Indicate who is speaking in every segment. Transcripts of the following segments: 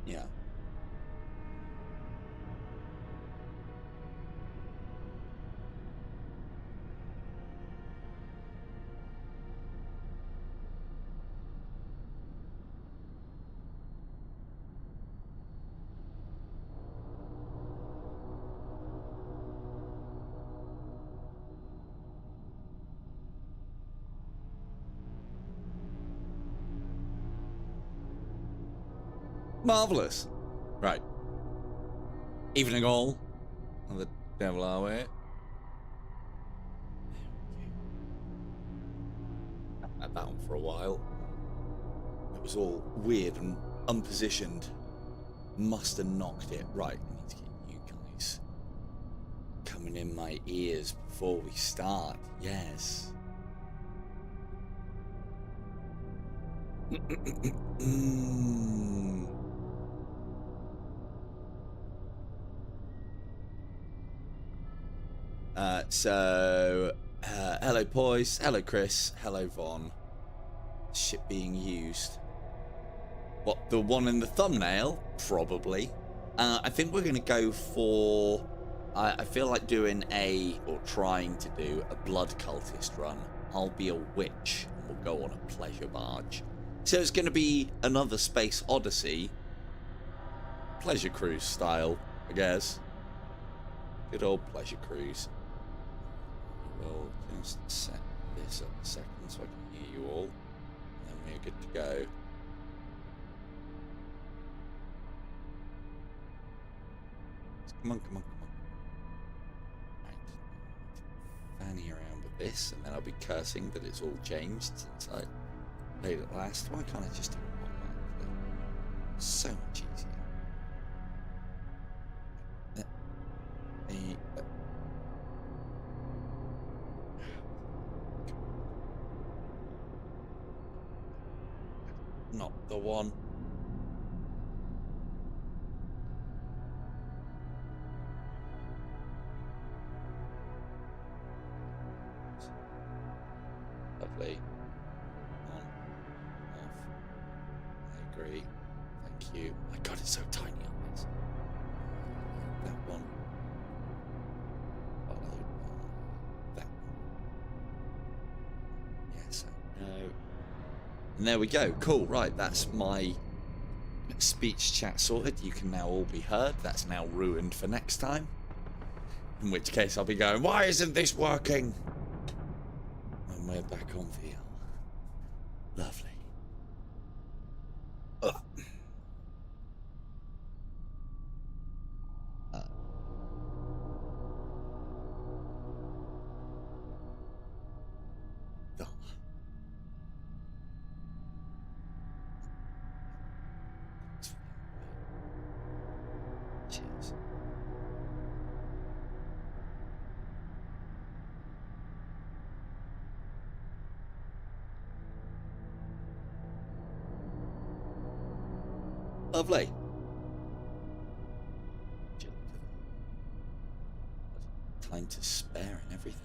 Speaker 1: Yeah. Marvellous. Right. Evening all. How the devil are we? I've had that one for a while. It was all weird and unpositioned. Must have knocked it. Right, I need to get you guys coming in my ears before we start. Yes. Hello Poise, hello Chris, hello Von. Ship being used. What, the one in the thumbnail? Probably. I think we're going to go for... I feel like doing or trying to do a blood cultist run. I'll be a witch and we'll go on a pleasure barge. So it's going to be another Space Odyssey. Pleasure cruise style, I guess. Good old pleasure cruise. We'll just set this up a second so I can hear you all. And then we're good to go. Come on, come on, come on. Right. Fanny around with this, and then I'll be cursing that it's all changed since I played it last. Why can't I just do it one mark? So much easier. Not the one. Lovely. On. Off. I agree. Thank you. My God, it's so tiny on this. That one. Followed by that one. Yes, I know. And there we go. Cool. Right, that's my speech chat sorted. You can now all be heard. That's now ruined for next time. In which case I'll be going, why isn't this working? And we're back on VR. Lovely. Ugh. Cheers. Lovely. Time to spare and everything.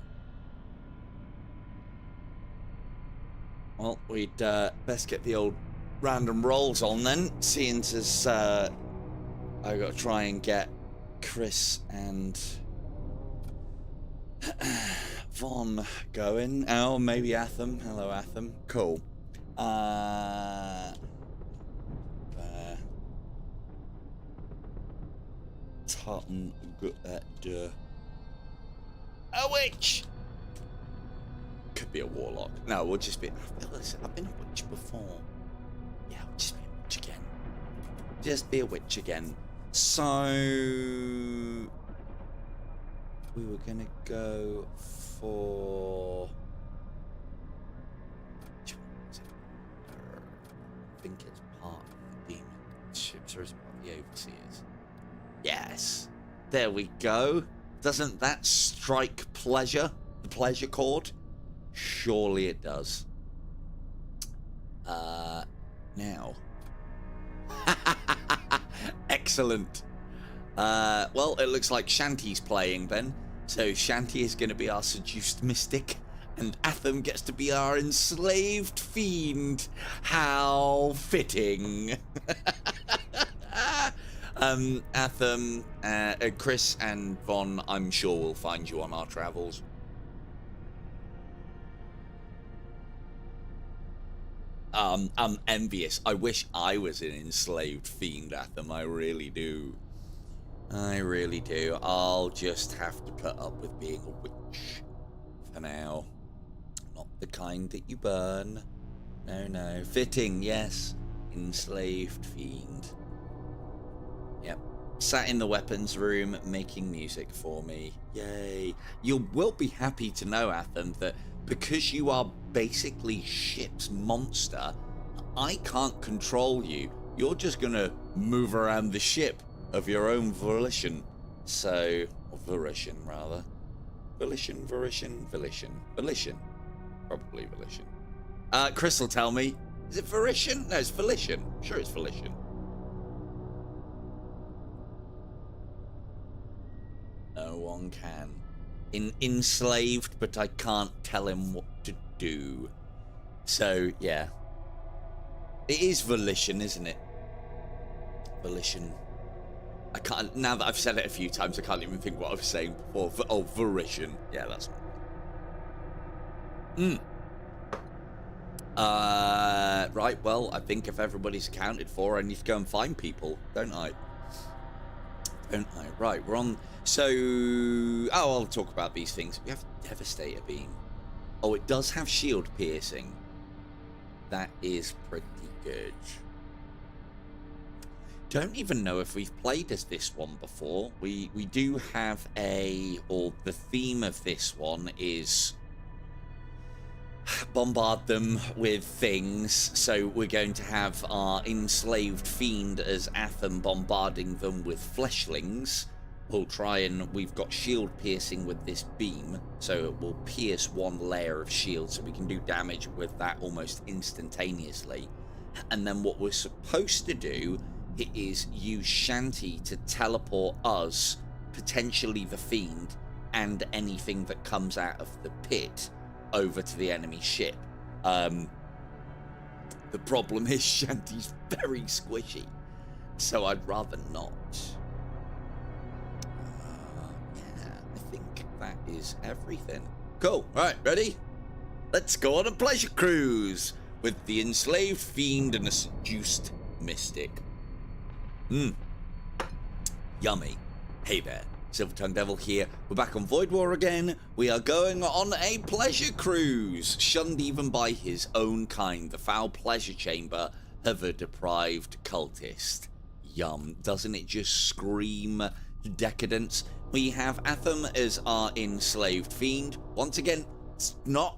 Speaker 1: Well, we'd best get the old random rolls on then, seeing as I got to try and get Chris and Von going. Oh, maybe Atham. Hello, Atham. Cool. Tartan a witch. Could be a warlock. No, we'll just be. Listen, I've been a witch before. Yeah, we'll just be a witch again. Just be a witch again. So we were gonna go for. Which one was it? I think it's part of the demon ships, or is it part of the overseers? Yes. There we go. Doesn't that strike pleasure? The pleasure chord? Surely it does. Now. Excellent. Well, it looks like Shanty's playing then. So Shanty is going to be our seduced mystic, and Atham gets to be our enslaved fiend. How fitting. Atham, Chris and Von, I'm sure we'll find you on our travels. I'm envious. I wish I was an enslaved fiend, Atham. I really do. I really do. I'll just have to put up with being a witch for now. Not the kind that you burn. No, no. Fitting, yes. Enslaved fiend. Yep. Sat in the weapons room making music for me. Yay. You will be happy to know, Atham, that because you are basically ship's monster, I can't control you. You're just gonna move around the ship of your own volition. So, or volition, rather. Volition. Probably volition. Chris will tell me. Is it volition? No, it's volition. I'm sure it's volition. No one can. Enslaved, but I can't tell him what to do. So, yeah. It is volition, isn't it? Volition. I can't, now that I've said it a few times, I can't even think what I was saying before. Oh, volition. Yeah, that's not right, well, I think if everybody's accounted for, I need to go and find people, don't I? Right, we're on. So, I'll talk about these things. We have Devastator Beam. Oh, it does have shield piercing. That is pretty good. Don't even know if we've played as this one before. We do have or the theme of this one is bombard them with things. So we're going to have our enslaved fiend as Atham bombarding them with fleshlings. We'll try and we've got shield piercing with this beam, so it will pierce one layer of shield, so we can do damage with that almost instantaneously. And then what we're supposed to do is use Shanty to teleport us, potentially the fiend, and anything that comes out of the pit over to the enemy ship. The problem is Shanty's very squishy, so I'd rather not. Yeah, I think that is everything. Cool. Right, ready? Let's go on a pleasure cruise with the enslaved fiend and a seduced mystic. Yummy. Hey there, Silver-Tongued Devil here. We're back on Void War again. We are going on a pleasure cruise, shunned even by his own kind, the foul pleasure chamber of a deprived cultist. Yum. Doesn't it just scream decadence? We have Atham as our enslaved fiend. Once again,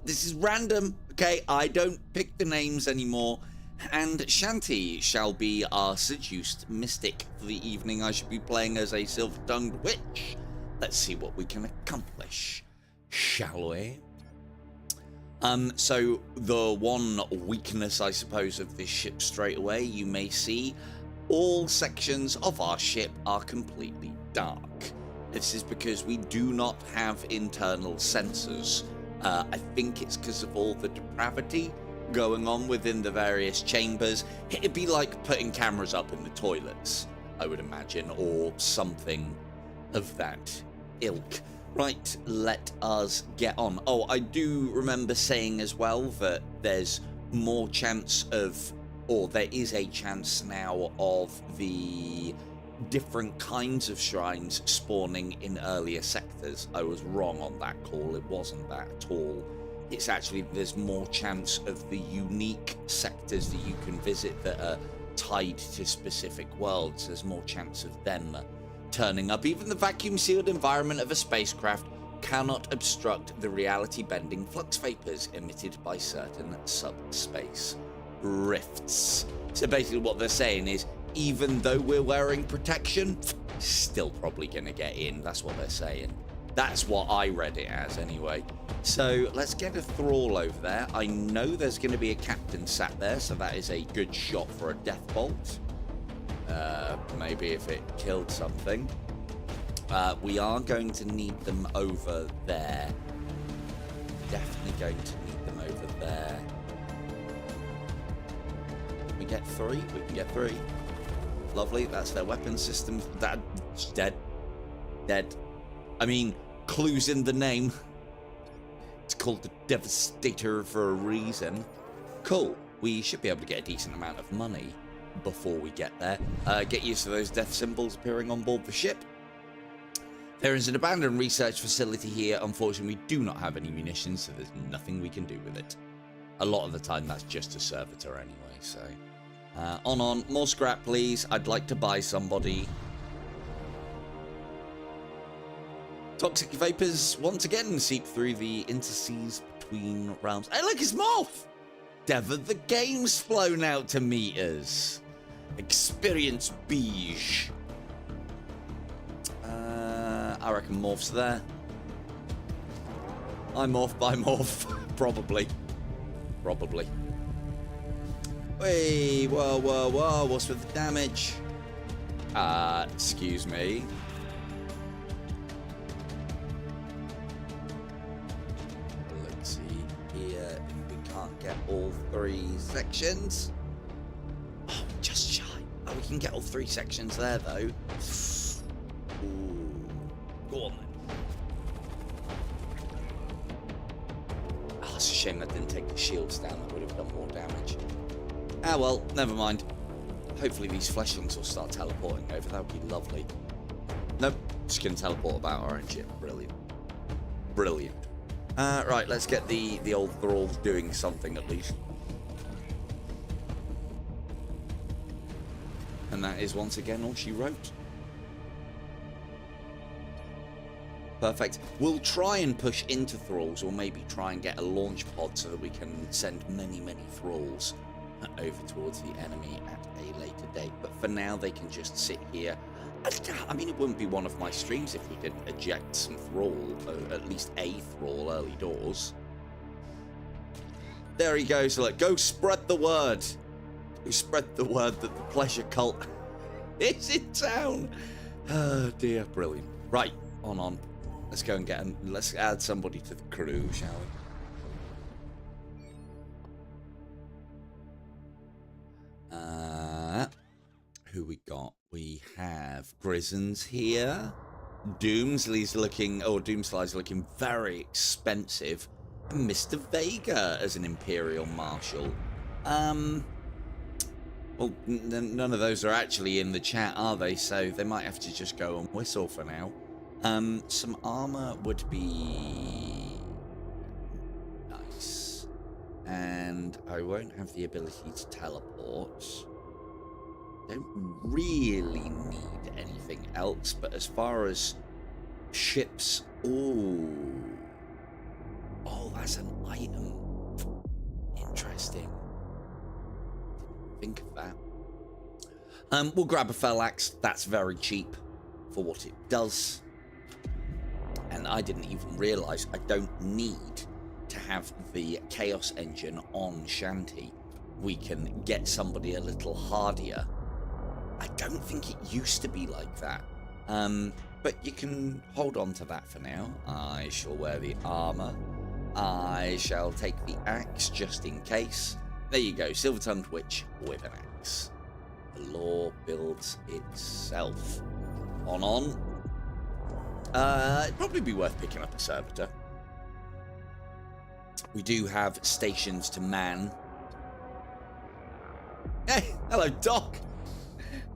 Speaker 1: this is random, okay? I don't pick the names anymore. And Shanty shall be our seduced mystic for the evening. I should be playing as a silver-tongued witch. Let's see what we can accomplish, shall we? So the one weakness, I suppose, of this ship straight away, you may see all sections of our ship are completely dark. This is because we do not have internal sensors. I think it's because of all the depravity going on within the various chambers. It'd be like putting cameras up in the toilets, I would imagine, or something of that ilk. Right, let us get on. Oh, I do remember saying as well that there's more chance of, or there is a chance now of the different kinds of shrines spawning in earlier sectors. I was wrong on that call. It wasn't that at all. It's actually, there's more chance of the unique sectors that you can visit that are tied to specific worlds. There's more chance of them turning up. Even the vacuum-sealed environment of a spacecraft cannot obstruct the reality-bending flux vapors emitted by certain subspace rifts. So basically what they're saying is, even though we're wearing protection, still probably gonna get in. That's what they're saying. That's what I read it as anyway. So let's get a thrall over there. I know there's going to be a captain sat there, so that is a good shot for a death bolt. Maybe if it killed something. We are going to need them over there. Definitely going to need them over there. Can we get 3? We can get 3. Lovely. That's their weapon system. That's dead. Dead. I mean, clues in the name. It's called the Devastator for a reason. Cool. We should be able to get a decent amount of money before we get there. Get used to those death symbols appearing on board the ship. There is an abandoned research facility here. Unfortunately, we do not have any munitions, so there's nothing we can do with it. A lot of the time, that's just a servitor anyway, so... on. More scrap, please. I'd like to buy somebody. Toxic vapors once again seep through the interseas between realms. Hey, look, it's Morph! Dever the game's flown out to meet us. Experience beige. I reckon Morph's there. I'm Morph by Morph. Probably. Hey, whoa. What's with the damage? Excuse me. Let's see here if we can't get all 3 sections. Oh, just shy. Oh, we can get all 3 sections there, though. Ooh. Go on, then. Oh, it's a shame that didn't take the shields down. That would have done more damage. Ah, well, never mind. Hopefully these fleshings will start teleporting over. That would be lovely. Nope, just gonna teleport about our own ship. Brilliant. Brilliant. Right, let's get the old thrall doing something at least. And that is once again all she wrote. Perfect. We'll try and push into thralls, or maybe try and get a launch pod so that we can send many thralls over towards the enemy at a later date. But for now, they can just sit here. I mean, it wouldn't be one of my streams if we didn't eject some thrall, at least a thrall early doors. There he goes. Look, go spread the word. Go spread the word that the pleasure cult is in town. Oh dear, brilliant. Right, on. Let's go and let's add somebody to the crew, shall we? Who we got? We have Grizzens here. Doomsley's looking very expensive. And Mr. Vega as an Imperial Marshal. Well, none of those are actually in the chat, are they? So they might have to just go and whistle for now. Some armor would be nice. And I won't have the ability to teleport. Don't really need anything else, but as far as ships, oh, that's an item. Interesting. Think of that. We'll grab a fell axe. That's very cheap for what it does. And I didn't even realize I don't need to have the chaos engine on Shanty. We can get somebody a little hardier. I don't think it used to be like that. But you can hold on to that for now. I shall wear the armor. I shall take the axe just in case. There you go, silver-tongued witch with an axe. The lore builds itself. On. It'd probably be worth picking up a servitor. We do have stations to man. Hey, hello, Doc.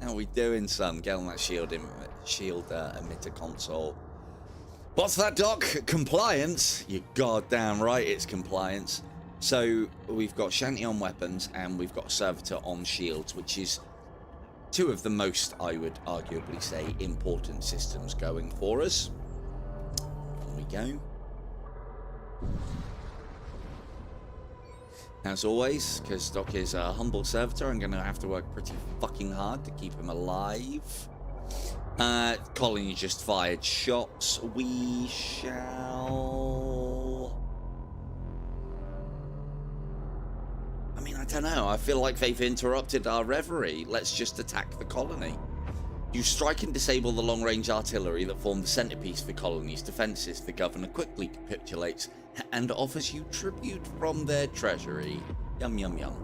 Speaker 1: How are we doing, son? Get on that shield emitter console. What's that, Doc? Compliance? You're goddamn right, it's compliance. So we've got Shanty on weapons and we've got Servitor on shields, which is two of the most, I would arguably say, important systems going for us. There we go. As always, because Doc is a humble servitor, I'm going to have to work pretty fucking hard to keep him alive. Colony just fired shots. We shall... I mean, I don't know. I feel like they've interrupted our reverie. Let's just attack the colony. You strike and disable the long-range artillery that form the centerpiece of the colony's defenses. The governor quickly capitulates and offers you tribute from their treasury. Yum, yum, yum.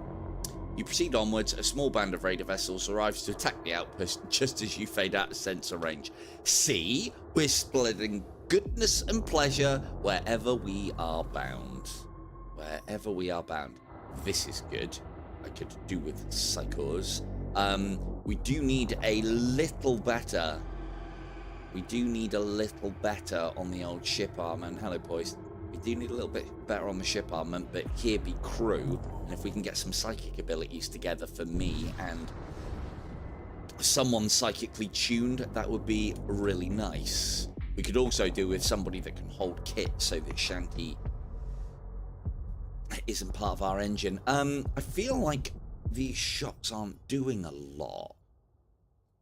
Speaker 1: You proceed onwards. A small band of raider vessels arrives to attack the outpost just as you fade out of sensor range. See? We're splitting goodness and pleasure wherever we are bound. Wherever we are bound. This is good. I could do with psychos. We do need a little better. We do need a little better on the old ship armament. Hello, boys. We do need a little bit better on the ship armament, but here be crew. And if we can get some psychic abilities together for me and someone psychically tuned, that would be really nice. We could also do with somebody that can hold kit so that Shanky isn't part of our engine. I feel like these shots aren't doing a lot.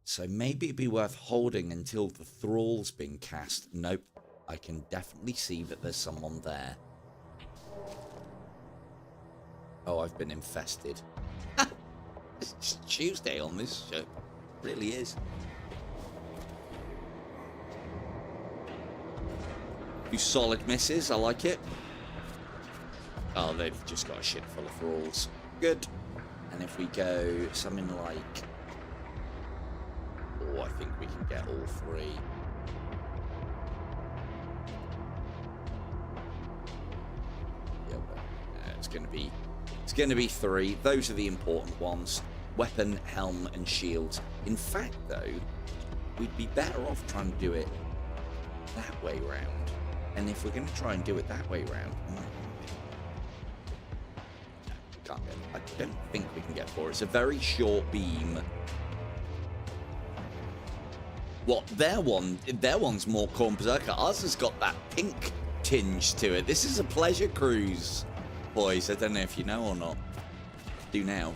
Speaker 1: So maybe it'd be worth holding until the thrall's been cast. Nope. I can definitely see that there's someone there. Oh, I've been infested. It's Tuesday on this ship. It really is. Few solid misses. I like it. Oh, they've just got a ship full of thralls. Good. And if we go something like... Oh, I think we can get all three. Yeah, but it's going to be three. Those are the important ones. Weapon, helm, and shield. In fact, though, we'd be better off trying to do it that way round. And if we're going to try and do it that way round, can't get. I don't think we can get four. It's a very short beam. What their one's more corn berserker. Ours has got that pink tinge to it. This is a pleasure cruise, boys. I don't know if you know or not. Do now.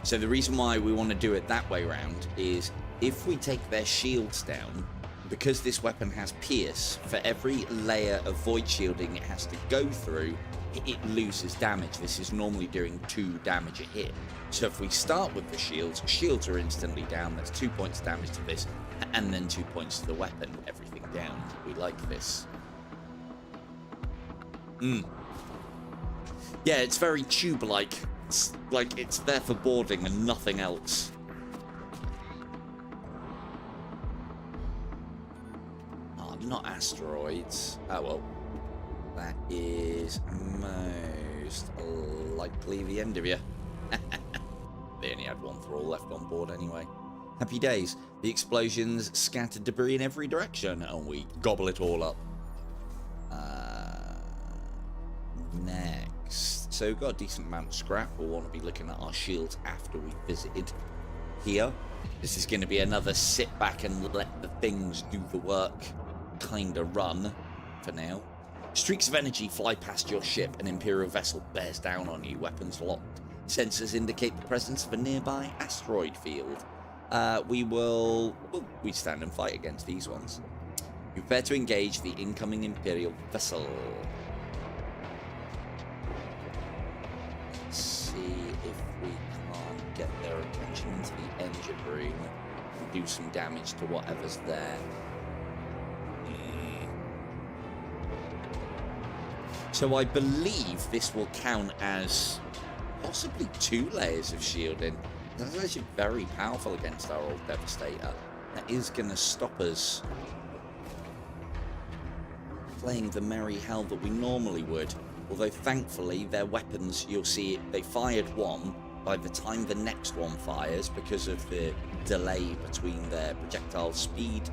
Speaker 1: So the reason why we want to do it that way round is if we take their shields down, because this weapon has pierce, for every layer of void shielding it has to go through, it loses damage. This is normally doing 2 damage a hit. So if we start with the shields are instantly down. That's 2 points damage to this, and then 2 points to the weapon. Everything down. We like this. Yeah, it's very tube-like. It's like it's there for boarding and nothing else. Oh, not asteroids. Oh well. That is most likely the end of you. They only had one thrall left on board anyway. Happy days. The explosions scattered debris in every direction, and we gobble it all up. Next. So we've got a decent amount of scrap. We'll want to be looking at our shields after we visited here. This is going to be another sit back and let the things do the work kind of run for now. Streaks of energy fly past your ship. An Imperial vessel bears down on you, weapons locked. Sensors indicate the presence of a nearby asteroid field. We stand and fight against these ones. Prepare to engage the incoming Imperial vessel. Let's see if we can't get their attention into the engine room and do some damage to whatever's there. So I believe this will count as possibly 2 layers of shielding. That's actually very powerful against our old Devastator. That is going to stop us playing the merry hell that we normally would. Although thankfully their weapons, you'll see it, they fired one. By the time the next one fires, because of the delay between their projectile speed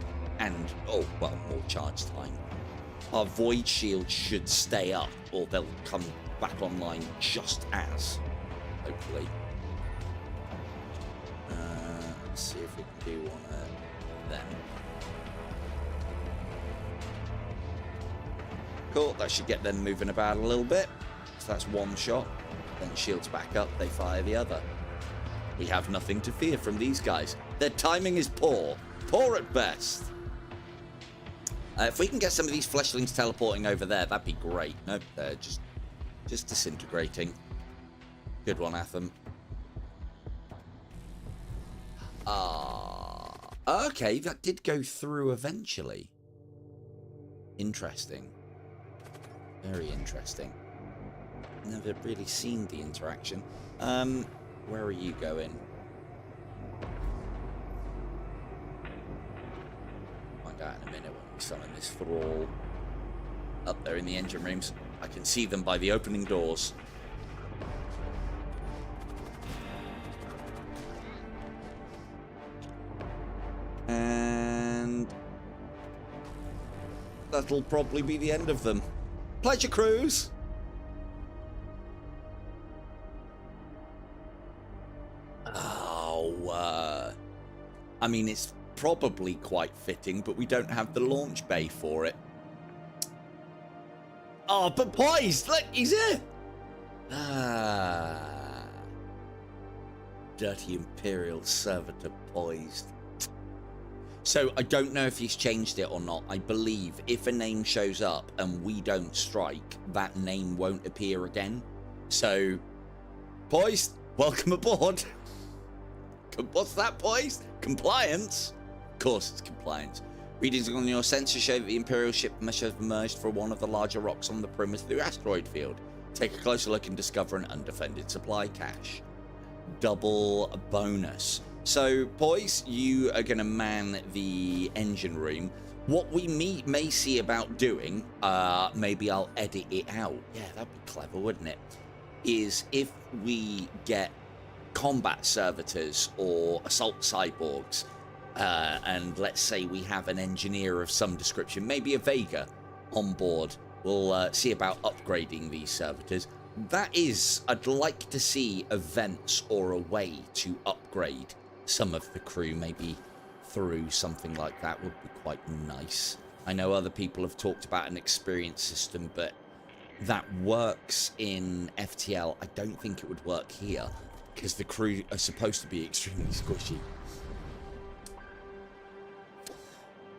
Speaker 1: and, more charge time, our void shield should stay up, or they'll come back online just as, hopefully. Let's see if we can do one of them. Cool, that should get them moving about a little bit. So that's one shot. Then shields back up, they fire the other. We have nothing to fear from these guys. Their timing is poor. Poor at best. If we can get some of these fleshlings teleporting over there, that'd be great. Nope, they're just disintegrating. Good one, Atham. Okay, that did go through eventually. Interesting. Very interesting. Never really seen the interaction. Where are you going? Find out in a minute when we summon this thrall. Up there in the engine rooms. I can see them by the opening doors. And that'll probably be the end of them. Pleasure cruise! Oh, I mean, it's probably quite fitting, but we don't have the launch bay for it. Oh, but poised! Look, he's here! Ah. Dirty Imperial servitor poised. So, I don't know if he's changed it or not. I believe if a name shows up and we don't strike, that name won't appear again. So, poised, welcome aboard. What's that, poised? Compliance? Of course it's compliance. Readings on your sensors show that the Imperial ship must have emerged from one of the larger rocks on the perimeter of the asteroid field. Take a closer look and discover an undefended supply cache. Double bonus. So, boys, you are going to man the engine room. What we may see about doing, maybe I'll edit it out. Yeah, that'd be clever, wouldn't it? Is if we get combat servitors or assault cyborgs, and let's say we have an engineer of some description, maybe a Vega on board. We'll see about upgrading these servitors. That is, I'd like to see events or a way to upgrade some of the crew, maybe through something like that would be quite nice. I know other people have talked about an experience system, but that works in FTL. I don't think it would work here because the crew are supposed to be extremely squishy.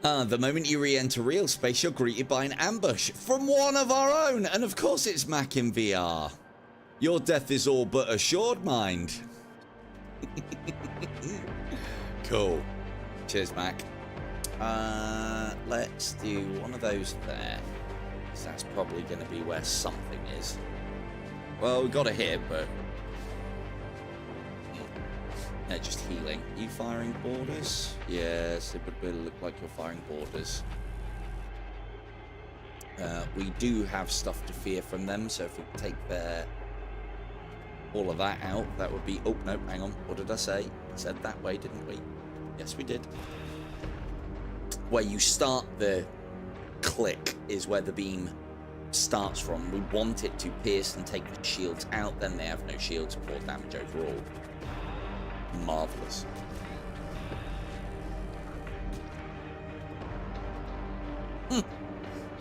Speaker 1: The moment you re-enter real space, you're greeted by an ambush from one of our own, and of course it's Mac in VR. Your death is all but assured, mind. Cool. Cheers, Mac. Let's do one of those there, because that's probably going to be where something is. Well, we got a hit, but yeah, just healing. Are you firing borders? Yes, it would look like you're firing borders. We do have stuff to fear from them, so if we take all of that out, that would be... Oh, no, hang on. What did I say? I said that way, didn't we? Yes, we did. Where you start the click is where the beam starts from. We want it to pierce and take the shields out, then they have no shields or damage overall. Marvellous.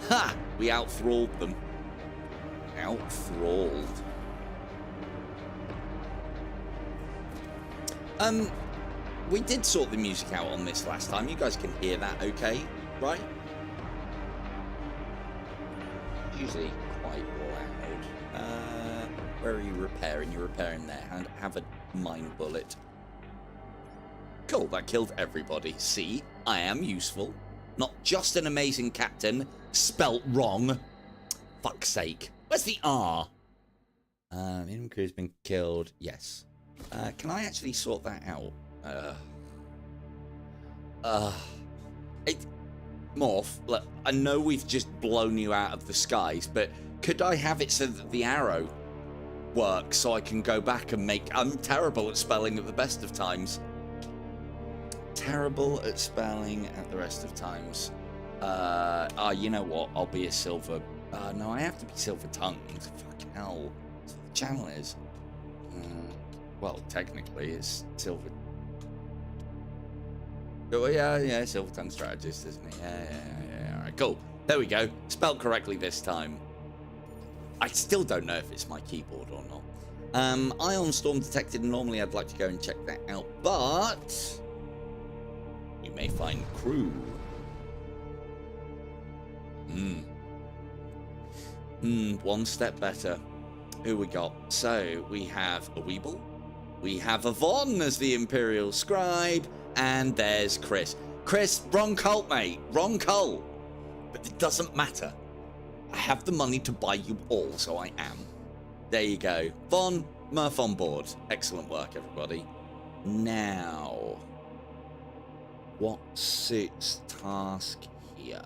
Speaker 1: Ha! We out-thralled them. Out-thralled. We did sort the music out on this last time. You guys can hear that okay, right? It's usually quite loud. Where are you repairing? You're repairing there. And have a mine bullet. Cool, that killed everybody. See, I am useful. Not just an amazing captain, spelt wrong. Fuck's sake. Where's the R? Enemy crew's been killed. Yes. Can I actually sort that out? Morph, look, I know we've just blown you out of the skies, but could I have it so that the arrow works so I can go back and make... I'm terrible at spelling at the best of times. Terrible at spelling at the rest of times. You know what? I'll be a silver... no, I have to be silver tongued. Fucking hell. That's what the channel is. Well, technically, it's silver... Oh, yeah, silver tongue strategist, isn't he? Yeah. All right, cool. There we go. Spelled correctly this time. I still don't know if it's my keyboard or not. Ion storm detected. Normally, I'd like to go and check that out, but... you may find crew. One step better. Who we got? So, we have a Weeble. We have a Von as the Imperial Scribe. And there's Chris. Chris, wrong cult, mate. Wrong cult. But it doesn't matter. I have the money to buy you all, so I am. There you go. Von, Murph on board. Excellent work, everybody. Now, what suits task here?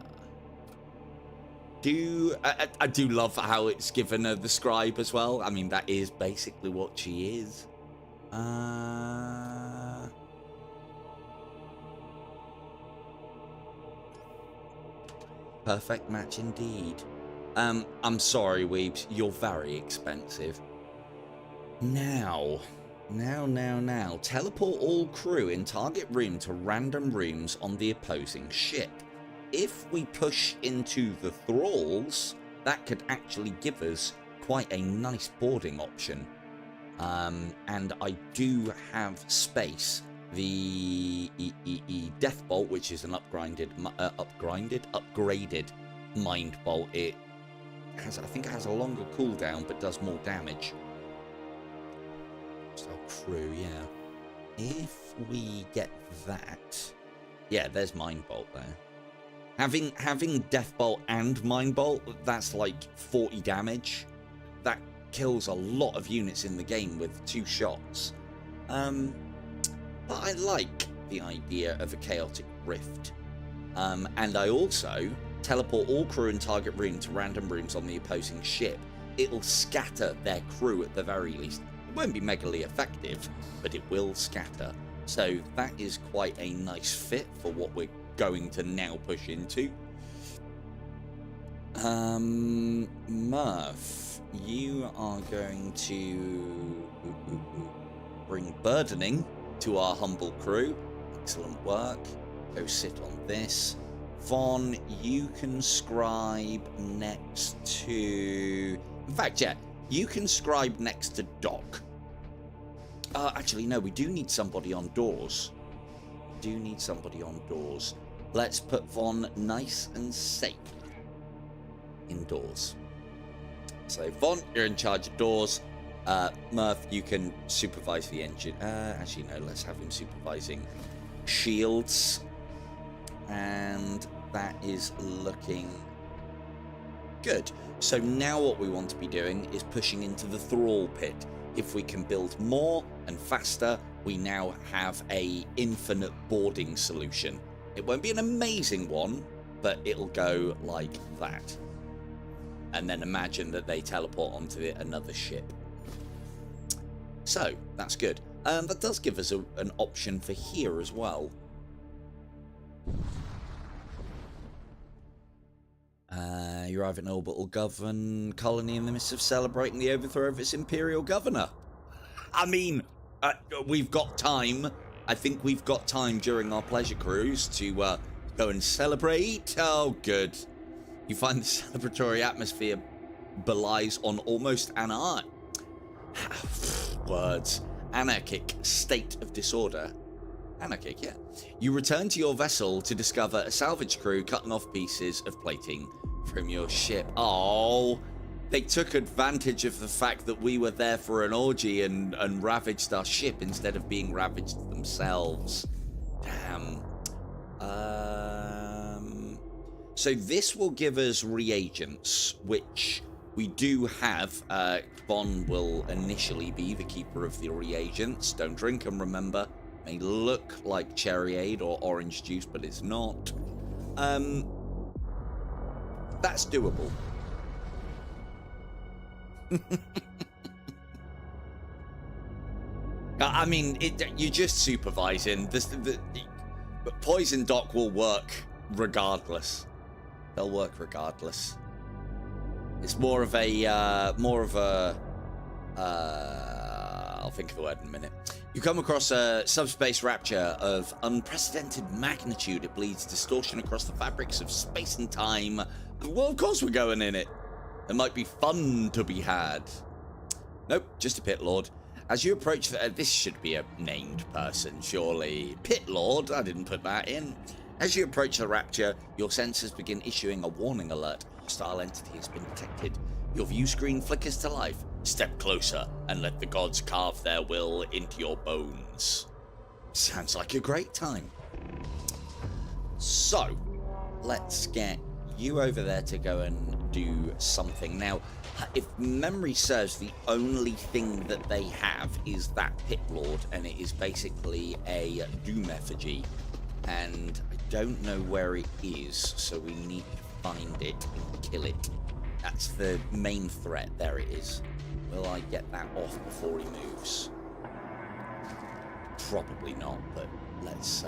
Speaker 1: I do love how it's given her the scribe as well. I mean, that is basically what she is. Perfect match indeed. I'm sorry, Weebs. You're very expensive. Now. Teleport all crew in target room to random rooms on the opposing ship. If we push into the thralls, that could actually give us quite a nice boarding option. And I do have space. The Death Bolt, which is an upgraded Mind Bolt, I think it has a longer cooldown but does more damage. So crew, yeah. If we get that, yeah, there's Mind Bolt there. Having Death Bolt and Mind Bolt, that's like 40 damage. That kills a lot of units in the game with 2 shots. But I like the idea of a chaotic rift. And I also teleport all crew in target room to random rooms on the opposing ship. It'll scatter their crew at the very least. It won't be megally effective, but it will scatter. So that is quite a nice fit for what we're going to now push into. Murph, you are going to bring burdening to our humble crew. Excellent work. Go sit on this. Von, you can scribe next to... In fact, yeah, you can scribe next to Doc. Actually, no, we do need somebody on doors. Let's put Von nice and safe indoors. So, Von, you're in charge of doors. Murph, you can supervise the engine. Actually, no, let's have him supervising shields. And that is looking good. So now what we want to be doing is pushing into the thrall pit. If we can build more and faster, we now have a infinite boarding solution. It won't be an amazing one, but it'll go like that. And then imagine that they teleport onto another ship. So, that's good. That does give us an option for here as well. You arrive at an orbital govern colony in the midst of celebrating the overthrow of its Imperial governor. I mean, we've got time. I think we've got time during our pleasure cruise to go and celebrate. Oh, good. You find the celebratory atmosphere belies on almost an anarchic state of disorder. Anarchic, yeah. You return to your vessel to discover a salvage crew cutting off pieces of plating from your ship. Oh, they took advantage of the fact that we were there for an orgy and ravaged our ship instead of being ravaged themselves. Damn. So this will give us reagents, which we do have. Von will initially be the keeper of the reagents. Don't drink them, remember. May look like cherryade or orange juice, but it's not. That's doable. I mean, you're just supervising. But Poison Doc will work regardless. They'll work regardless. It's more of a, I'll think of the word in a minute. You come across a subspace rapture of unprecedented magnitude. It bleeds distortion across the fabrics of space and time. Well, of course we're going in it. There might be fun to be had. Nope, just a pit lord. As you approach, this should be a named person, surely. Pit lord, I didn't put that in. As you approach the rapture, your sensors begin issuing a warning alert. A hostile entity has been detected. Your view screen flickers to life. Step closer and let the gods carve their will into your bones. Sounds like a great time. So, let's get you over there to go and do something. Now, if memory serves, the only thing that they have is that pit lord, and it is basically a doom effigy, and I don't know where it is, so we need to find it and kill it. That's the main threat. There it is. Will I get that off before he moves? Probably not, but let's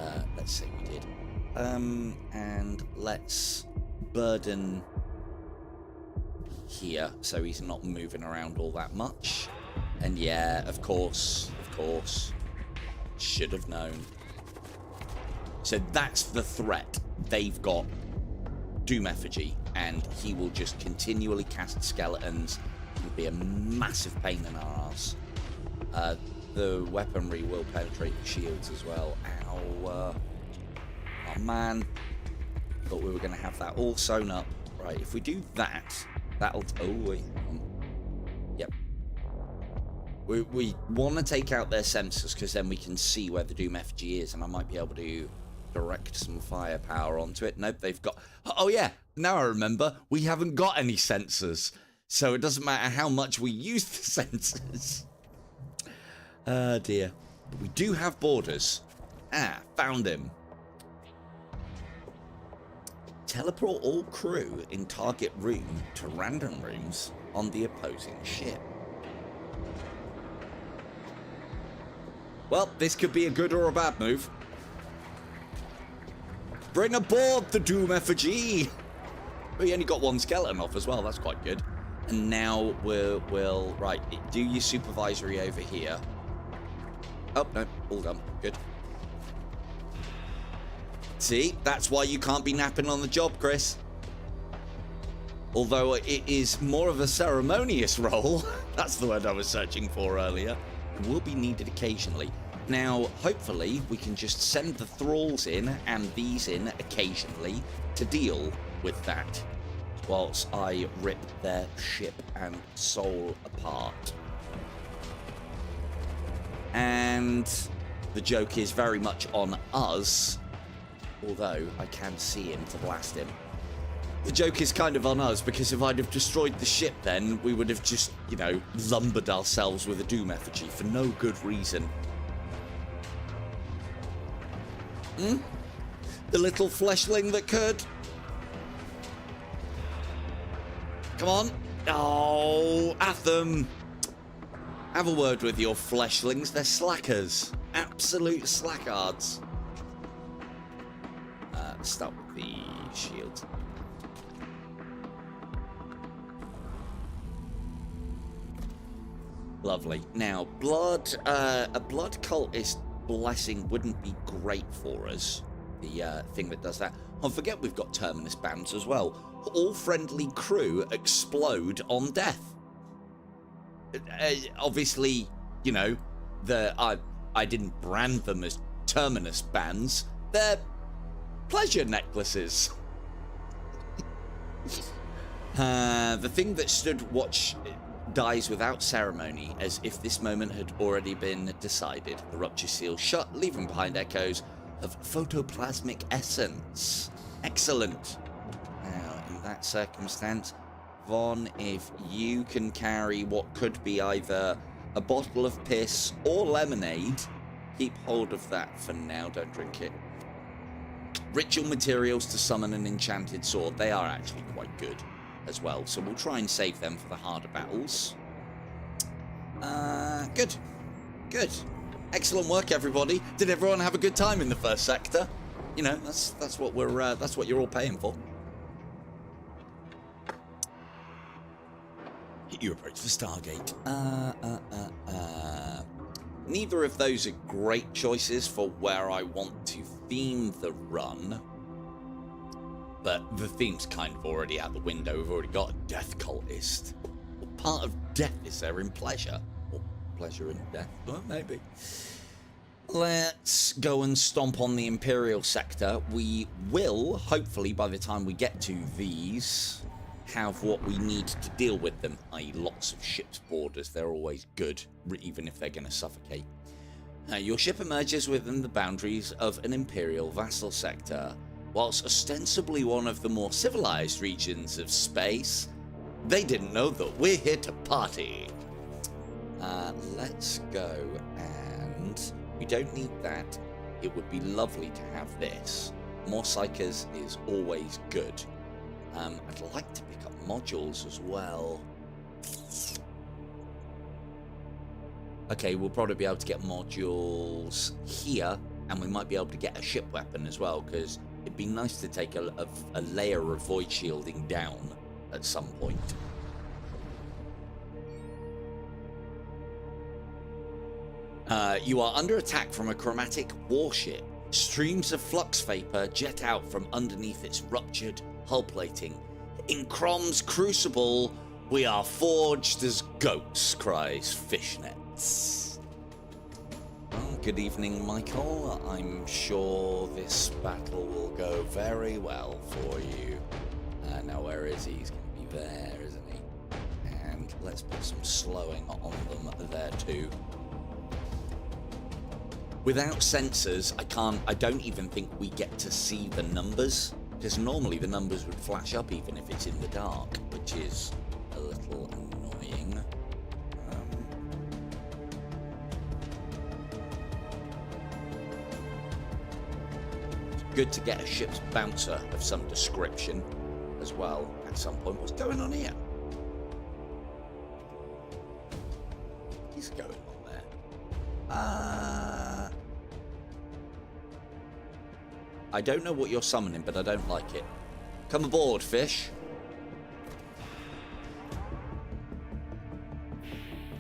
Speaker 1: say we did. And let's burden here so he's not moving around all that much. And yeah, of course, should have known. So that's the threat. They've got Doom Effigy, and he will just continually cast skeletons. It'll be a massive pain in our ass. The weaponry will penetrate the shields as well. Ow. Oh man. Thought we were going to have that all sewn up. Right, if we do that, that'll... Oh, wait. Yep. We want to take out their sensors, because then we can see where the Doom Effigy is, and I might be able to direct some firepower onto it. Nope, they've got... Oh, yeah. Now I remember. We haven't got any sensors. So it doesn't matter how much we use the sensors. Oh, dear. But we do have borders. Ah, found him. Teleport all crew in target room to random rooms on the opposing ship. Well, this could be a good or a bad move. Bring aboard the Doom Effigy. We only got one skeleton off as well. That's quite good. And now we'll right, do your supervisory over here. Oh, no, all done. Good. See, that's why you can't be napping on the job, Chris. Although it is more of a ceremonious role. That's the word I was searching for earlier. It will be needed occasionally. Now, hopefully, we can just send the thralls in and these in occasionally to deal with that, whilst I rip their ship and soul apart. And the joke is very much on us, although I can see him to blast him. The joke is kind of on us, because if I'd have destroyed the ship then, we would have just, you know, lumbered ourselves with a Doom Effigy for no good reason. The little fleshling that could. Come on. Oh, Atham. Have a word with your fleshlings. They're slackers. Absolute slackards. Let's start with the shield. Lovely. Now, a blood cultist blessing wouldn't be great for us. The thing that does that. Don't forget we've got terminus bands as well. All friendly crew explode on death. Obviously, you know, I didn't brand them as terminus bands. They're pleasure necklaces. The thing that stood watch dies without ceremony, as if this moment had already been decided. The rupture seal shut, leaving behind echoes of photoplasmic essence. Excellent. Now, in that circumstance, Von, if you can carry what could be either a bottle of piss or lemonade, keep hold of that for now. Don't drink it. Ritual materials to summon an enchanted sword. They are actually quite good as well, so we'll try and save them for the harder battles. Good. Good. Excellent work, everybody. Did everyone have a good time in the first sector? You know, that's what we're that's what you're all paying for. You approach the Stargate. Neither of those are great choices for where I want to theme the run. But the theme's kind of already out the window. We've already got a death cultist. What part of death is there in pleasure? Or pleasure in death? Well, maybe. Let's go and stomp on the Imperial sector. We will, hopefully, by the time we get to these, have what we need to deal with them, i.e. lots of ship's borders. They're always good, even if they're going to suffocate. Your ship emerges within the boundaries of an Imperial vassal sector. whilst ostensibly one of the more civilized regions of space, they didn't know that we're here to party. Let's go, and we don't need that. It would be lovely to have this. More psychers is always good. I'd like to pick up modules as well. Okay, we'll probably be able to get modules here, and we might be able to get a ship weapon as well, because it'd be nice to take a layer of void shielding down at some point. You are under attack from a chromatic warship. Streams of flux vapor jet out from underneath its ruptured hull plating. In Crom's crucible, we are forged as goats, cries Fishnets. Well, good evening, Michael. I'm sure this battle will go very well for you. Now, where is he? He's going to be there, isn't he? And let's put some slowing on them there, too. Without sensors, I don't even think we get to see the numbers, because normally the numbers would flash up even if it's in the dark, which is a little annoying. It's good to get a ship's bouncer of some description as well at some point. What's going on here? What's going on there? I don't know what you're summoning, but I don't like it. Come aboard, fish.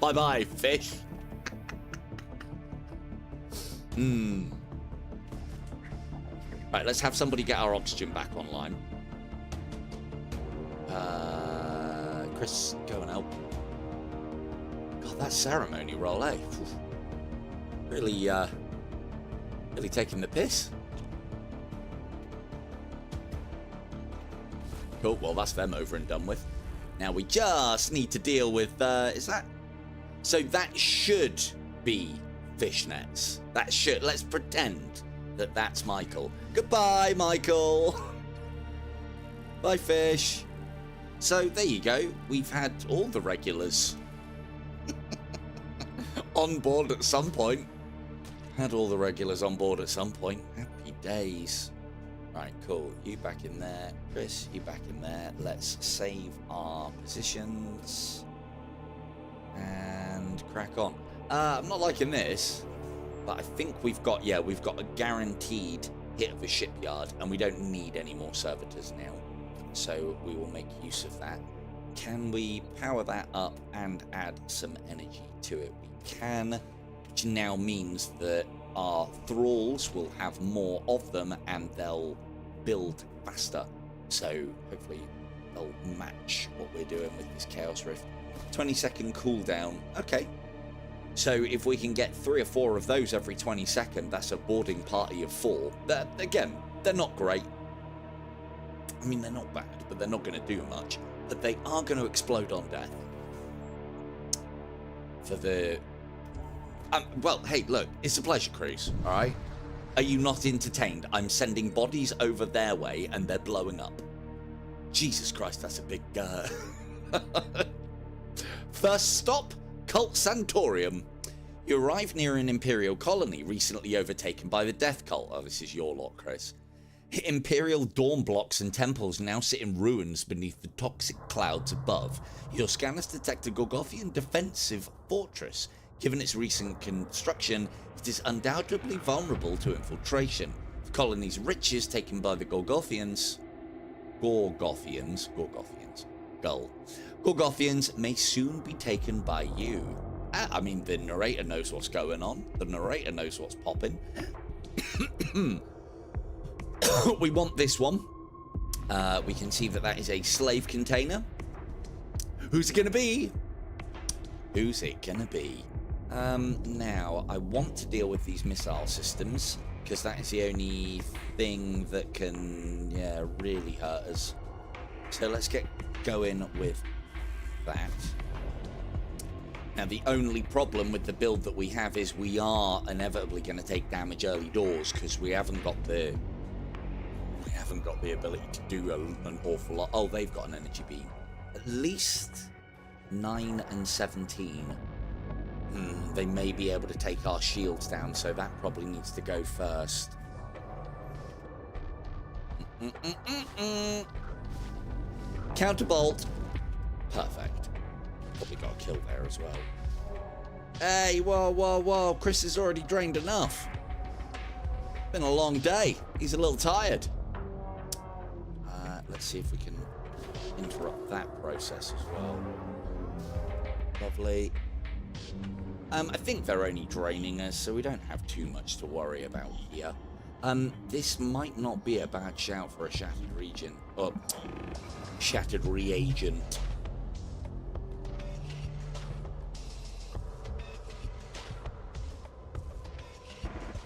Speaker 1: Bye-bye, fish. Right, let's have somebody get our oxygen back online. Chris, go and help. God, that ceremony roll, eh? Really taking the piss. Cool, well, that's them over and done with. Now we just need to deal with, is that? So that should be Fishnets. That should, let's pretend that that's Michael. Goodbye, Michael. Bye, fish. So there you go. We've had all the regulars on board at some point. Had all the regulars on board at some point. Happy days. Right, cool. You back in there. Chris, you back in there. Let's save our positions and crack on. I'm not liking this, but I think we've got a guaranteed hit of a shipyard, and we don't need any more servitors now. So we will make use of that. Can we power that up and add some energy to it? We can, which now means that our thralls will have more of them and they'll build faster. So hopefully they'll match what we're doing with this Chaos Rift. 20-second cooldown. Okay. So if we can get 3 or 4 of those every 20 seconds, that's a boarding party of 4. Again, they're not great. I mean, they're not bad, but they're not going to do much. But they are going to explode on death. For the... well, hey, look, it's a pleasure cruise, all right? Are you not entertained? I'm sending bodies over their way, and they're blowing up. Jesus Christ, that's a big... First stop, Cult Santorium. You arrive near an Imperial colony recently overtaken by the Death Cult. Oh, this is your lot, Chris. Imperial dawn blocks and temples now sit in ruins beneath the toxic clouds above. Your scanners detect a Gorgothian defensive fortress. Given its recent construction, it is undoubtedly vulnerable to infiltration. The colony's riches taken by the Gorgothians may soon be taken by you. I mean, the narrator knows what's going on. The narrator knows what's popping. We want this one. We can see that is a slave container. Who's it going to be? Who's it going to be? Now, I want to deal with these missile systems, because that is the only thing that can, really hurt us. So let's get going with that. Now, the only problem with the build that we have is we are inevitably going to take damage early doors, because we haven't got the haven't got the ability to do an awful lot. Oh, they've got an energy beam. At least 9 and 17. They may be able to take our shields down, so that probably needs to go first. Counterbolt. Perfect. Probably got a kill there as well. Hey, whoa. Chris has already drained enough. Been a long day. He's a little tired. Let's see if we can interrupt that process as well. Lovely. I think they're only draining us, so we don't have too much to worry about here. This might not be a bad shout for a shattered region. Or shattered reagent.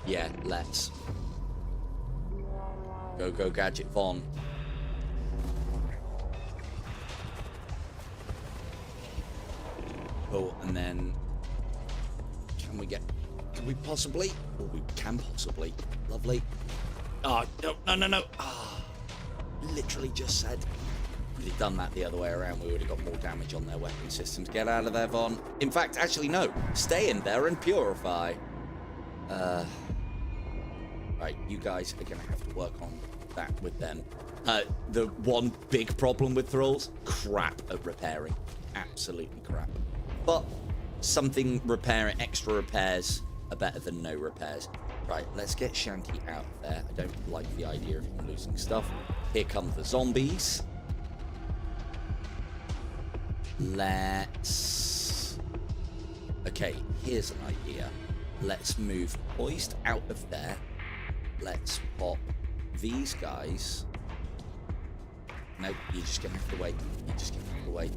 Speaker 1: Yeah, let's. Go, Gadget Von. Oh, and then can we possibly? Oh, we can possibly. Lovely. Oh, no. Ah, literally just said. If we'd done that the other way around, we would have got more damage on their weapon systems. Get out of there, Von. In fact, actually, no. Stay in there and purify. Right, you guys are going to have to work on that with them. The one big problem with thralls, crap at repairing. Absolutely crap. But something repairing, extra repairs are better than no repairs. Right, let's get Shanty out of there. I don't like the idea of him losing stuff. Here come the zombies. Let's... Okay, here's an idea. Let's move Poised out of there. Let's pop these guys. No, you're just going to have to wait. You're just going to have to wait.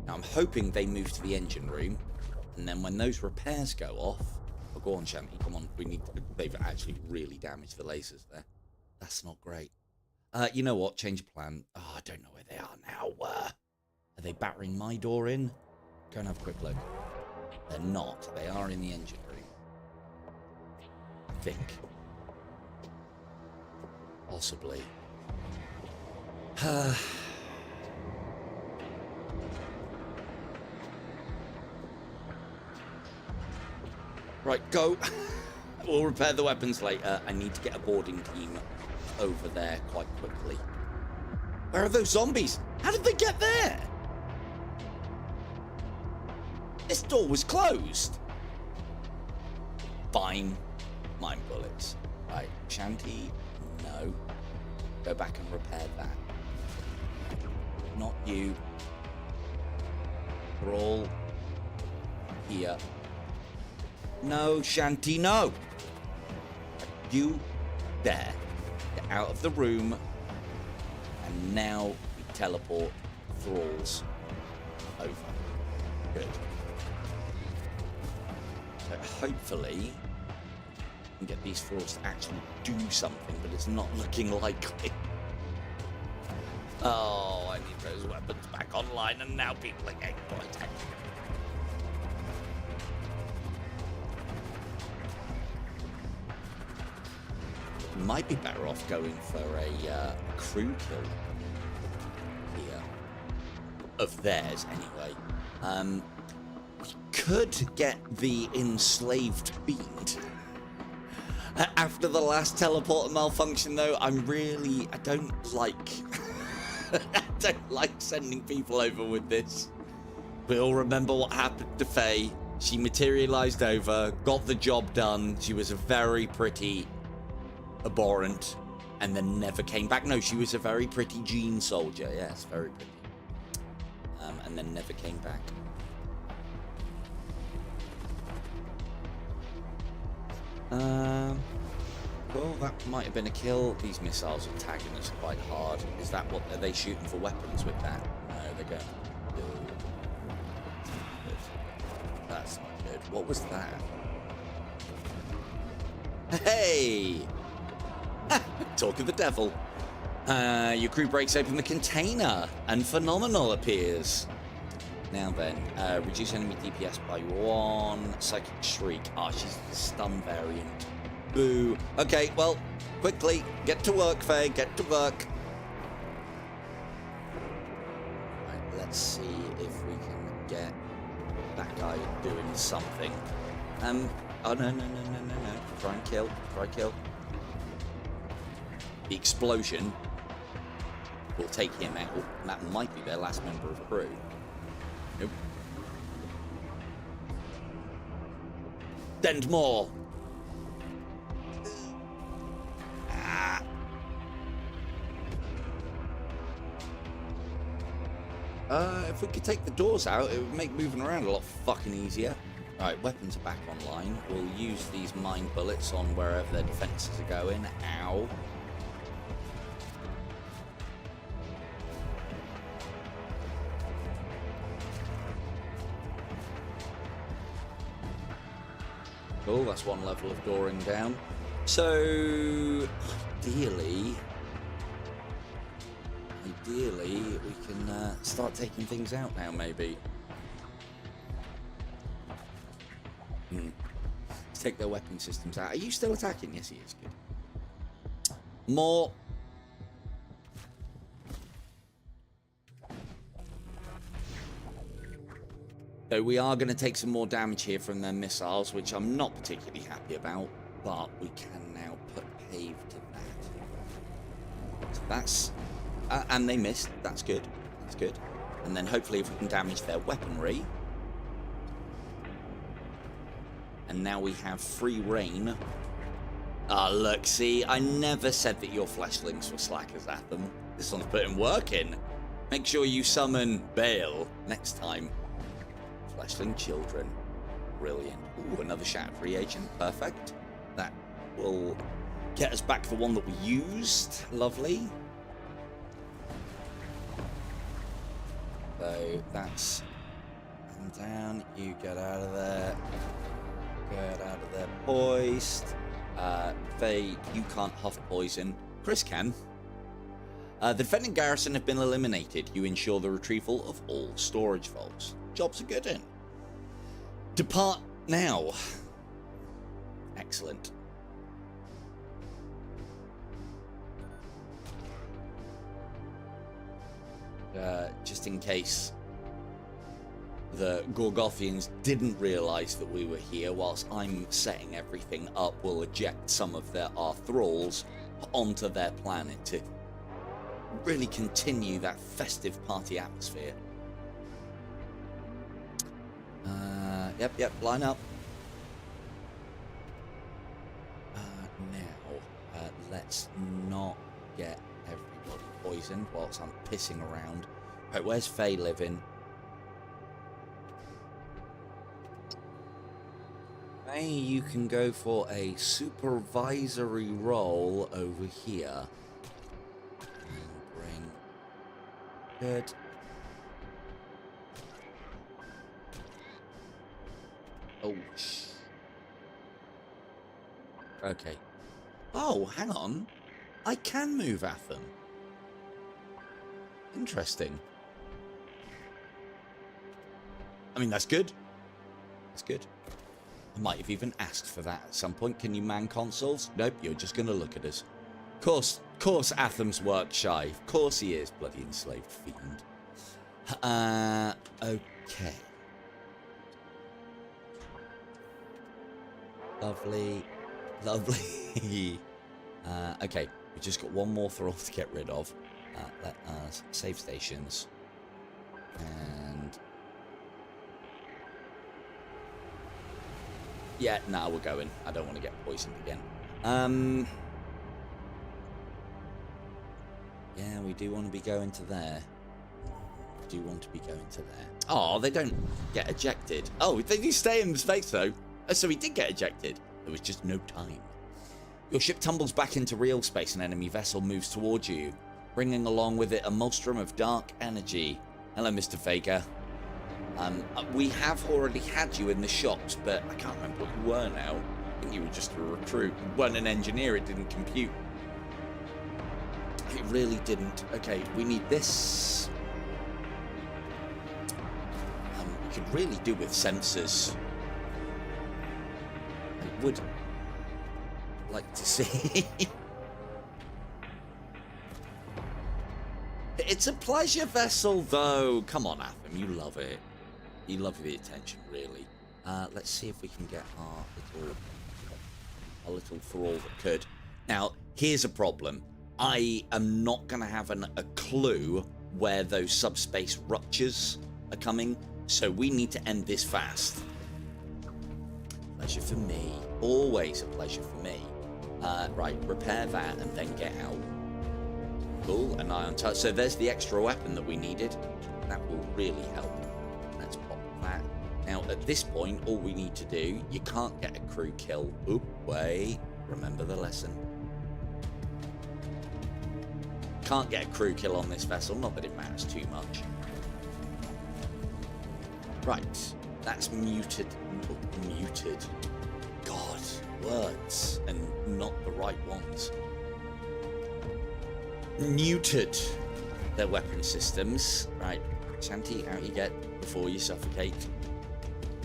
Speaker 1: Now, I'm hoping they move to the engine room. And then when those repairs go off... Oh, go on, Shanty. Come on. We need... They've actually really damaged the lasers there. That's not great. You know what? Change of plan. Oh, I don't know where they are now. Are they battering my door in? Go and have a quick look. They're not. They are in the engine room. I think. Possibly. Right, go. We'll repair the weapons later. I need to get a boarding team over there quite quickly. Where are those zombies? How did they get there? This door was closed. Fine. Mine bullets. Right, Shanty, no. Go back and repair that. Not you. We're all here. No, Shanty, no. You there. Get out of the room. And now we teleport thralls over. Good. So hopefully we can get these thralls to actually do something, but it's not looking likely. Oh, I need those weapons back online, and now people are getting protected. Might be better off going for a crew kill here. Of theirs, anyway. We could get the enslaved fiend. After the last teleporter malfunction, though, I don't like... I don't like sending people over with this. We all remember what happened to Faye. She materialized over, got the job done. She was a very pretty... abhorrent, and then never came back. No, she was a very pretty Jean soldier. Yes, very pretty. And then never came back. Well, that might have been a kill. These missiles are tagging us quite hard. Is that what... Are they shooting for weapons with that? No, they're going... Good. That's not good. What was that? Hey! Talk of the devil. Your crew breaks open the container, and Phenomenal appears. Now then, reduce enemy DPS by 1. Psychic Shriek. Ah, she's the stun variant. Boo. Okay, well, quickly. Get to work, Faye. Get to work. Right, let's see if we can get that guy doing something. Oh, no. Try and kill. Try kill. The explosion will take him out. That might be their last member of crew. Nope. Send more. If we could take the doors out, it would make moving around a lot fucking easier. Alright, weapons are back online. We'll use these mine bullets on wherever their defenses are going. Ow. Cool, that's one level of dooring down. So, ideally, we can start taking things out now, maybe. Let's take their weapon systems out. Are you still attacking? Yes, he is. Good. More. So we are going to take some more damage here from their missiles, which I'm not particularly happy about, but we can now put pave to that. So that's... and they missed. That's good. That's good. And then hopefully if we can damage their weaponry. And now we have free reign. Ah, look, see, I never said that your fleshlings were slackers at them. This one's putting work in. Make sure you summon Bale next time. Fleshling children. Brilliant. Ooh, another shattered reagent. Perfect. That will get us back the one that we used. Lovely. So that's down. You get out of there. Get out of there. Poised. Faye, you can't huff poison. Chris can. The defending garrison have been eliminated. You ensure the retrieval of all storage vaults. Jobs are good in. Depart now. Excellent. Just in case the Gorgothians didn't realise that we were here, whilst I'm setting everything up, we'll eject some of our thralls onto their planet to really continue that festive party atmosphere. Yep, line up. Now, let's not get everybody poisoned whilst I'm pissing around. Right, where's Faye living? Faye, you can go for a supervisory role over here. And bring... Good. Oh, okay. Oh, hang on. I can move at them. Interesting. I mean, that's good. That's good. I might have even asked for that at some point. Can you man consoles? Nope, you're just going to look at us. Of course Atham's work shy. Of course he is, bloody enslaved fiend. Okay. Lovely. Lovely. Okay, we've just got one more thrall to get rid of. Let us save stations. And... yeah, nah, we're going. I don't want to get poisoned again. Yeah, we do want to be going to there. We do want to be going to there. Oh, they don't get ejected. Oh, they do stay in space, though. So he did get ejected. There was just no time. Your ship tumbles back into real space. An enemy vessel moves towards you, bringing along with it a maelstrom of dark energy. Hello, Mr. Faker. We have already had you in the shops, but I can't remember what you were now. I think you were just a recruit. You weren't an engineer, it didn't compute. It really didn't. Okay, we need this. We could really do with sensors. I would like to see It's a pleasure vessel, though. Come on, Atham, you love it. You love the attention, really. Let's see if we can get our little thrall that could. Now, here's a problem. I am not going to have a clue where those subspace ruptures are coming, so we need to end this fast. Pleasure for me. Always a pleasure for me. Right, repair that and then get out. Cool, an ion touch. So there's the extra weapon that we needed. That will really help. Let's pop that. Now, at this point, all we need to do, you can't get a crew kill. Oop, wait. Remember the lesson. Can't get a crew kill on this vessel. Not that it matters too much. Right. That's muted. Muted. God, words. And not the right ones. Neutered their weapon systems. Right, Shanti, out you get before you suffocate.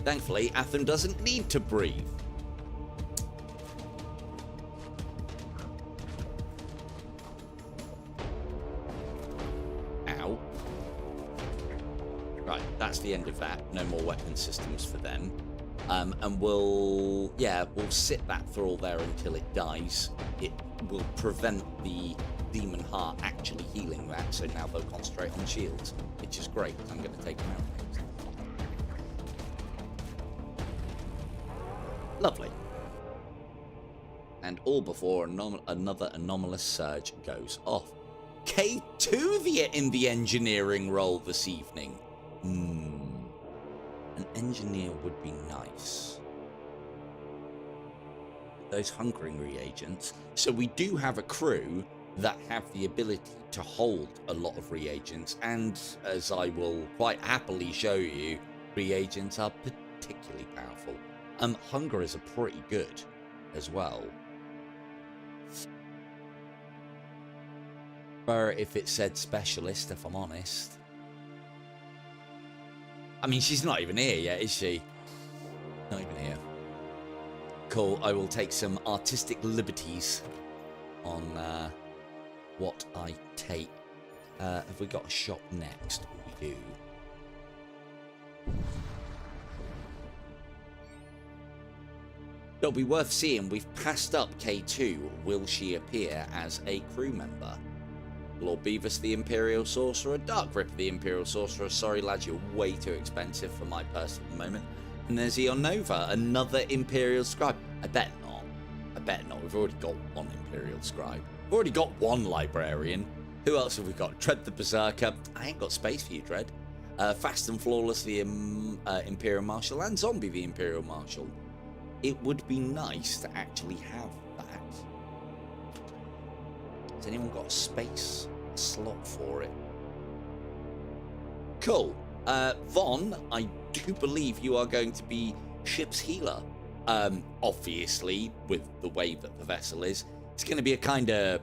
Speaker 1: Thankfully, Atham doesn't need to breathe. Ow. Right, that's the end of that. No more weapon systems for them. And we'll sit that thrall there until it dies. It will prevent the demon heart actually healing that, so now they'll concentrate on shields, which is great. I'm going to take them out next. Lovely. And all before another anomalous surge goes off. K2 in the engineering role this evening. An engineer would be nice. Those hungering reagents. So we do have a crew that have the ability to hold a lot of reagents, and as I will quite happily show you, reagents are particularly powerful. Hungerers are pretty good as well. Or if it said specialist, if I'm honest. I mean, she's not even here yet, is she? Not even here. Cool, I will take some artistic liberties on what I take. Have we got a shop next? We do. It'll be worth seeing. We've passed up K2. Will she appear as a crew member? Lord Beavis the Imperial Sorcerer, Dark Ripper the Imperial Sorcerer. Sorry lads, you're way too expensive for my purse at the moment. And there's Eon Nova, another Imperial Scribe. I bet not. I bet not. We've already got one Imperial Scribe. We've already got one Librarian. Who else have we got? Dread the Berserker. I ain't got space for you, Dread. Fast and Flawless the Imperial Marshal, and Zombie the Imperial Marshal. It would be nice to actually have that. Has anyone got a space slot for it? Cool. Von, I do believe you are going to be ship's healer. Obviously, with the way that the vessel is, it's going to be a kind of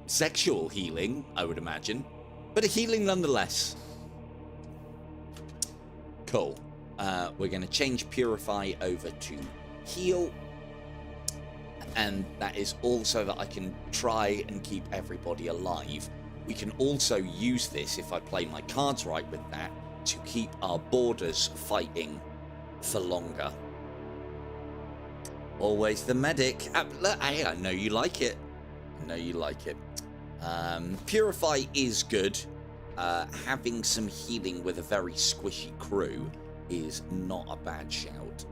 Speaker 1: sexual healing, I would imagine. But a healing nonetheless. Cool. We're going to change Purify over to Heal. And that is also that I can try and keep everybody alive. We can also use this, if I play my cards right with that, to keep our borders fighting for longer. Always the medic. I know you like it. I know you like it. Purify is good. Having some healing with a very squishy crew is not a bad shout.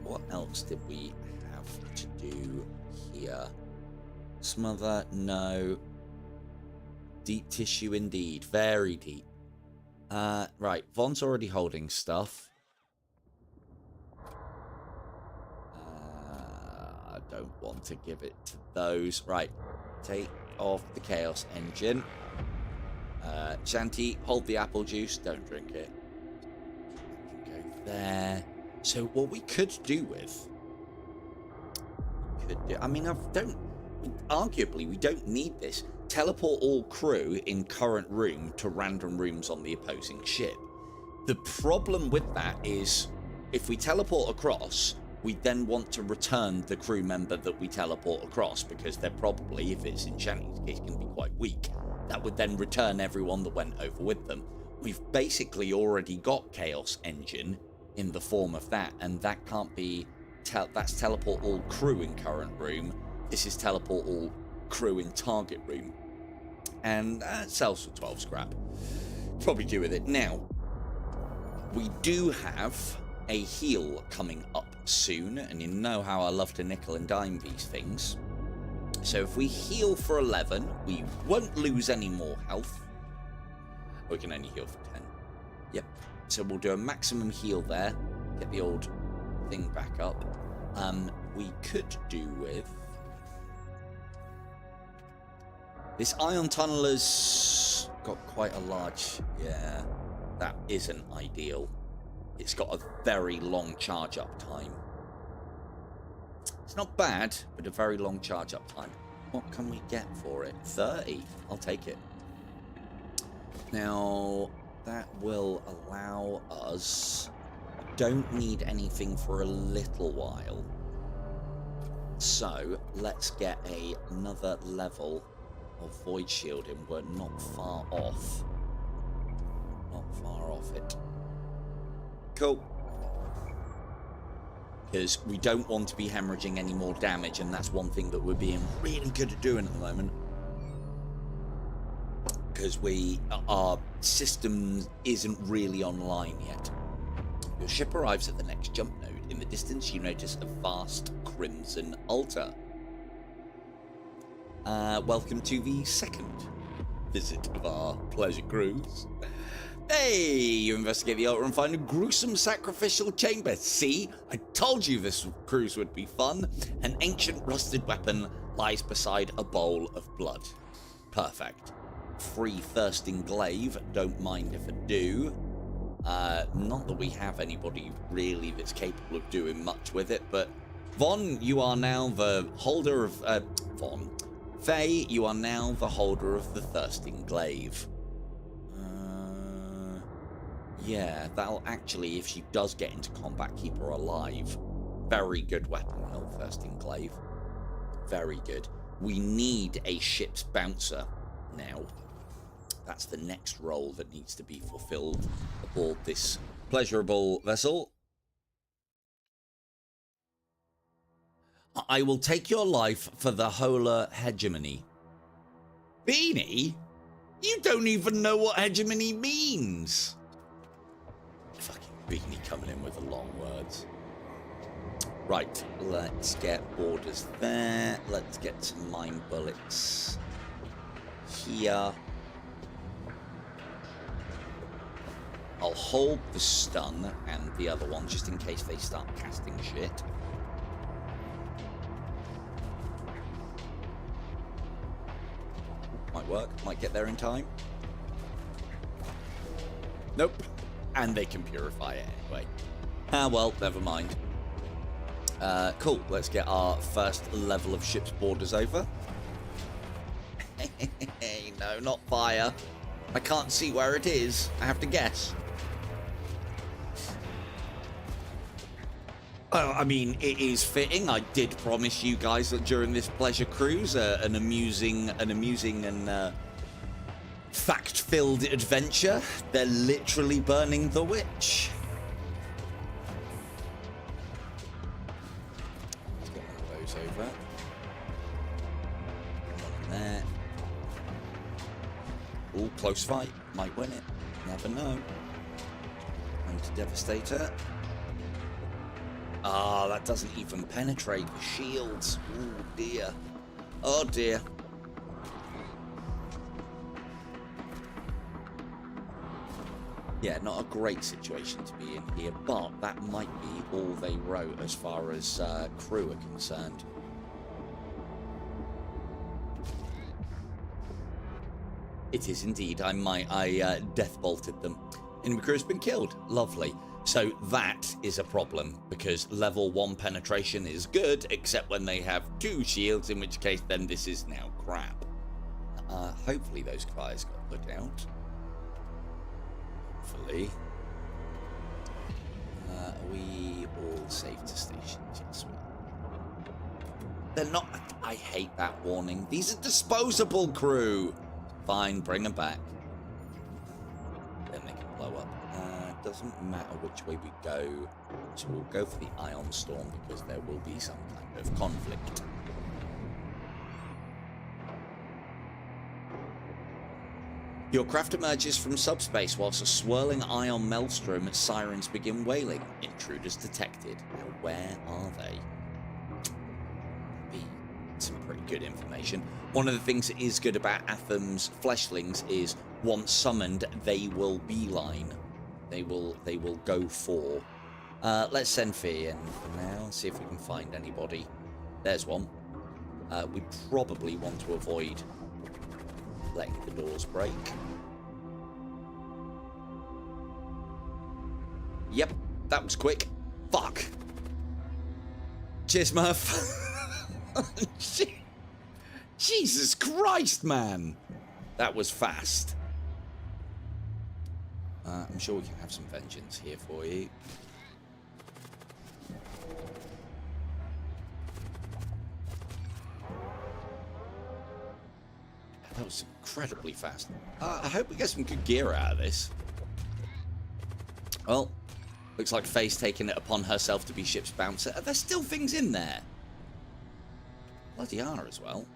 Speaker 1: What else did we have to do here? Smother, no. Deep tissue indeed. Very deep. Right, Von's already holding stuff. I don't want to give it to those. Right, take off the Chaos Engine. Shanti, hold the apple juice. Don't drink it. Go there. So what we could do with... arguably, we don't need this. Teleport all crew in current room to random rooms on the opposing ship. The problem with that is, if we teleport across, we then want to return the crew member that we teleport across, because they're probably, if it's in Shanning's case, going to be quite weak. That would then return everyone that went over with them. We've basically already got Chaos Engine in the form of that, and that can't be... that's teleport all crew in current room. This is teleport all crew in target room. And it sells for 12 scrap. Probably do with it. Now, we do have a heal coming up soon, and you know how I love to nickel and dime these things. So if we heal for 11, we won't lose any more health. We can only heal for 10. Yep. So we'll do a maximum heal there. Get the old thing back up. We could do with... This ion tunneler's got quite a large... Yeah, that isn't ideal. It's got a very long charge up time. It's not bad, but a very long charge up time. What can we get for it? 30. I'll take it. Now, that will allow us... Don't need anything for a little while. So, let's get another level of void shielding. We're not far off. Not far off it. Cool. Because we don't want to be hemorrhaging any more damage, and that's one thing that we're being really good at doing at the moment. Because our system isn't really online yet. Your ship arrives at the next jump node. In the distance, you notice a vast crimson altar. Welcome to the second visit of our pleasure cruise. Hey, you investigate the altar and find a gruesome sacrificial chamber. See, I told you this cruise would be fun. An ancient rusted weapon lies beside a bowl of blood. Perfect. Free thirsting glaive, don't mind if I do. Not that we have anybody really that's capable of doing much with it, but Von, you are now the holder of... Von. Faye, you are now the holder of the thirsting glaive. Yeah, that'll actually, if she does get into combat, keep her alive. Very good weapon, Hill Thirsting Glaive. Very good. We need a ship's bouncer now. That's the next role that needs to be fulfilled aboard this pleasurable vessel. I will take your life for the Hola hegemony. Beanie? You don't even know what hegemony means. Fucking Beanie coming in with the long words. Right, let's get borders there. Let's get some mine bullets here. I'll hold the stun and the other one just in case they start casting shit. Might work, might get there in time. Nope. And they can purify it anyway. Ah, well, never mind. Cool, let's get our first level of ship's borders over. No, not fire. I can't see where it is. I have to guess. I mean, it is fitting. I did promise you guys that during this pleasure cruise, an amusing and fact-filled adventure. They're literally burning the witch. Let's get one of those over. One there. Ooh, close fight. Might win it. Never know. Anti-devastator. Ah, that doesn't even penetrate the shields. Oh dear. Oh dear. Yeah, not a great situation to be in here, but that might be all they wrote as far as crew are concerned. It is indeed. I death bolted them. Enemy crew has been killed. Lovely. So that is a problem, because level 1 penetration is good, except when they have 2 shields, in which case then this is now crap. Hopefully those fires got put out. Hopefully. Are we all safe to stations? Yes, we are. They're not... I hate that warning. These are disposable, crew. Fine, bring them back. Then they can blow up. Doesn't matter which way we go. So we'll go for the ion storm because there will be some kind of conflict. Your craft emerges from subspace whilst a swirling ion maelstrom sirens begin wailing. Intruders detected. Now where are they? Be some pretty good information. One of the things that is good about Atham's fleshlings is once summoned, they will beeline. They will go for. Let's send Fear in for now. See if we can find anybody. There's one. We probably want to avoid letting the doors break. Yep, that was quick. Fuck. Cheers, Murph. Jesus Christ, man. That was fast. I'm sure we can have some vengeance here for you. That was incredibly fast. I hope we get some good gear out of this. Well, looks like Faye's taking it upon herself to be ship's bouncer. Are there still things in there? Bloody are as well.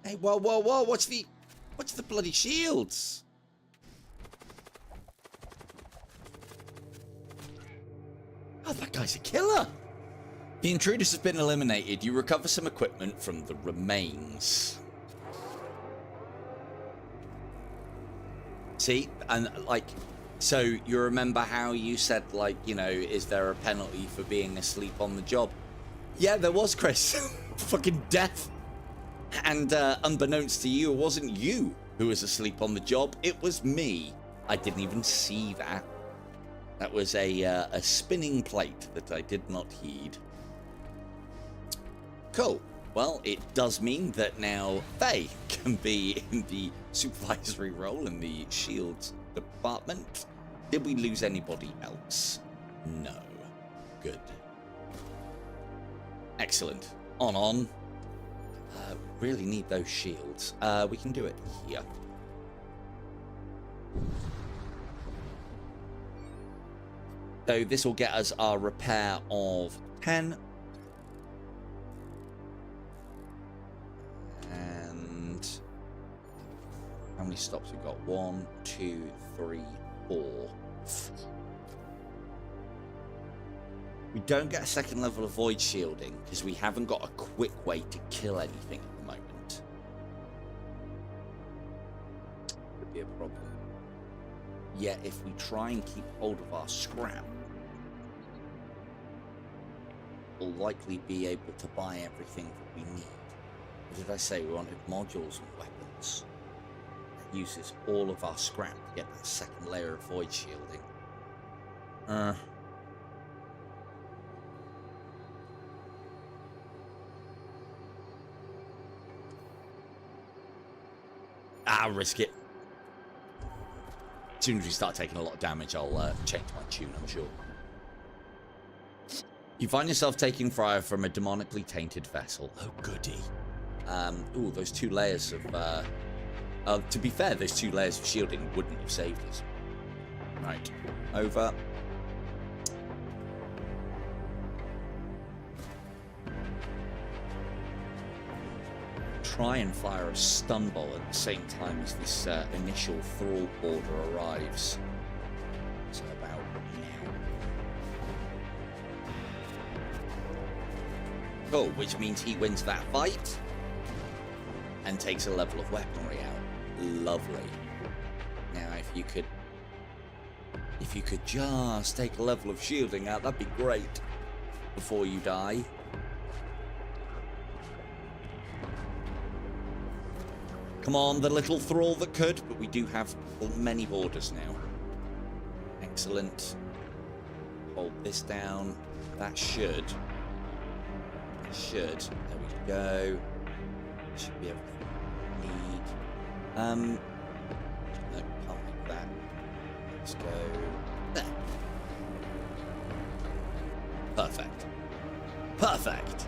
Speaker 1: Hey, whoa, whoa, whoa! What's the bloody shields? Oh, that guy's a killer. The intruders have been eliminated. You recover some equipment from the remains. See, and like, so you remember how you said, like, you know, is there a penalty for being asleep on the job? Yeah, there was, Chris. Fucking death. And unbeknownst to you, it wasn't you who was asleep on the job. It was me. I didn't even see that. That was a spinning plate that I did not heed. Cool. Well, it does mean that now Faye can be in the supervisory role in the shields department. Did we lose anybody else? No. Good. Excellent. On. Really need those shields. We can do it here. So this will get us our repair of 10. And how many stops we've got? 1, 2, 3, 4. We don't get a second level of void shielding because we haven't got a quick way to kill anything at the moment. Could be a problem. Yet if we try and keep hold of our scrap, we'll likely be able to buy everything that we need. What did I say? We wanted modules and weapons. That uses all of our scrap to get that second layer of void shielding. I'll risk it. As soon as we start taking a lot of damage, I'll change my tune, I'm sure. You find yourself taking fire from a demonically tainted vessel. Oh, goody. Ooh, those 2 layers of... to be fair, those 2 layers of shielding wouldn't have saved us. Right. Over. Try and fire a stun ball at the same time as this initial thrall order arrives. So about now. Cool, which means he wins that fight and takes a level of weaponry out. Lovely. Now, if you could just take a level of shielding out, that'd be great before you die. Come on, the little thrall that could, but we do have many borders now. Excellent. Hold this down. That should. There we go. Should be everything we need. Let's go there. Perfect. Perfect.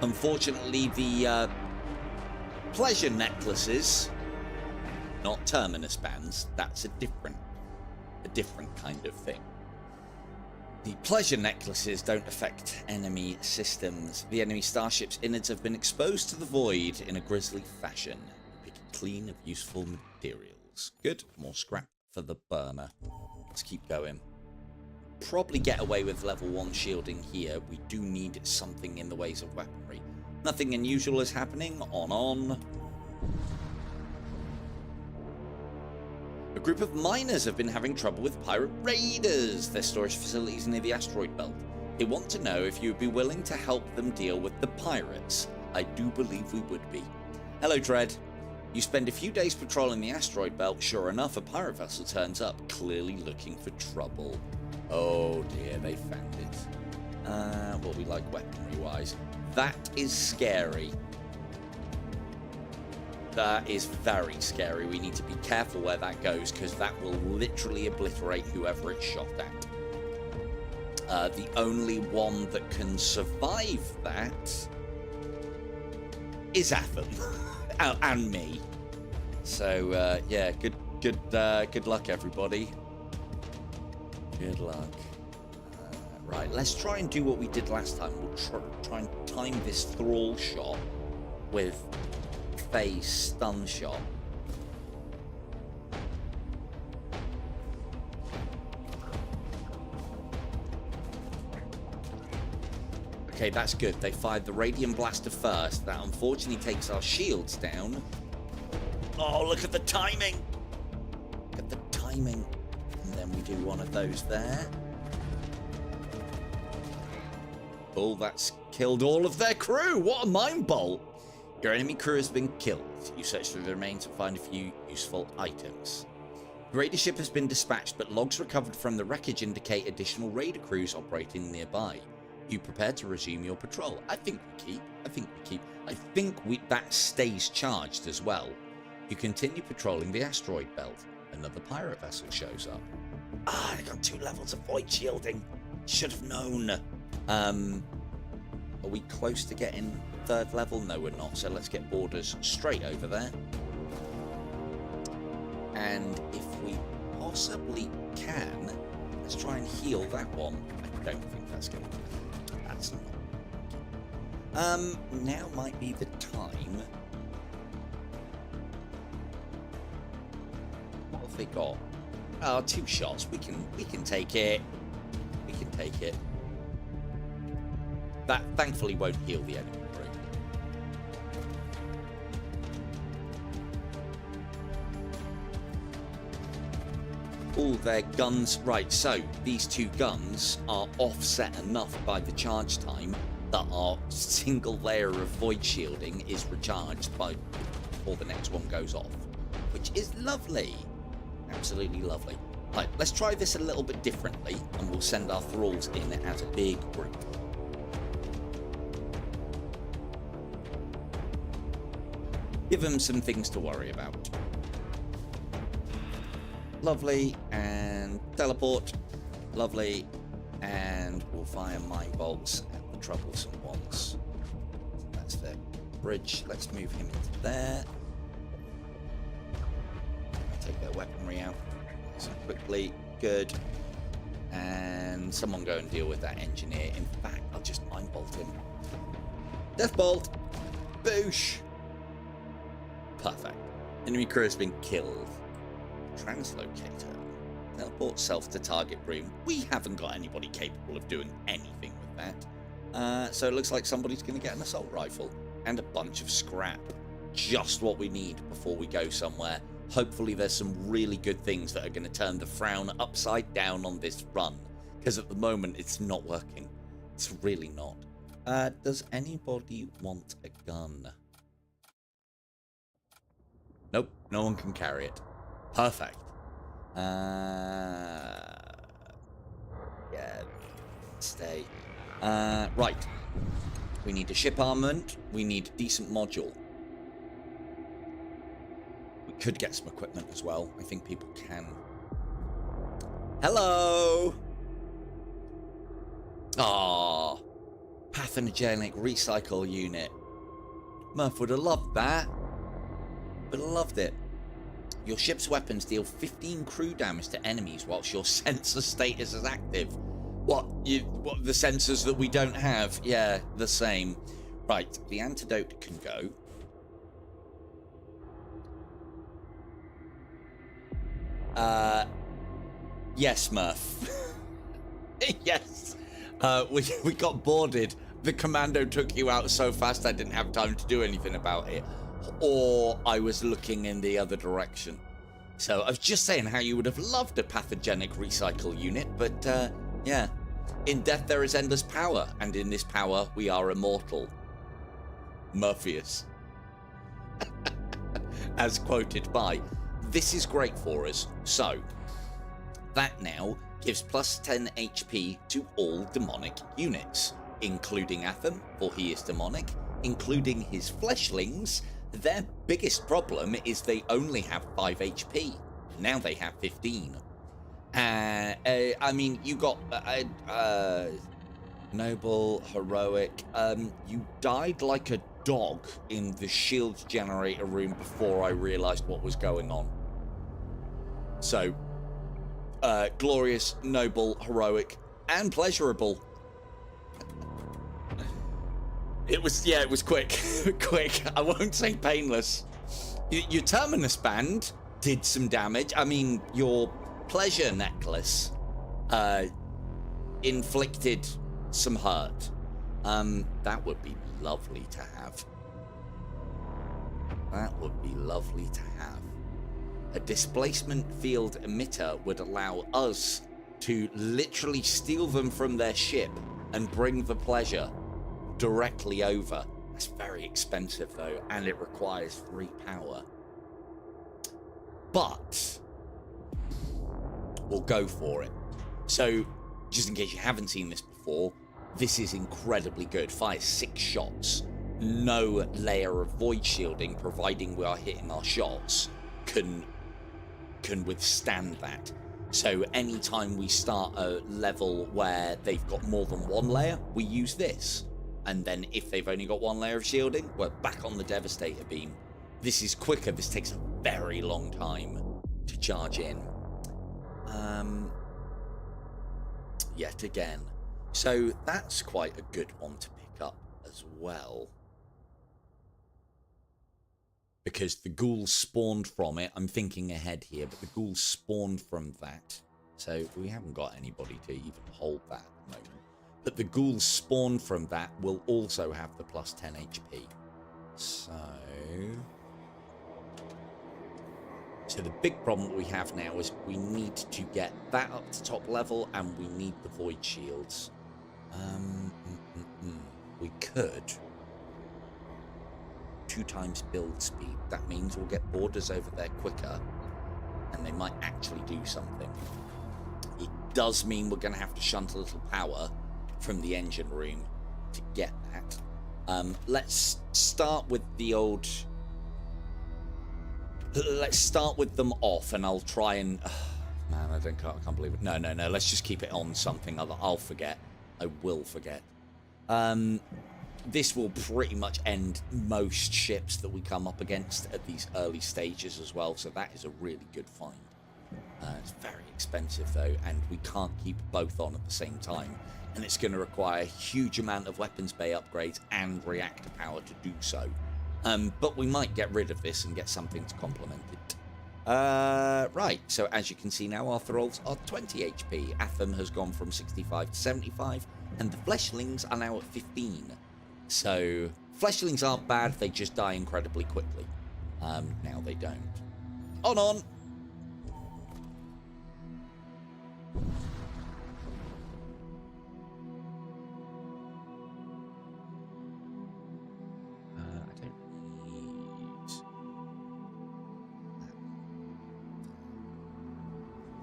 Speaker 1: Unfortunately, the pleasure necklaces, not terminus bands, that's a different kind of thing. The pleasure necklaces don't affect enemy systems. The enemy starship's innards have been exposed to the void in a grisly fashion. Pick it clean of useful materials. Good. More scrap for the burner. Let's keep going. Probably get away with level 1 shielding here. We do need something in the ways of weaponry. Nothing unusual is happening. On. A group of miners have been having trouble with pirate raiders. Their storage facilities near the asteroid belt. They want to know if you would be willing to help them deal with the pirates. I do believe we would be. Hello, Dread. You spend a few days patrolling the asteroid belt. Sure enough, a pirate vessel turns up, clearly looking for trouble. Oh dear, they found it. What we like weaponry-wise. That is scary. That is very scary. We need to be careful where that goes, because that will literally obliterate whoever it's shot at. The only one that can survive that is Atham. And me. So, yeah, good luck, everybody. Good luck. Right, let's try and do what we did last time. We'll try and time this thrall shot with phase stun shot. Okay, that's good. They fired the radium blaster first. That unfortunately takes our shields down. Oh, look at the timing! Look at the timing. And then we do one of those there. Oh, that's killed all of their crew! What a mind bolt! Your enemy crew has been killed. You search through the remains and find a few useful items. The raider ship has been dispatched, but logs recovered from the wreckage indicate additional raider crews operating nearby. You prepare to resume your patrol. I think we keep. I think that stays charged as well. You continue patrolling the asteroid belt. Another pirate vessel shows up. I got 2 levels of void shielding. Should have known. Are we close to getting 3rd level? No, we're not. So let's get orders straight over there. And if we possibly can, let's try and heal that one. I don't think that's going to be. That's not. Now might be the time. What have they got? Oh, 2 shots. We can take it. We can take it. That thankfully won't heal the enemy crew. All their guns. Right, so these 2 guns are offset enough by the charge time that our single layer of void shielding is recharged before the next one goes off, which is lovely. Absolutely lovely. Right, let's try this a little bit differently, and we'll send our thralls in as a big group. Give them some things to worry about. Lovely, and teleport. Lovely, and we'll fire mine bolts at the troublesome ones. That's the bridge. Let's move him into there. Take their weaponry out so quickly. Good. And someone go and deal with that engineer. In fact, I'll just mine bolt him. Death bolt. Boosh. Perfect. Enemy crew has been killed. Translocator. Teleport self to target room. We haven't got anybody capable of doing anything with that. So it looks like somebody's going to get an assault rifle. And a bunch of scrap. Just what we need before we go somewhere. Hopefully there's some really good things that are going to turn the frown upside down on this run. Because at the moment it's not working. It's really not. Does anybody want a gun? Nope, no one can carry it. Perfect. Yeah, stay. Right. We need a ship armament. We need a decent module. We could get some equipment as well. I think people can. Hello! Ah, pathogenic recycle unit. Murph would have loved that. Would have loved it. Your ship's weapons deal 15 crew damage to enemies whilst your sensor status is active. What the sensors that we don't have? Yeah, the same. Right, the antidote can go. Yes, Murph. Yes. We got boarded. The commando took you out so fast I didn't have time to do anything about it. Or I was looking in the other direction. So I was just saying how you would have loved a pathogenic recycle unit, but yeah. In death there is endless power, and in this power we are immortal. Murpheus. As quoted by. This is great for us. So, that now gives plus 10 HP to all demonic units, including Atham, for he is demonic, including his fleshlings. Their biggest problem is they only have 5 HP. Now they have 15. I mean, you got noble, heroic. You died like a dog in the shield generator room before I realized what was going on. So, glorious, noble, heroic, and pleasurable. It was quick. Quick. I won't say painless. Your Terminus band did some damage. I mean, your pleasure necklace inflicted some hurt. That would be lovely to have. That would be lovely to have. A displacement field emitter would allow us to literally steal them from their ship and bring the pleasure directly over. That's very expensive though, and it requires 3 power. But we'll go for it. So, just in case you haven't seen this before, this is incredibly good. Fires 6 shots. No layer of void shielding, providing we are hitting our shots, can withstand that. So anytime we start a level where they've got more than 1 layer, we use this. And then if they've only got 1 layer of shielding, we're back on the Devastator beam. This is quicker. This takes a very long time to charge in. Yet again. So that's quite a good one to pick up as well. Because the ghouls spawned from it. I'm thinking ahead here, but the ghouls spawned from that. So we haven't got anybody to even hold that at the moment. But the ghouls spawned from that will also have the plus 10 HP. So the big problem that we have now is we need to get that up to top level, and we need the void shields. We could 2 times build speed. That means we'll get boarders over there quicker, and they might actually do something. It does mean we're going to have to shunt a little power from the engine room to get that. Let's start with the old... Let's start with them off, and I'll try and... man, I can't believe it. No. Let's just keep it on something. I'll forget. I will forget. This will pretty much end most ships that we come up against at these early stages as well, so that is a really good find. It's very expensive though, and we can't keep both on at the same time, and it's going to require a huge amount of weapons bay upgrades and reactor power to do so. But we might get rid of this and get something to complement it. Right, so as you can see now, our thralls are 20 HP. Atham has gone from 65 to 75, and the fleshlings are now at 15. So, fleshlings aren't bad, they just die incredibly quickly. Now they don't. On! I don't need...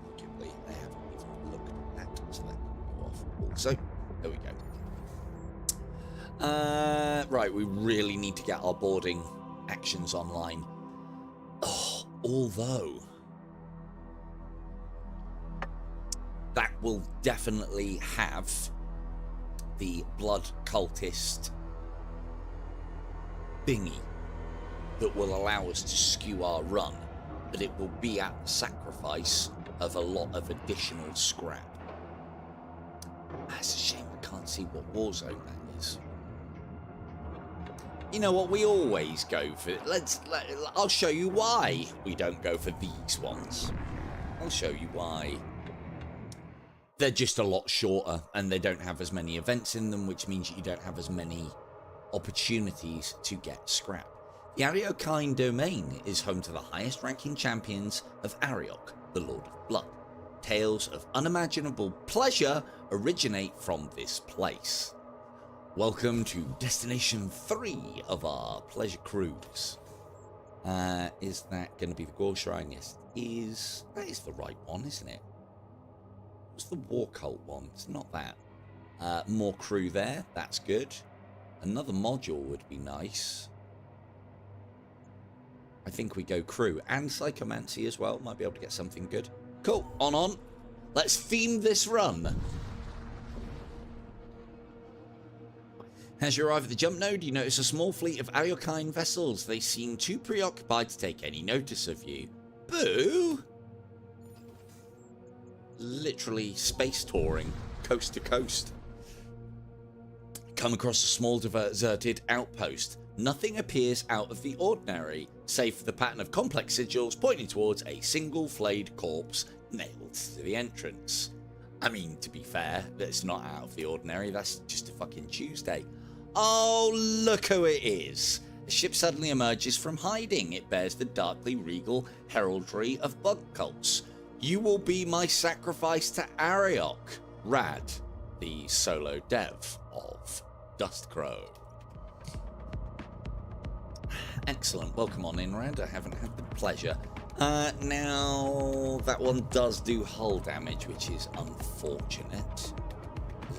Speaker 1: Arguably, I haven't even looked at that, so that can go off also. There we go. Right, we really need to get our boarding actions online. Oh, although that will definitely have the blood cultist thingy that will allow us to skew our run, but it will be at the sacrifice of a lot of additional scrap. That's a shame I can't see what war zone that is. You know what, we always go for... I'll show you why we don't go for these ones. I'll show you why. They're just a lot shorter, and they don't have as many events in them, which means you don't have as many opportunities to get scrap. The arcane domain is home to the highest ranking champions of Ariok, the Lord of Blood. Tales of unimaginable pleasure originate from this place. Welcome to Destination 3 of our pleasure cruise. Is that going to be the Gore Shrine? Yes, it is. That is the right one, isn't it? What's the War Cult one? It's not that. More crew there. That's good. Another module would be nice. I think we go crew and psychomancy as well. Might be able to get something good. Cool. On. Let's theme this run. As you arrive at the jump node, you notice a small fleet of arcane vessels. They seem too preoccupied to take any notice of you. Boo! Literally space touring, coast to coast. Come across a small deserted outpost. Nothing appears out of the ordinary, save for the pattern of complex sigils pointing towards a single flayed corpse nailed to the entrance. I mean, to be fair, that's not out of the ordinary, that's just a fucking Tuesday. Oh, look who it is. A ship suddenly emerges from hiding. It bears the darkly regal heraldry of bug cults. You will be my sacrifice to Ariok, Rad, the solo dev of Dustcrow. Excellent. Welcome on in, Rad. I haven't had the pleasure. Now, that one does do hull damage, which is unfortunate.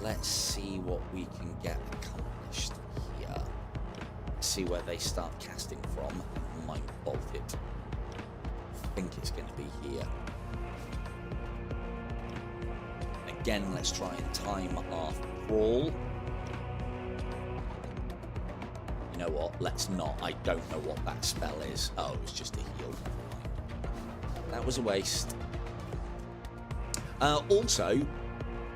Speaker 1: Let's see what we can get accomplished here. See where they start casting from. Might bolt it. I think it's going to be here. Again, let's try and time our crawl. You know what? Let's not. I don't know what that spell is. Oh, it was just a heal. That was a waste. Also,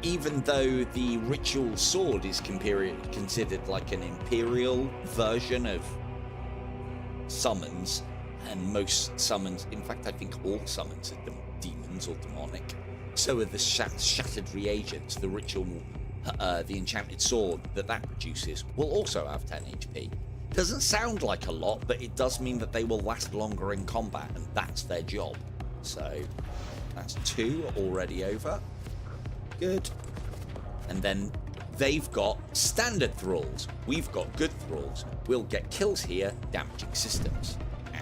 Speaker 1: even though the ritual sword is considered like an Imperial version of summons, and most summons, in fact I think all summons are demons or demonic, so are the shattered reagents. The ritual, the enchanted sword that produces will also have 10 HP. Doesn't sound like a lot, but it does mean that they will last longer in combat, and that's their job. So that's 2 already over. Good. And then they've got standard thralls. We've got good thralls. We'll get kills here, damaging systems.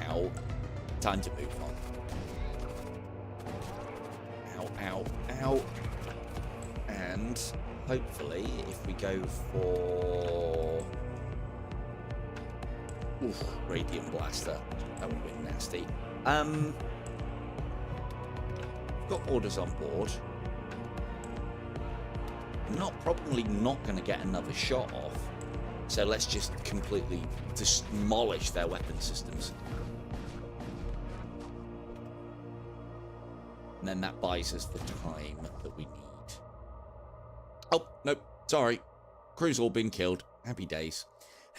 Speaker 1: Ow. Time to move on. Ow, ow, ow. And hopefully, if we go for... Oof, Radiant Blaster. That would be nasty. We've got orders on board. Probably not going to get another shot off. So let's just completely demolish their weapon systems. And then that buys us the time that we need. Oh, nope. Sorry. Crew's all been killed. Happy days.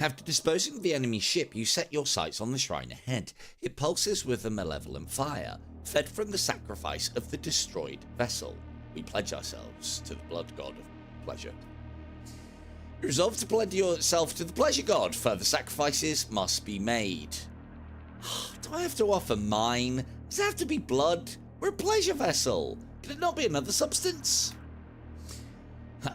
Speaker 1: After disposing of the enemy ship, you set your sights on the shrine ahead. It pulses with a malevolent fire, fed from the sacrifice of the destroyed vessel. We pledge ourselves to the blood god of pleasure. You resolve to pledge yourself to the pleasure god. Further sacrifices must be made. Do I have to offer mine? Does it have to be blood? We're a pleasure vessel. Can it not be another substance?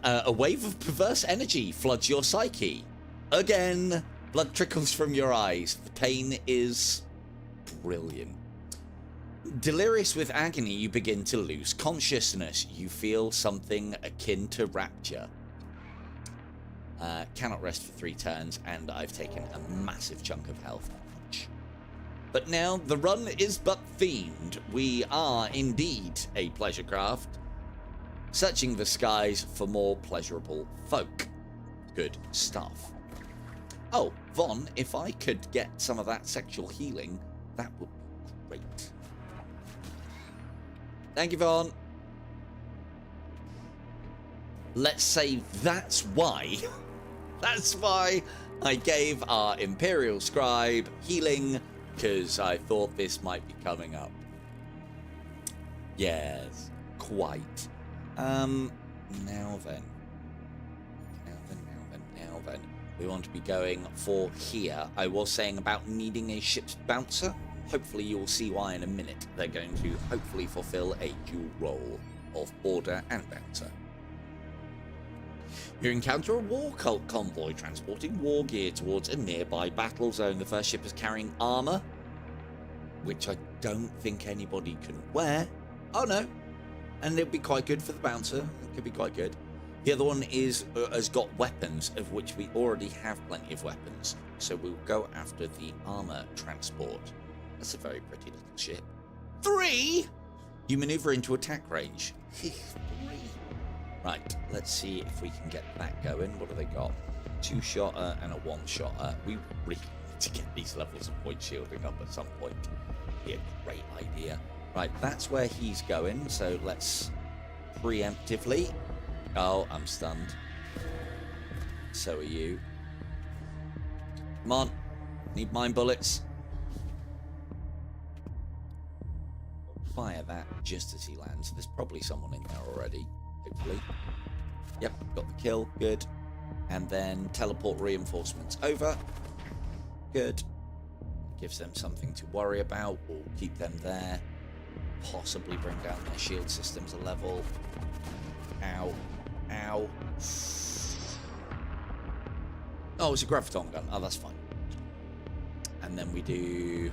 Speaker 1: A wave of perverse energy floods your psyche. Again, blood trickles from your eyes. The pain is brilliant. Delirious with agony, you begin to lose consciousness. You feel something akin to rapture. Cannot rest for 3 turns, and I've taken a massive chunk of health. But now the run is but themed. We are indeed a pleasure craft, searching the skies for more pleasurable folk. Good stuff. Oh, Von, if I could get some of that sexual healing, that would be great. Thank you, Von. Let's say that's why. That's why I gave our Imperial scribe healing, because I thought this might be coming up. Yes, quite. Now then. We want to be going for here. I was saying about needing a ship's bouncer. Hopefully you'll see why in a minute. They're going to hopefully fulfill a dual role of border and bouncer. You encounter a war cult convoy transporting wargear towards a nearby battle zone. The first ship is carrying armor, which I don't think anybody can wear. Oh no. And it'll be quite good for the bouncer. It could be quite good. The other one has got weapons, of which we already have plenty of weapons. So we'll go after the armor transport. That's a very pretty little ship. 3! You maneuver into attack range. 3. Right, let's see if we can get that going. What have they got? 2-shotter and a 1-shotter. We really need to get these levels of point shielding up at some point. Be a great idea. Right, that's where he's going. So let's preemptively. Oh, I'm stunned. So are you. Come on. Need mine bullets. Fire that just as he lands. There's probably someone in there already. Hopefully. Yep, got the kill. Good. And then teleport reinforcements over. Good. Gives them something to worry about. We'll keep them there. Possibly bring down their shield systems a level. Ow. Ow. Oh, it's a graviton gun. Oh, that's fine. And then we do...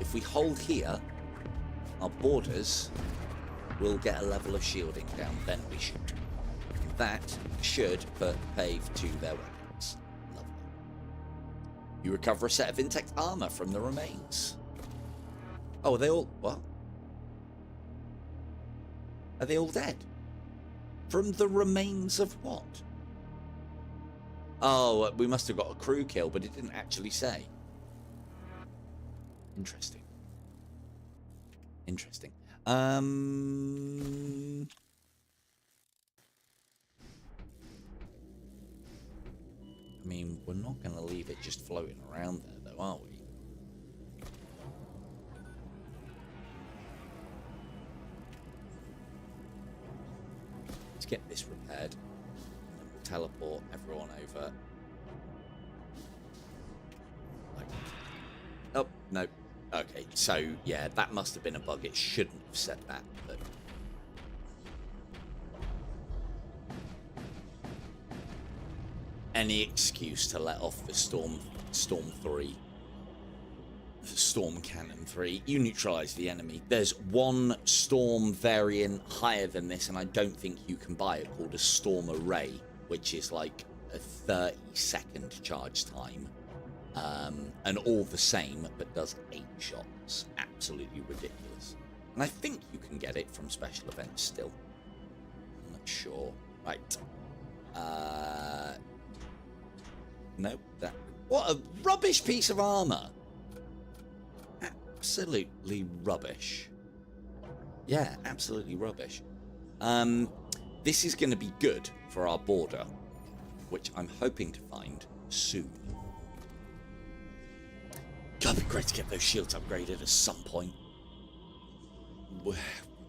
Speaker 1: If we hold here, our borders will get a level of shielding down, then we shoot. That should put pave to their weapons. Lovely. You recover a set of intact armor from the remains. Oh, are they all... What? Are they all dead? From the remains of what? Oh, we must have got a crew kill, but it didn't actually say. Interesting. Interesting. I mean, we're not going to leave it just floating around there, though, are we? Let's get this repaired. And then we'll teleport everyone over. Oh, no. Okay, so, yeah, that must have been a bug. It shouldn't have said that, but... Any excuse to let off the Storm 3. The Storm Cannon 3. You neutralize the enemy. There's one Storm variant higher than this, and I don't think you can buy it, called a Storm Array, which is like a 30-second charge time. And all the same, but does 8 shots. Absolutely ridiculous. And I think you can get it from special events still. I'm not sure. Right. Nope. What a rubbish piece of armor. Absolutely rubbish. Yeah, absolutely rubbish. This is going to be good for our border, which I'm hoping to find soon. God, it'd be great to get those shields upgraded at some point. We're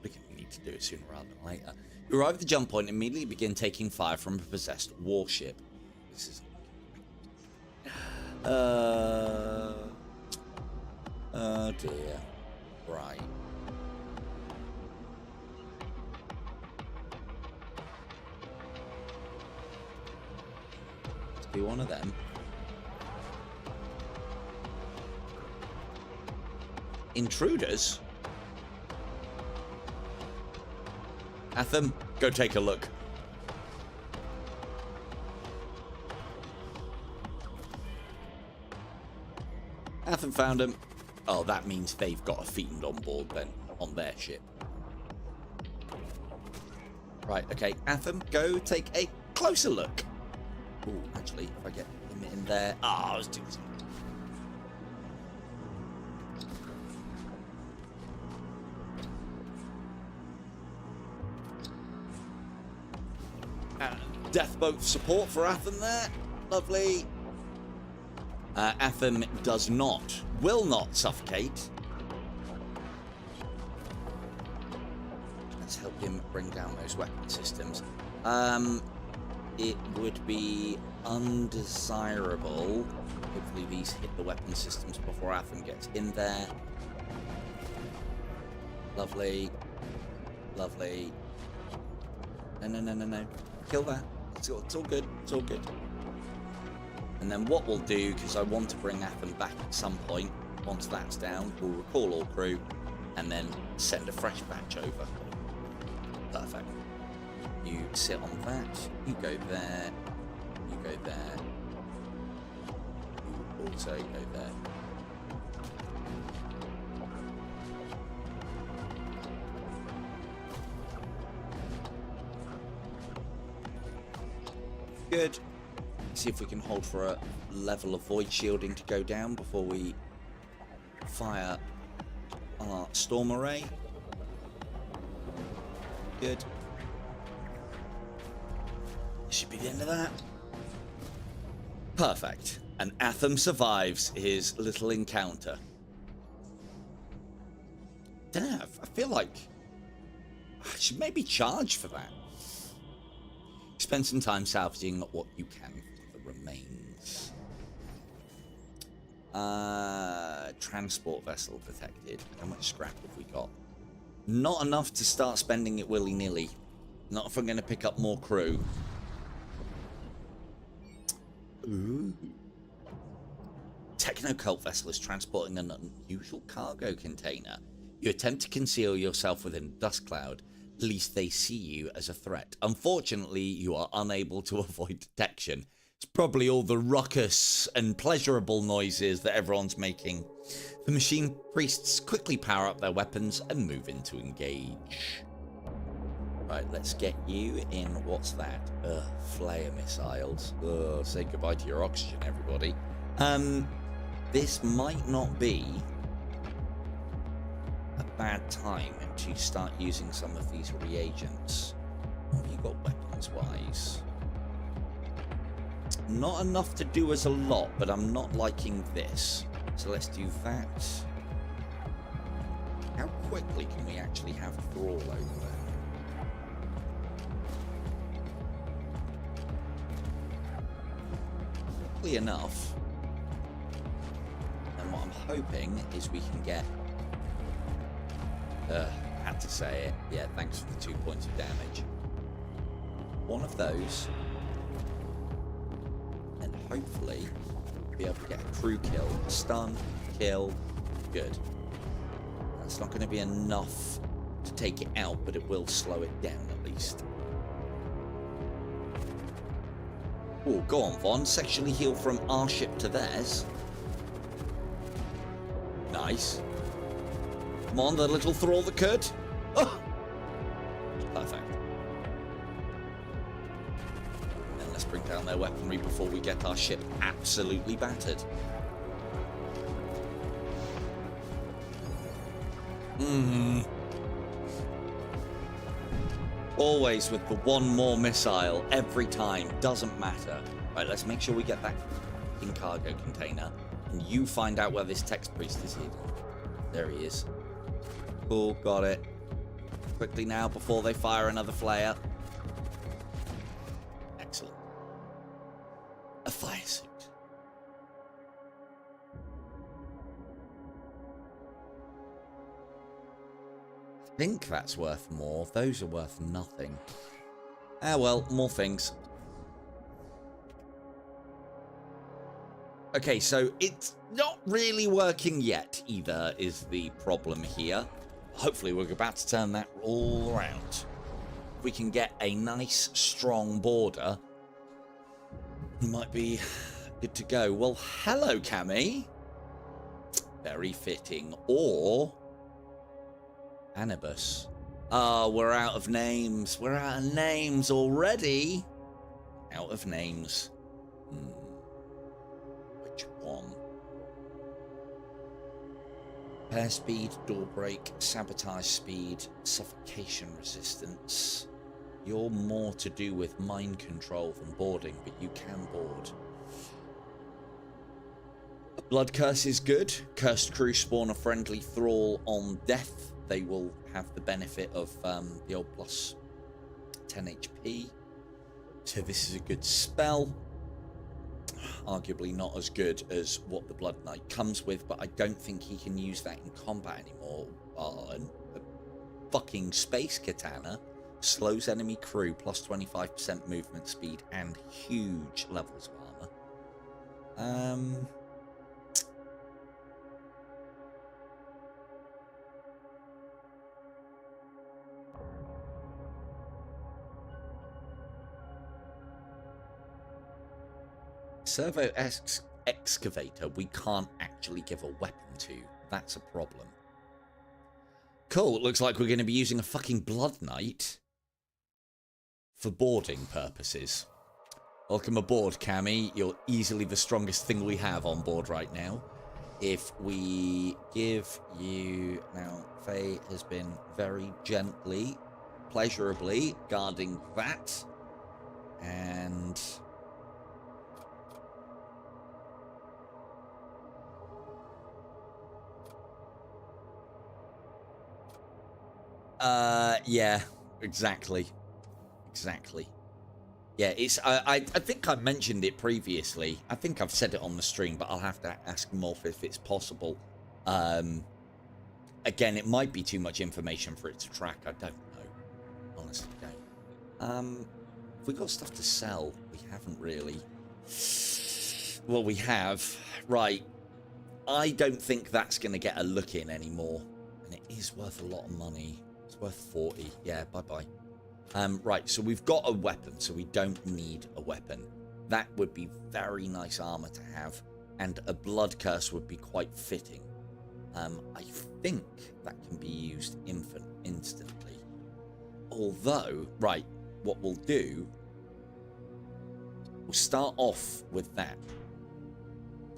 Speaker 1: going to need to do it sooner rather than later. You arrive at the jump point and immediately begin taking fire from a possessed warship. This is... oh dear. Right. Let's do one of them. Intruders? Atham, go take a look. Haven't found them. Oh, that means they've got a Fiend on board then, on their ship. Right, okay, Atham, go take a closer look. Oh, actually, if I get him in there... Ah, I was too slow. Deathboat support for Atham there. Lovely. Atham will not suffocate. Let's help him bring down those weapon systems. It would be undesirable. Hopefully these hit the weapon systems before Atham gets in there. Lovely. Lovely. No. Kill that. It's all good. It's all good. And then what we'll do, because I want to bring Atham back at some point, once that's down, we'll recall all crew and then send a fresh batch over. Perfect. You sit on that. You go there. You go there. You also go there. Good. See if we can hold for a level of void shielding to go down before we fire our storm array. Good. This should be the end of that. Perfect. And Atham survives his little encounter. Don't know, I feel like I should maybe charge for that. Spend some time salvaging what you can for the remains. Transport vessel detected. How much scrap have we got? Not enough to start spending it willy-nilly. Not if I'm going to pick up more crew. Ooh. Techno-cult vessel is transporting an unusual cargo container. You attempt to conceal yourself within a dust cloud. Least they see you as a threat. Unfortunately, you are unable to avoid detection. It's probably all the ruckus and pleasurable noises that everyone's making. The machine priests quickly power up their weapons and move in to engage. Right, let's get you in. What's that? Flare missiles. Say goodbye to your oxygen, everybody. This might not be a bad time to start using some of these reagents. What have you got weapons-wise? Not enough to do us a lot, but I'm not liking this. So let's do that. How quickly can we actually have Thrall over there? Quickly enough. And what I'm hoping is we can get... had to say it. Yeah, thanks for the 2 points of damage. One of those. And hopefully be able to get a crew kill. Stun, kill. Good. That's not going to be enough to take it out, but it will slow it down at least. Oh, go on, Von. Sexually heal from our ship to theirs. Nice. Come on, the little thrall that could. Oh! Perfect. And let's bring down their weaponry before we get our ship absolutely battered. Always with the one more missile every time. Doesn't matter. Right, let's make sure we get that in cargo container. And you find out where this text priest is hidden. There he is. Cool, got it. Quickly now before they fire another flare. Excellent. A fire suit. I think that's worth more. Those are worth nothing. Ah, well, more things. Okay, so it's not really working yet, either, is the problem here. Hopefully, we're about to turn that all around. If we can get a nice, strong border, we might be good to go. Well, hello, Cammy. Very fitting. Or Anubis. Oh, we're out of names. We're out of names already. Out of names. Which one? Repair speed, door break, sabotage speed, suffocation resistance. You're more to do with mind control than boarding, but you can board. A blood curse is good. Cursed crew spawn a friendly thrall on death. They will have the benefit of the old plus 10 HP. So this is a good spell. Arguably not as good as what the Blood Knight comes with, but I don't think he can use that in combat anymore. A fucking space katana slows enemy crew plus 25% movement speed and huge levels of armor. Servo excavator we can't actually give a weapon to. That's a problem. Cool, looks like we're going to be using a fucking Blood Knight for boarding purposes. Welcome aboard, Cammy. You're easily the strongest thing we have on board right now. If we give you... Now, Faye has been very gently, pleasurably guarding that. And... yeah, exactly. Yeah, it's, I think I mentioned it previously. I think I've said it on the stream, but I'll have to ask Morph if it's possible. Again, it might be too much information for it to track. I don't know. Honestly, don't. Have we got stuff to sell? We haven't really. Well, we have. Right. I don't think that's going to get a look in anymore. And it is worth a lot of money. It's worth 40. Yeah, bye-bye. Right, so we've got a weapon, so we don't need a weapon. That would be very nice armor to have, and a blood curse would be quite fitting. I think that can be used instantly. Although, right, what we'll do, we'll start off with that.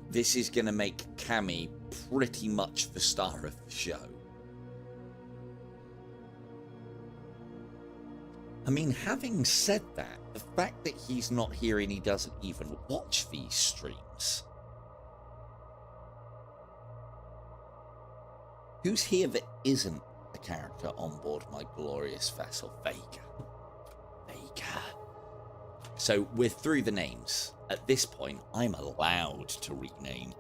Speaker 1: This is going to make Cammy pretty much the star of the show. I mean, having said that, the fact that he's not here and he doesn't even watch these streams. Who's here that isn't a character on board my glorious vessel? Vega. So we're through the names. At this point, I'm allowed to rename.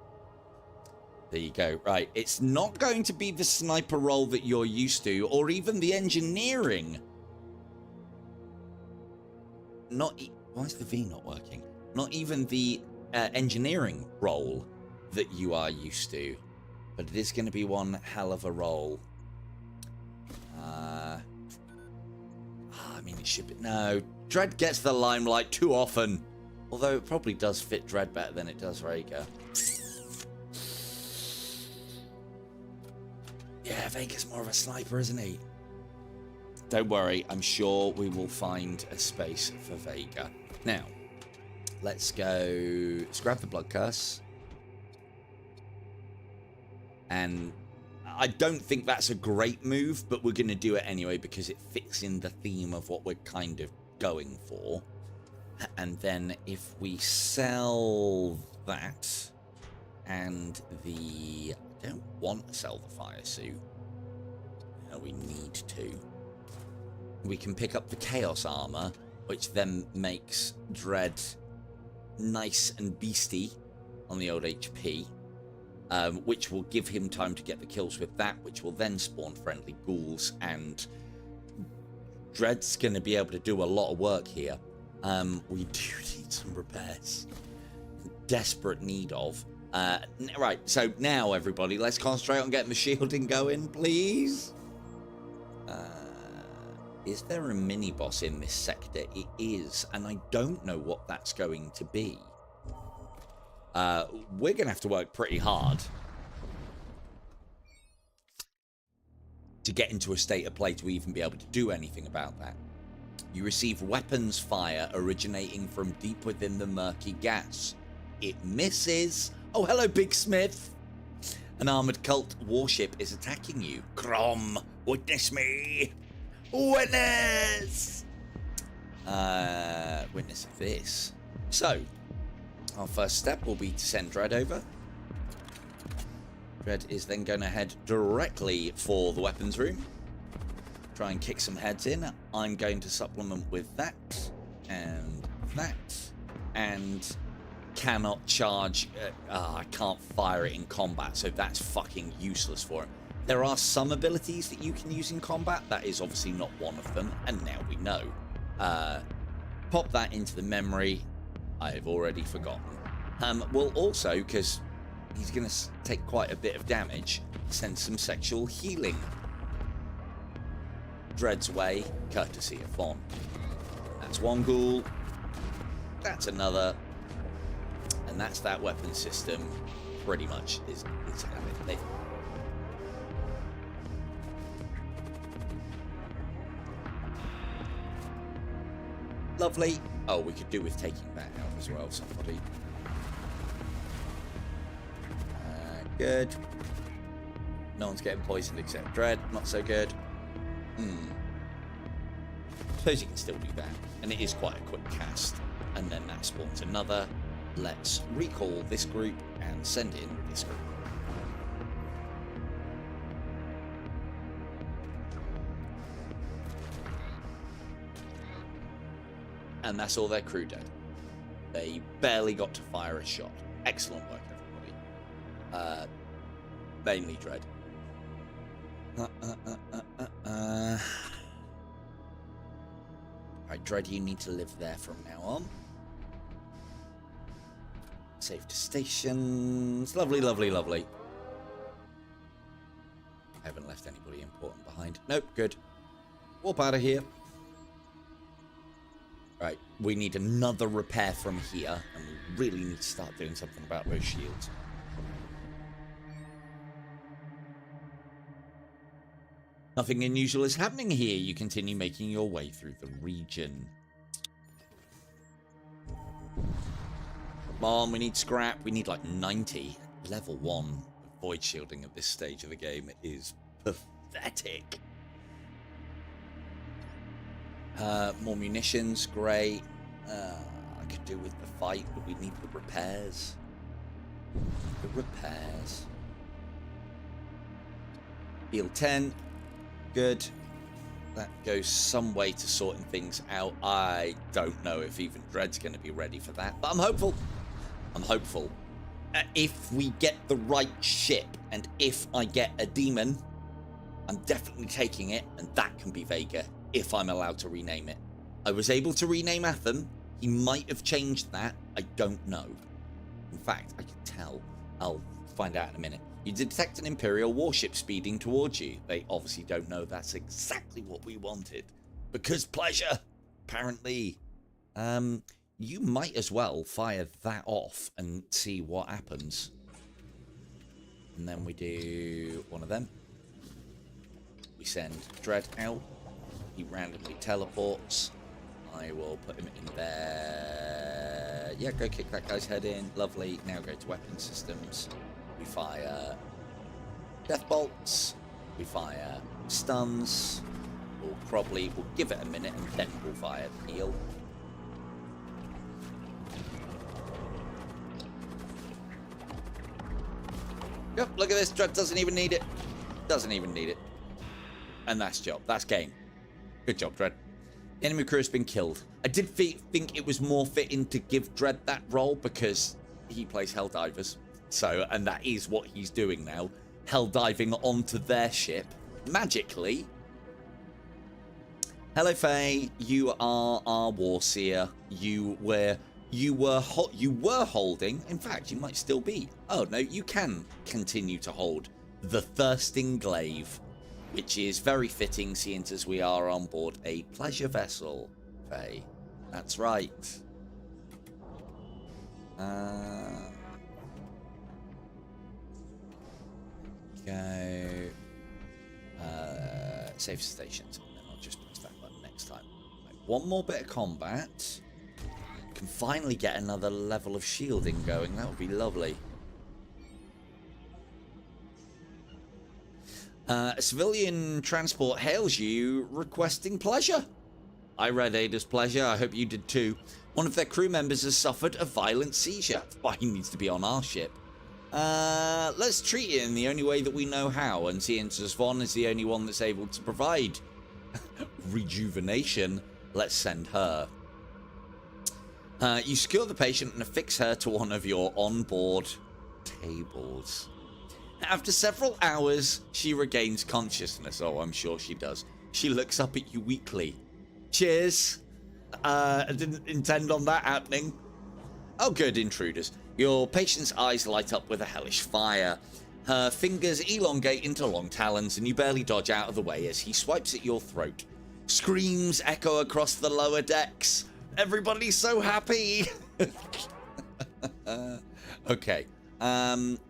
Speaker 1: There you go. Right, it's not going to be the sniper role that you're used to, or even the engineering. Why is the V not working? Not even the engineering role that you are used to. But it is going to be one hell of a role. I mean, it should be... No, Dread gets the limelight too often. Although it probably does fit Dread better than it does Vega. Yeah, Vega's more of a sniper, isn't he? Don't worry, I'm sure we will find a space for Vega. Now, let's go... Let's grab the blood curse. And I don't think that's a great move, but we're going to do it anyway because it fits in the theme of what we're kind of going for. And then if we sell that and the... I don't want to sell the fire suit. No, we need to. We can pick up the chaos armor, which then makes Dread nice and beastie on the old HP. Which will give him time to get the kills with that, which will then spawn friendly ghouls, and Dread's going to be able to do a lot of work here. We do need some repairs. Desperate need of. Right, so now, everybody, let's concentrate on getting the shielding going, please. Is there a mini-boss in this sector? It is, and I don't know what that's going to be. We're going to have to work pretty hard to get into a state of play to even be able to do anything about that. You receive weapons fire originating from deep within the murky gas. It misses. Oh, hello, Big Smith. An armored cult warship is attacking you. Crom, witness me. Witness. Witness of this. So, our first step will be to send Dread over. Dread is then going to head directly for the weapons room. Try and kick some heads in. I'm going to supplement with that. And cannot charge. I can't fire it in combat, so that's fucking useless for him. There are some abilities that you can use in combat. That is obviously not one of them, and now we know. Pop that into the memory. I've already forgotten. We'll also, because he's going to take quite a bit of damage, send some sexual healing Dread's way, courtesy of Fend. That's one ghoul. That's another. And that's that weapon system pretty much is having it. Lovely. Oh, we could do with taking that out as well, somebody. Good. No one's getting poisoned except Dread. Not so good. Suppose you can still do that. And it is quite a quick cast. And then that spawns another. Let's recall this group and send in this group. And that's all their crew dead. They barely got to fire a shot. Excellent work, everybody. Mainly Dread. Right, Dread, you need to live there from now on. Save to stations. Lovely, lovely, lovely. I haven't left anybody important behind. Nope, good. Warp out of here. Right, we need another repair from here, and we really need to start doing something about those shields. Nothing unusual is happening here. You continue making your way through the region. Come on, we need scrap. We need like 90. Level 1 void shielding at this stage of the game is pathetic. More munitions, great. I could do with the fight, but we need the repairs. The repairs. Heal 10. Good. That goes some way to sorting things out. I don't know if even Dread's going to be ready for that, but I'm hopeful. I'm hopeful. If we get the right ship, and if I get a demon, I'm definitely taking it, and that can be Vega, if I'm allowed to rename it. I was able to rename Atham. He might have changed that. I don't know. In fact, I can tell. I'll find out in a minute. You detect an Imperial warship speeding towards you. They obviously don't know that's exactly what we wanted. Because pleasure, apparently. You might as well fire that off and see what happens. And then we do one of them. We send Dread out. He randomly teleports. I will put him in there. Yeah, go kick that guy's head in. Lovely. Now go to weapon systems. We fire death bolts. We fire stuns. We'll give it a minute and then we'll fire the heal. Yep, look at this. Dread doesn't even need it. Doesn't even need it. And that's job. That's game. Good job, Dread. The enemy crew has been killed. I did think it was more fitting to give Dread that role because he plays Helldivers. So, and that is what he's doing now. Helldiving onto their ship. Magically. Hello, Faye. You are our Warseer. You were holding. In fact, you might still be. Oh, no, you can continue to hold the Thirsting Glaive. Which is very fitting, seeing as we are on board a pleasure vessel, Faye. That's right. Go. save stations, and then I'll just press that button next time. Right, one more bit of combat. Can finally get another level of shielding going. That would be lovely. A civilian transport hails you, requesting pleasure. I read Ada's pleasure. I hope you did too. One of their crew members has suffered a violent seizure. Why, he needs to be on our ship. Let's treat it in the only way that we know how, and Cientus Von is the only one that's able to provide rejuvenation. Let's send her. You secure the patient and affix her to one of your onboard tables. After several hours, she regains consciousness. Oh, I'm sure she does. She looks up at you weakly. Cheers. I didn't intend on that happening. Oh, good, intruders. Your patient's eyes light up with a hellish fire. Her fingers elongate into long talons, and you barely dodge out of the way as he swipes at your throat. Screams echo across the lower decks. Everybody's so happy. Okay.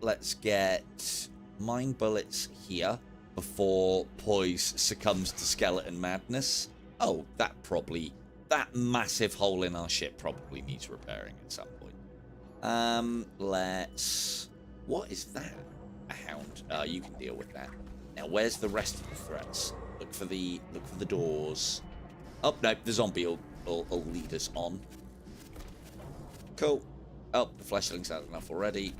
Speaker 1: Let's get mind bullets here before Poise succumbs to skeleton madness. Oh, that massive hole in our ship probably needs repairing at some point. What is that? A hound. You can deal with that. Now, where's the rest of the threats? Look for the doors. Oh, no, the zombie will lead us on. Cool. Oh, the fleshlings had enough already.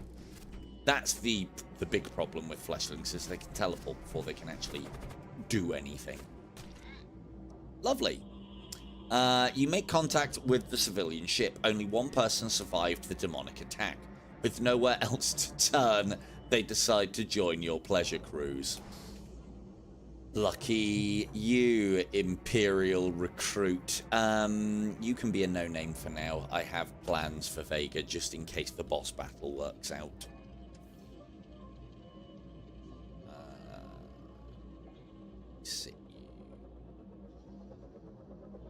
Speaker 1: That's the big problem with fleshlings, is they can teleport before they can actually do anything. Lovely. You make contact with the civilian ship. Only one person survived the demonic attack. With nowhere else to turn, they decide to join your pleasure cruise. Lucky you, Imperial recruit. You can be a no-name for now. I have plans for Vega just in case the boss battle works out. See.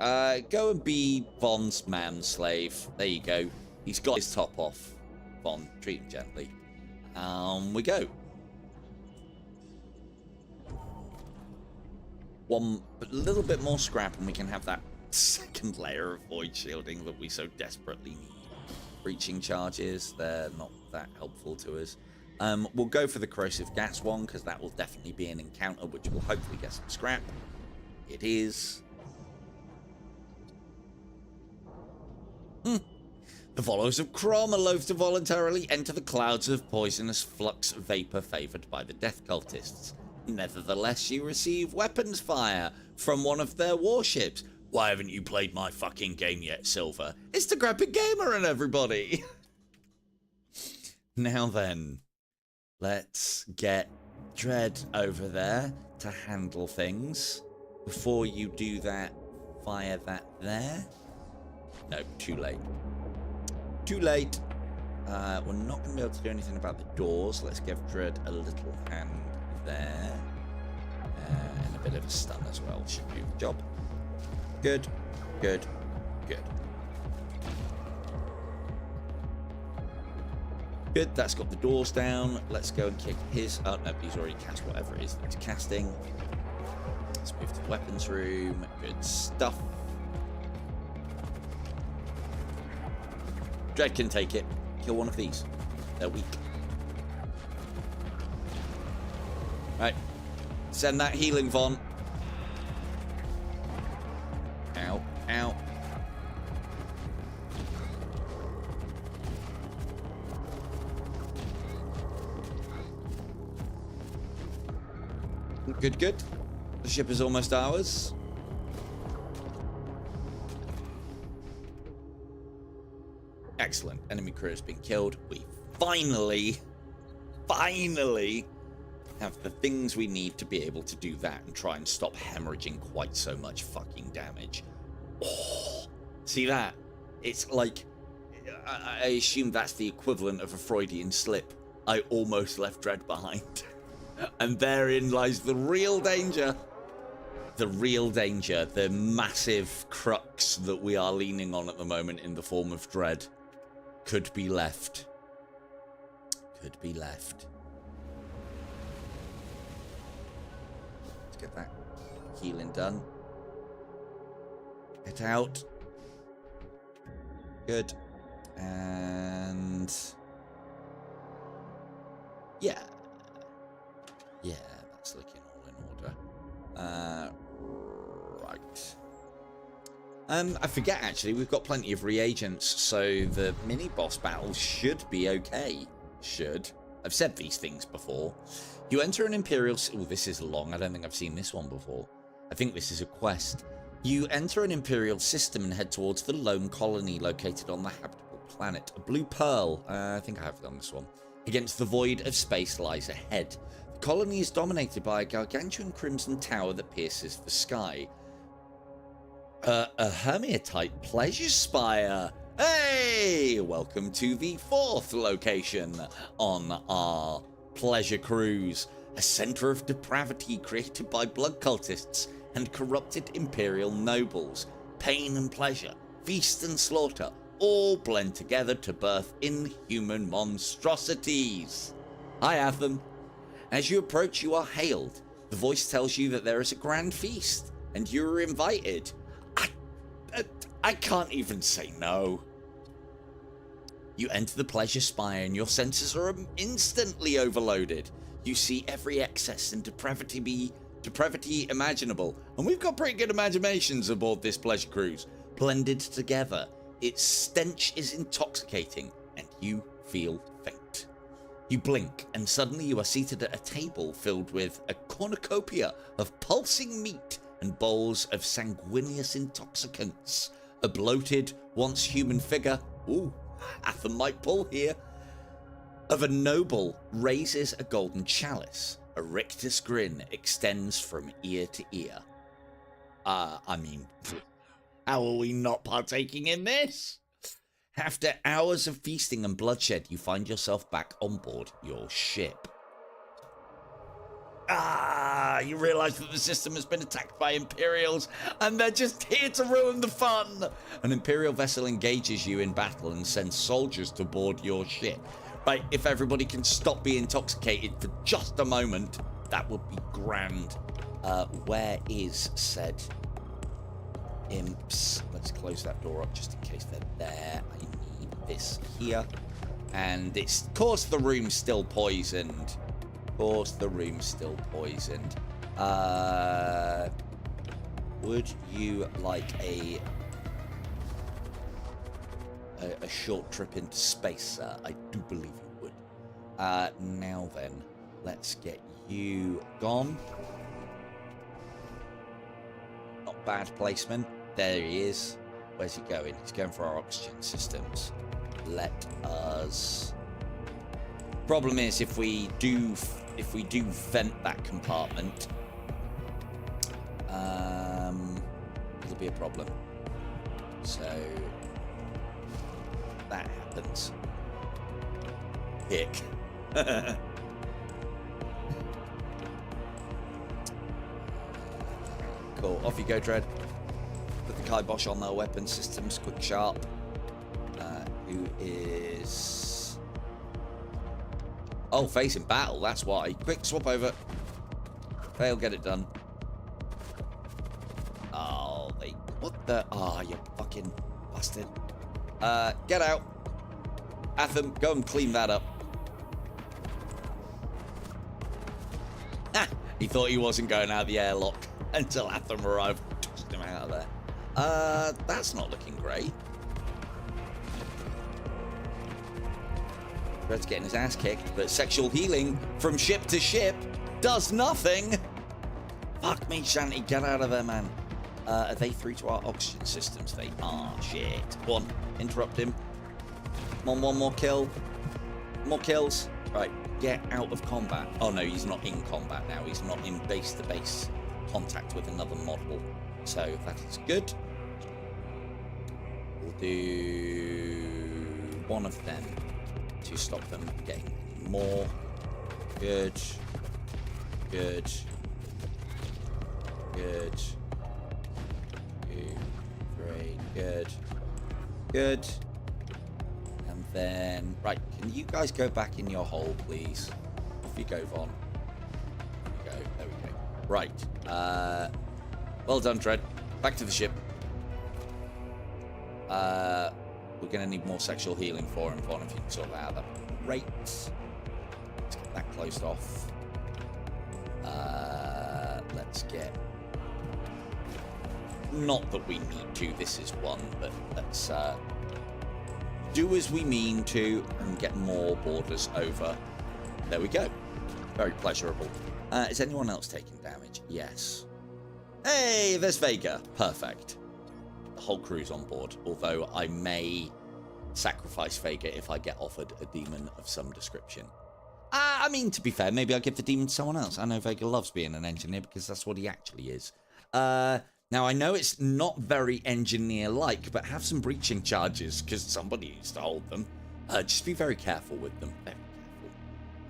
Speaker 1: Go and be Von's manslave. There you go. He's got his top off. Von, treat him gently. We go. One little bit more scrap and we can have that second layer of void shielding that we so desperately need. Breaching charges, they're not that helpful to us. We'll go for the corrosive gas one because that will definitely be an encounter which will hopefully get some scrap. It is. The followers of Crom are loath to voluntarily enter the clouds of poisonous flux vapor favored by the death cultists. Nevertheless, you receive weapons fire from one of their warships. Why haven't you played my fucking game yet, Silver? It's the Graphic Gamer and everybody! Now then, let's get Dread over there to handle things. Before you do that, fire that there. No, too late. Too late. We're not going to be able to do anything about the doors. Let's give Dread a little hand there. And a bit of a stun as well. Should do the job. Good. Good. Good. Good. That's got the doors down. Let's go and kick his... Oh, no, he's already cast whatever it is that he's casting. Let's move to the weapons room. Good stuff. Dread can take it. Kill one of these. They're weak. Right. Send that healing, Von. Ow. Ow. Good, good. The ship is almost ours. Excellent. Enemy crew has been killed. We finally have the things we need to be able to do that and try and stop hemorrhaging quite so much fucking damage. Oh, see that? It's like, I assume that's the equivalent of a Freudian slip. I almost left Dread behind. And therein lies the real danger. The real danger, the massive crux that we are leaning on at the moment in the form of Dread. Could be left. Could be left. get that healing done. Get out. Good. And yeah. Yeah, that's looking all in order. Right. I forget actually, we've got plenty of reagents, so the mini boss battle should be okay. Should. I've said these things before. You enter an Imperial... Oh, this is long. I don't think I've seen this one before. I think this is a quest. You enter an Imperial system and head towards the lone colony located on the habitable planet. A blue pearl. I think I have done this one. Against the void of space lies ahead. The colony is dominated by a gargantuan crimson tower that pierces the sky. A Hermia-type pleasure spire. Hey! Welcome to the 4th location on our pleasure cruise. A center of depravity created by blood cultists and corrupted Imperial nobles. Pain and pleasure, feast and slaughter, all blend together to birth inhuman monstrosities. I have them. As you approach, you are hailed. The voice tells you that there is a grand feast, and you are invited. I can't even say no. You enter the pleasure spire and your senses are instantly overloaded. You see every excess and depravity imaginable. And we've got pretty good imaginations aboard this pleasure cruise. Blended together, its stench is intoxicating and you feel faint. You blink and suddenly you are seated at a table filled with a cornucopia of pulsing meat and bowls of sanguineous intoxicants. A bloated, once human figure, ooh, Atham might pull here, of a noble raises a golden chalice. A rictus grin extends from ear to ear. I mean, how are we not partaking in this? After hours of feasting and bloodshed, you find yourself back on board your ship. You realise that the system has been attacked by Imperials and they're just here to ruin the fun. An Imperial vessel engages you in battle and sends soldiers to board your ship. Right, if everybody can stop being intoxicated for just a moment, that would be grand. Where is said imps? Let's close that door up just in case they're there. I need this here. And it's, of course, the room's still poisoned. Of course, the room's still poisoned. Would you like a short trip into space, sir? I do believe you would. Now then, let's get you gone. Not bad placement. There he is. Where's he going? He's going for our oxygen systems. Let us... Problem is, if we do vent that compartment, it'll be a problem. So that happens. Hick. Cool. Off you go, Dread. Put the kibosh on their weapon systems. Quick, sharp. Who is... Oh, facing battle. That's why. Quick, swap over. They'll get it done. Oh, they... What the... Oh, you fucking bastard. Get out. Atham, go and clean that up. Ah, he thought he wasn't going out of the airlock until Atham arrived and tossed him out of there. That's not looking great. Red's getting his ass kicked, but sexual healing from ship to ship does nothing. Fuck me, Shanty, get out of there, man. Are they through to our oxygen systems? They are. Shit. Go on, interrupt him. Come on, one more kill. More kills. Right, get out of combat. Oh no, he's not in combat now. He's not in base-to-base contact with another model. So that is good. We'll do one of them to stop them getting more. Good. Good. Good. 2, 3. Good. Good. And then, right, can you guys go back in your hole, please? Off you go, Von. There we go. There we go. Right. Well done, Dread. Back to the ship. We're going to need more sexual healing for him, Vaughn, if you can sort that out. That'd be great. Let's get that closed off. Let's get... Not that we need to, this is one, but let's do as we mean to and get more borders over. There we go. Very pleasurable. Is anyone else taking damage? Yes. Hey, there's Vega. Perfect. The whole crew's on board, although I may sacrifice Vega if I get offered a demon of some description. I mean, to be fair, maybe I'll give the demon to someone else. I know Vega loves being an engineer because that's what he actually is. Now, I know it's not very engineer-like, but have some breaching charges, because somebody needs to hold them. Just be very careful with them. Very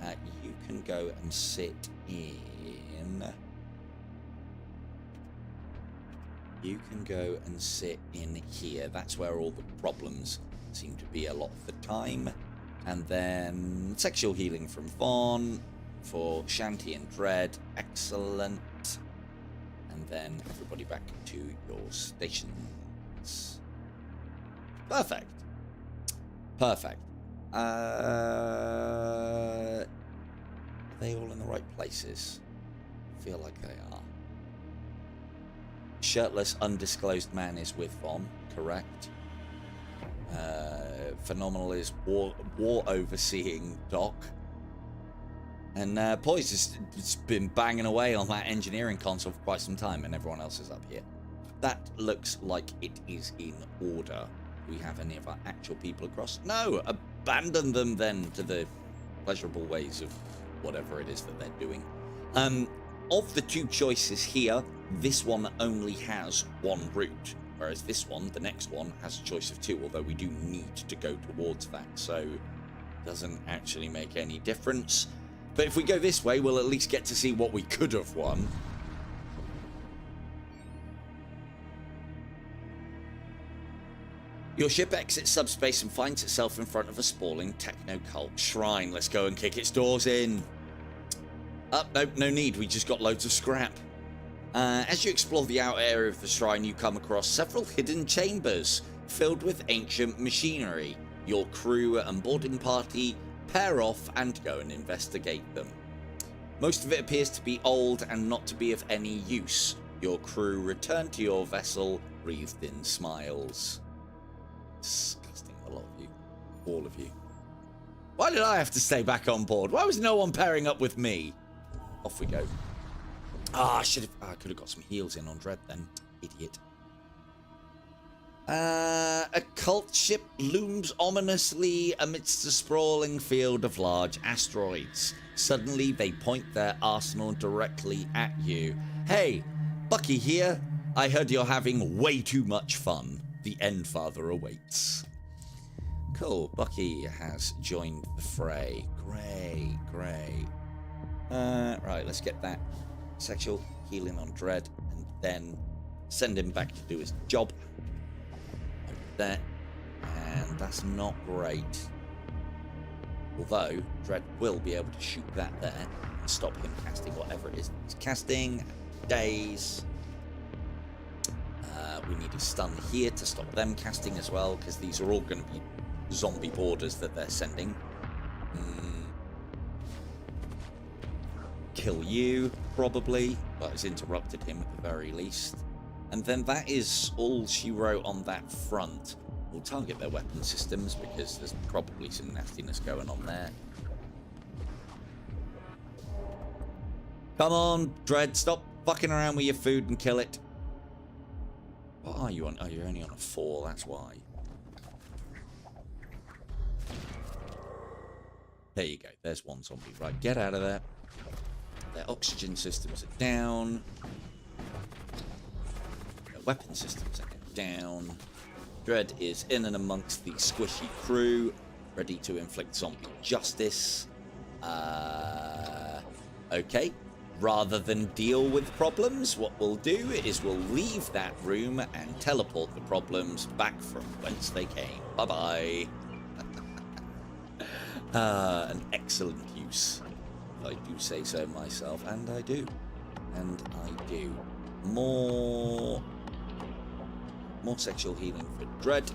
Speaker 1: careful. You can go and sit in... You can go and sit in here. That's where all the problems seem to be a lot of the time. And then sexual healing from Vaughn for Shanti and Dread. Excellent. And then everybody back to your stations. Perfect. Perfect. Are they all in the right places? I feel like they are. Shirtless, undisclosed man is with Vaughn, correct. Phenomenal is war overseeing Doc. And Poise has been banging away on that engineering console for quite some time, and everyone else is up here. That looks like it is in order. Do we have any of our actual people across? No! Abandon them then to the pleasurable ways of whatever it is that they're doing. Of the two choices here, this one only has one route, whereas this one, the next one, has a choice of two, although we do need to go towards that, so it doesn't actually make any difference. But if we go this way, we'll at least get to see what we could have won. Your ship exits subspace and finds itself in front of a sprawling techno-cult shrine. Let's go and kick its doors in. Nope, no need. We just got loads of scrap. As you explore the outer area of the shrine, you come across several hidden chambers filled with ancient machinery. Your crew and boarding party pair off and go and investigate them. Most of it appears to be old and not to be of any use. Your crew return to your vessel, wreathed in smiles. Disgusting, a lot of you. All of you. Why did I have to stay back on board? Why was no one pairing up with me? Off we go. I could have got some heals in on Dread then. Idiot. A cult ship looms ominously amidst a sprawling field of large asteroids. Suddenly, they point their arsenal directly at you. Hey, Bucky here. I heard you're having way too much fun. The Endfather awaits. Cool. Bucky has joined the fray. Great, great. Right, let's get that sexual healing on Dread and then send him back to do his job. There, and that's not great. Although Dread will be able to shoot that there and stop him casting whatever it is he's casting. Daze. We need a stun here to stop them casting as well, because these are all going to be zombie borders that they're sending. Kill you, probably, but it's interrupted him at the very least. And then that is all she wrote on that front. We'll target their weapon systems because there's probably some nastiness going on there. Come on, Dread, stop fucking around with your food and kill it. What are you on? Oh, you're only on a 4, that's why. There you go, there's one zombie. Right, get out of there. Their oxygen systems are down. Weapon systems are down. Dread is in and amongst the squishy crew, ready to inflict zombie justice. Okay. Rather than deal with problems, what we'll do is we'll leave that room and teleport the problems back from whence they came. Bye-bye. An excellent use. I do say so myself, and I do. And I do. More sexual healing for Dread.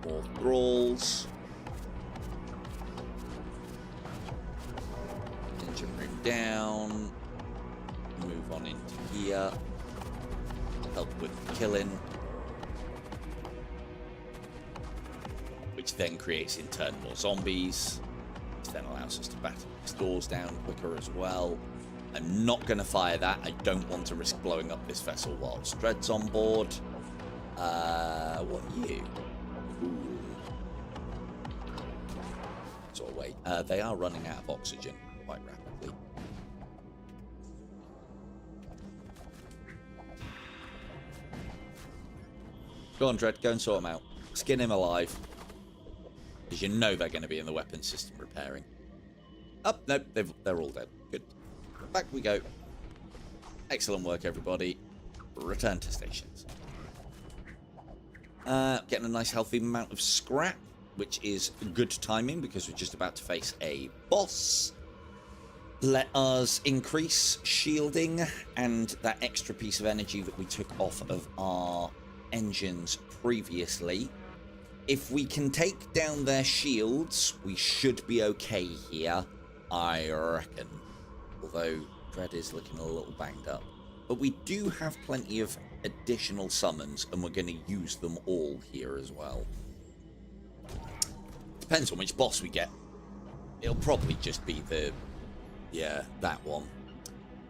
Speaker 1: More thralls. Engine room down. Move on into here. Help with killing. Which then creates in turn more zombies. Which then allows us to batter these doors down quicker as well. I'm not going to fire that. I don't want to risk blowing up this vessel whilst Dread's on board. What are you? Ooh. So wait, they are running out of oxygen quite rapidly. Go on, Dread, go and sort them out. Skin him alive. Because you know they're going to be in the weapons system repairing. Oh, nope, they're all dead. Good. Back we go. Excellent work, everybody. Return to stations. Getting a nice healthy amount of scrap, which is good timing because we're just about to face a boss. Let us increase shielding and that extra piece of energy that we took off of our engines previously. If we can take down their shields, we should be okay here, I reckon. Although Dread is looking a little banged up. But we do have plenty of additional summons, and we're going to use them all here as well. Depends on which boss we get. It'll probably just be the... yeah, that one.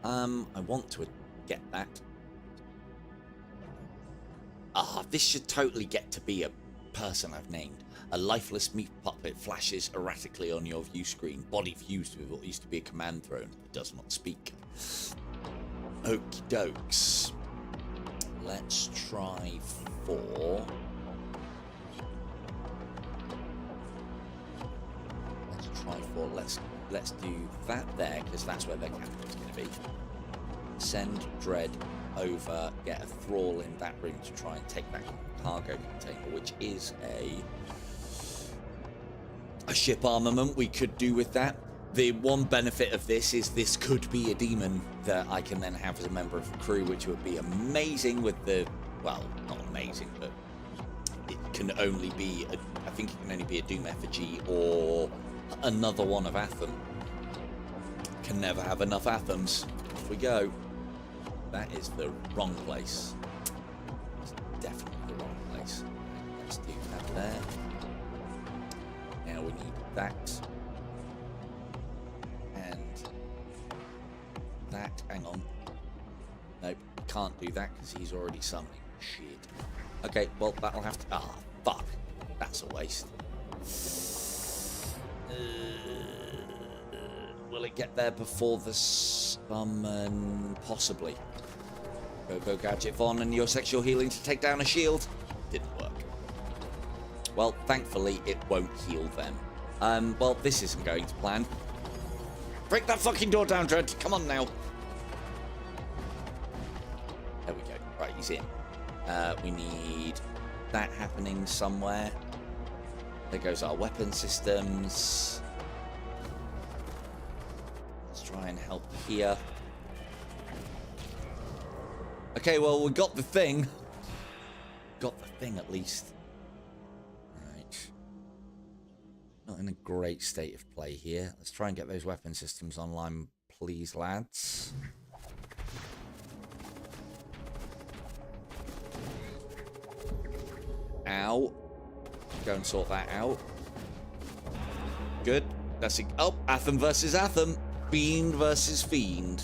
Speaker 1: I want to get that. This should totally get to be a person I've named. A lifeless meat puppet flashes erratically on your view screen. Body fused with what used to be a command throne. It does not speak. Okie dokes. Let's try for... Let's do that there, because that's where their capital's going to be. Send Dread over, get a thrall in that room to try and take back the cargo container, which is a ship armament we could do with that. The one benefit of this is this could be a demon that I can then have as a member of the crew, which would be amazing with the... well, not amazing, but it can only be... I think it can only be a Doom effigy or another one of Atham. Can never have enough Athams. Off we go. That is the wrong place. It's definitely the wrong place. Let's do that there. Now we need that. And that. Hang on. Nope, can't do that because he's already summoning. Shit. Okay, well, that'll have to... ah, fuck. That's a waste. Will it get there before the summon? Possibly. Go Gadget Von and your sexual healing to take down a shield. Didn't work. Well, thankfully, it won't heal them. Well, this isn't going to plan. Break that fucking door down, Dread. Come on now. There we go. Right, he's in. We need that happening somewhere. There goes our weapon systems. Let's try and help here. Okay, well, we got the thing. Got the thing, at least. Right. Not in a great state of play here. Let's try and get those weapon systems online, please, lads. Ow. Go and sort that out. Good. That's it. Oh, Atham versus Atham. Fiend versus Fiend.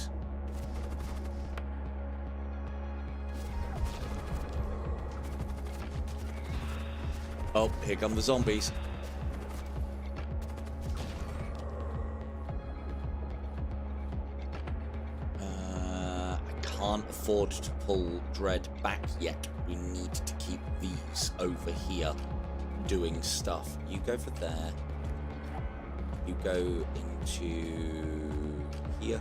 Speaker 1: Oh, here come the zombies. I can't afford to pull Dread back yet. We need to keep these over here doing stuff. You go for there. You go into here.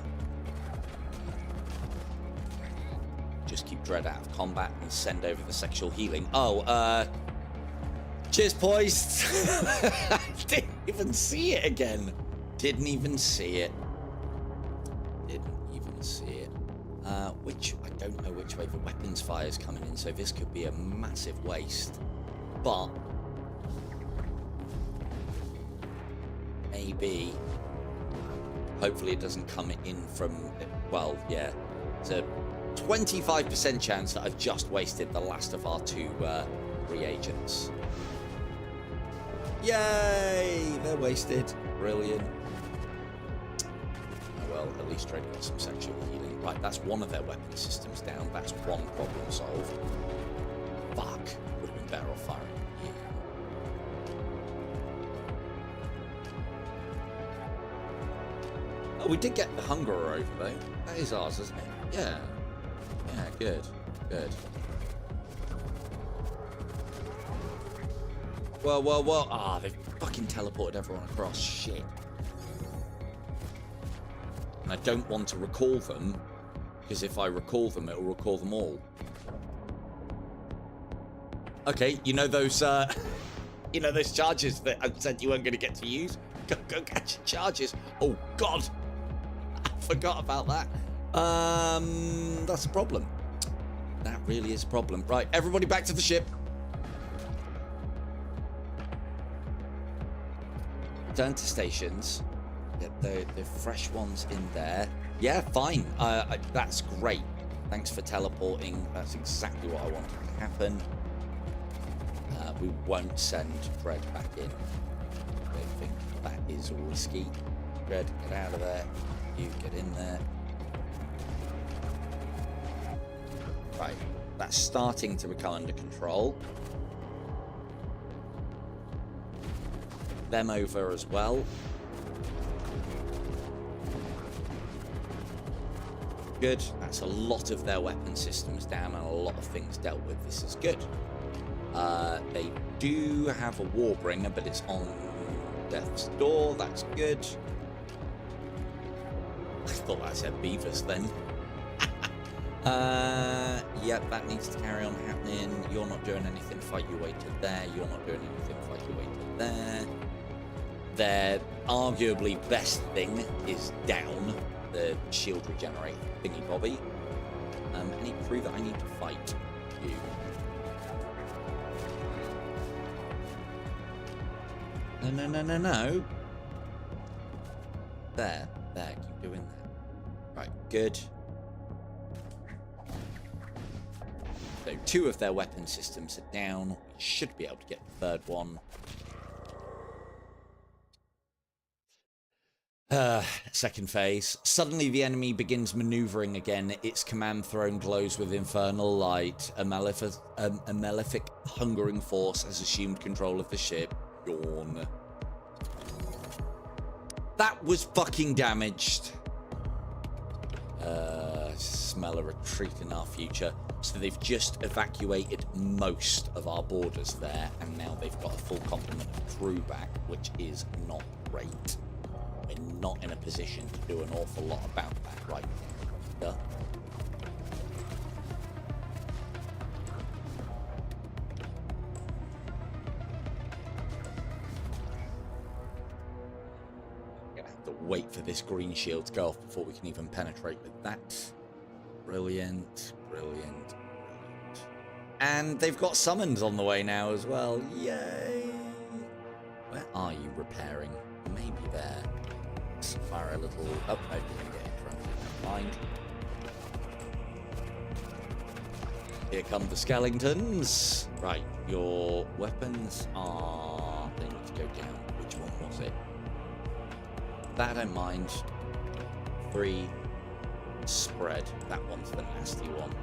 Speaker 1: Just keep Dread out of combat and send over the sexual healing. Oh, cheers, boys. Didn't even see it again. Didn't even see it. Didn't can't see it. Which, I don't know which way the weapons fire is coming in, so this could be a massive waste. But maybe, hopefully it doesn't come in from, well, yeah, it's a 25% chance that I've just wasted the last of our 2 reagents. Yay! They're wasted. Brilliant. Oh well, at least Trade got some sexual healing. Right, that's one of their weapon systems down. That's one problem solved. Fuck. Would have been better off firing. Yeah. Oh, we did get the Hungerer over though. That is ours, isn't it? Yeah. Yeah, good. Good. Well. Ah, they've fucking teleported everyone across. Shit. And I don't want to recall them, because if I recall them, it'll recall them all. Okay, you know those, you know those charges that I said you weren't going to get to use? Go catch your charges. Oh, God. I forgot about that. That's a problem. That really is a problem. Right, everybody back to the ship. Turn to stations. Get the fresh ones in there. Yeah, fine. That's great. Thanks for teleporting. That's exactly what I wanted to happen. We won't send Fred back in. I think that is risky. Fred, get out of there. You get in there. Right. That's starting to become under control. Them over as well. Good. That's a lot of their weapon systems down and a lot of things dealt with. This is good. They do have a warbringer, but it's on death's door. That's good. I thought that said beavers then. Yep, that needs to carry on happening. You're not doing anything, fight your way to there. You're not doing anything, fight your way to there. Their arguably best thing is down, the shield regenerate thingy bobby. Any crew that I need to fight you. No. There, keep doing that. Right, good. So 2 of their weapon systems are down. We should be able to get the 3rd one. Second phase. Suddenly the enemy begins maneuvering again. Its command throne glows with infernal light. A malefic hungering force has assumed control of the ship. Yawn. That was fucking damaged. Smell a retreat in our future. So they've just evacuated most of our borders there, and now they've got a full complement of crew back, which is not great. We're not in a position to do an awful lot about that right now. Gonna have to wait for this green shield to go off before we can even penetrate with that. Brilliant. And they've got summons on the way now as well. Yay! Where are you repairing? Maybe there. Let's fire a little... Oh, no, we can get in front of it. Never mind. Here come the skeletons. Right, your weapons are... They need to go down. Which one was it? That I don't mind. 3. Spread. That one's the nasty one.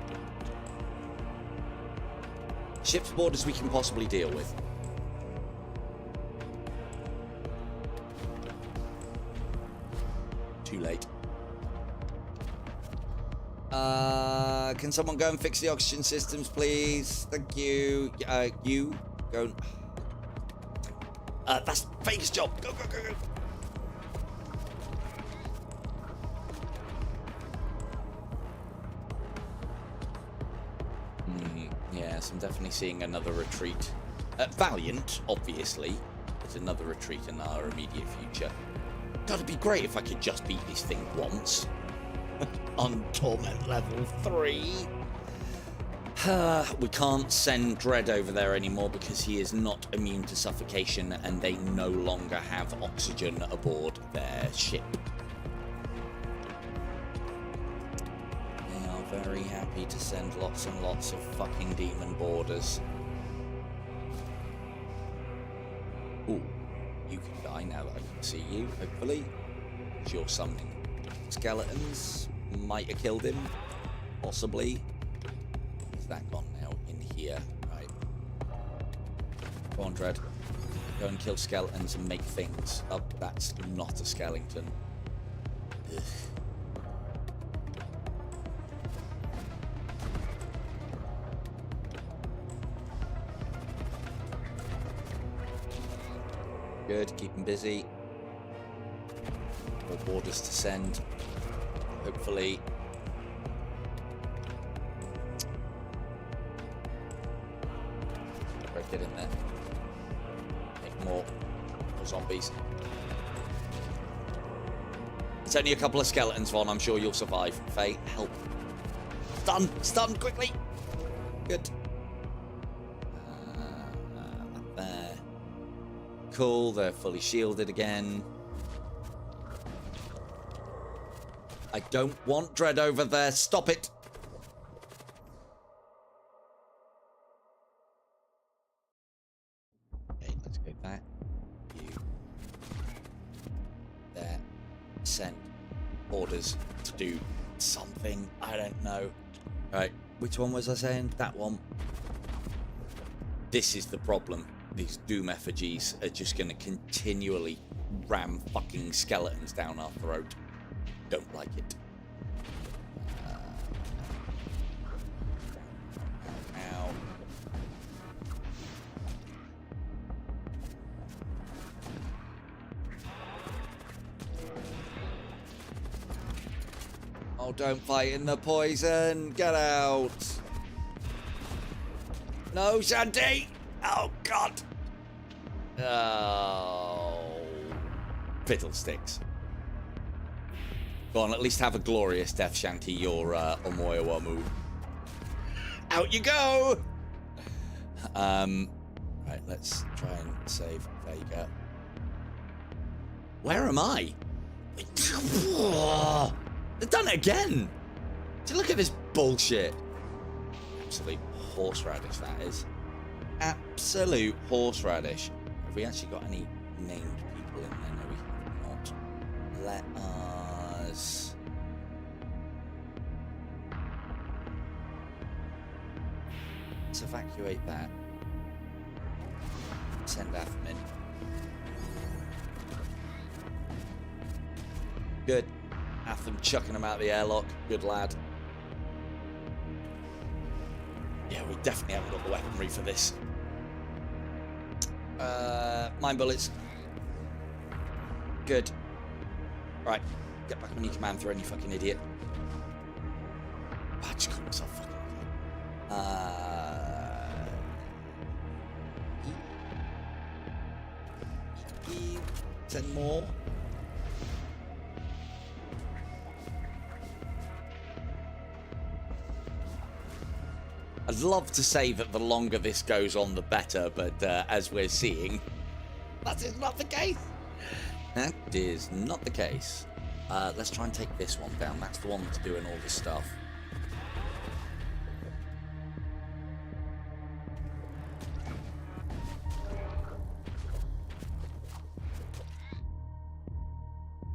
Speaker 1: Ship's borders we can possibly deal with. Too late. Can someone go and fix the oxygen systems, please? Thank you. You go. That's Fake's job. Go. Yes, I'm definitely seeing another retreat. Valiant, obviously, but another retreat in our immediate future. God, it'd be great if I could just beat this thing once. on torment level 3. We can't send Dread over there anymore because he is not immune to suffocation and they no longer have oxygen aboard their ship. They are very happy to send lots and lots of fucking demon boarders. Ooh, you can die now that I can see you, hopefully. You're summoning skeletons. Might have killed him. Possibly. Is that gone now? In here. Right. Go on, Dread. Go and kill skeletons and make things. Oh, that's not a skeleton. Ugh. Good, keep him busy. More boarders to send. Hopefully. Right, get in there. Make more zombies. It's only a couple of skeletons, Von. I'm sure you'll survive. Faye, help. Stun! Stun, quickly! Good. There. Cool, they're fully shielded again. I don't want Dread over there. Stop it. Okay, let's go back. You. There. Send orders to do something. I don't know. Right. Which one was I saying? That one. This is the problem. These doom effigies are just going to continually ram fucking skeletons down our throat. Don't like it. Ow. Oh, don't fight in the poison. Get out. No, Shanti. Oh, God. Oh. Fiddlesticks. Go on, at least have a glorious death, Shanti, your Omoyawamu. Out you go! Right, let's try and save. There you go. Where am I? They've done it again! Look at this bullshit. Absolute horseradish, that is. Absolute horseradish. Have we actually got any named people in there? No, we have not. Let us... Let's evacuate that. Send Athman. Good. Atham chucking him out of the airlock. Good lad. Yeah, we definitely haven't got the weaponry for this. Mine bullets. Good. Right. Get back on your command throw, you fucking idiot. I just called myself fucking idiot. 10 more. I'd love to say that the longer this goes on, the better, but as we're seeing, that is not the case. That is not the case. Let's try and take this one down. That's the one that's doing all the stuff.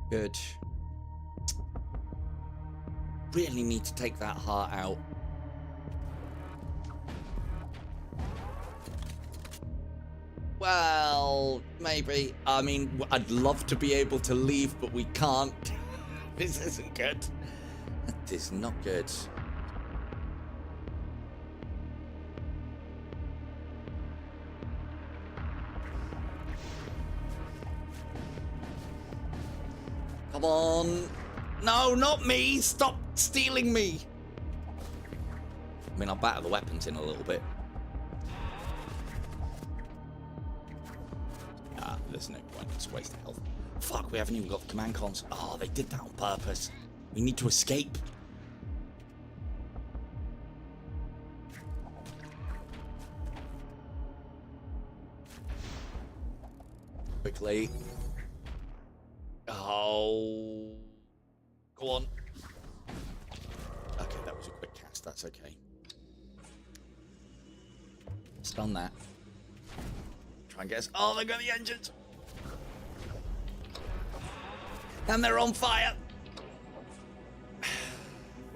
Speaker 1: Good. Really need to take that heart out. Well, maybe. I mean, I'd love to be able to leave, but we can't. This isn't good. That is not good. Come on. No, not me. Stop stealing me. I mean, I'll batter the weapons in a little bit. There's no point, it's a waste of health. Fuck, we haven't even got the command cons. Oh, they did that on purpose. We need to escape. quickly. Oh. Go on. Okay, that was a quick cast. That's okay. Stun that. Try and get us. Oh, they've got the engines. And they're on fire.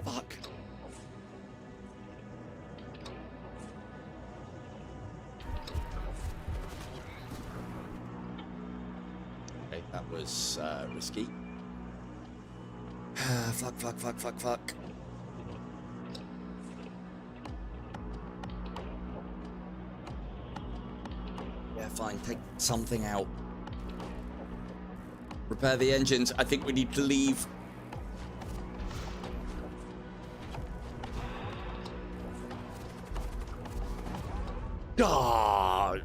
Speaker 1: Fuck. Okay, that was risky. Fuck. Yeah, fine. Take something out. Repair the engines. I think we need to leave. God.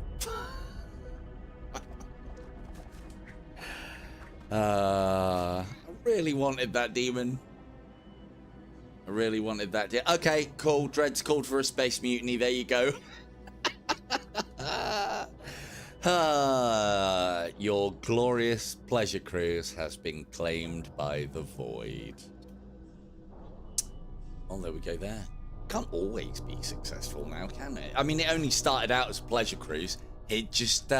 Speaker 1: I really wanted that demon. I really wanted that. Okay, cool. Dread's called for a space mutiny. There you go. Your glorious pleasure cruise has been claimed by the void. Oh, there we go there. Can't always be successful now, can it? I mean, it only started out as a pleasure cruise. It just,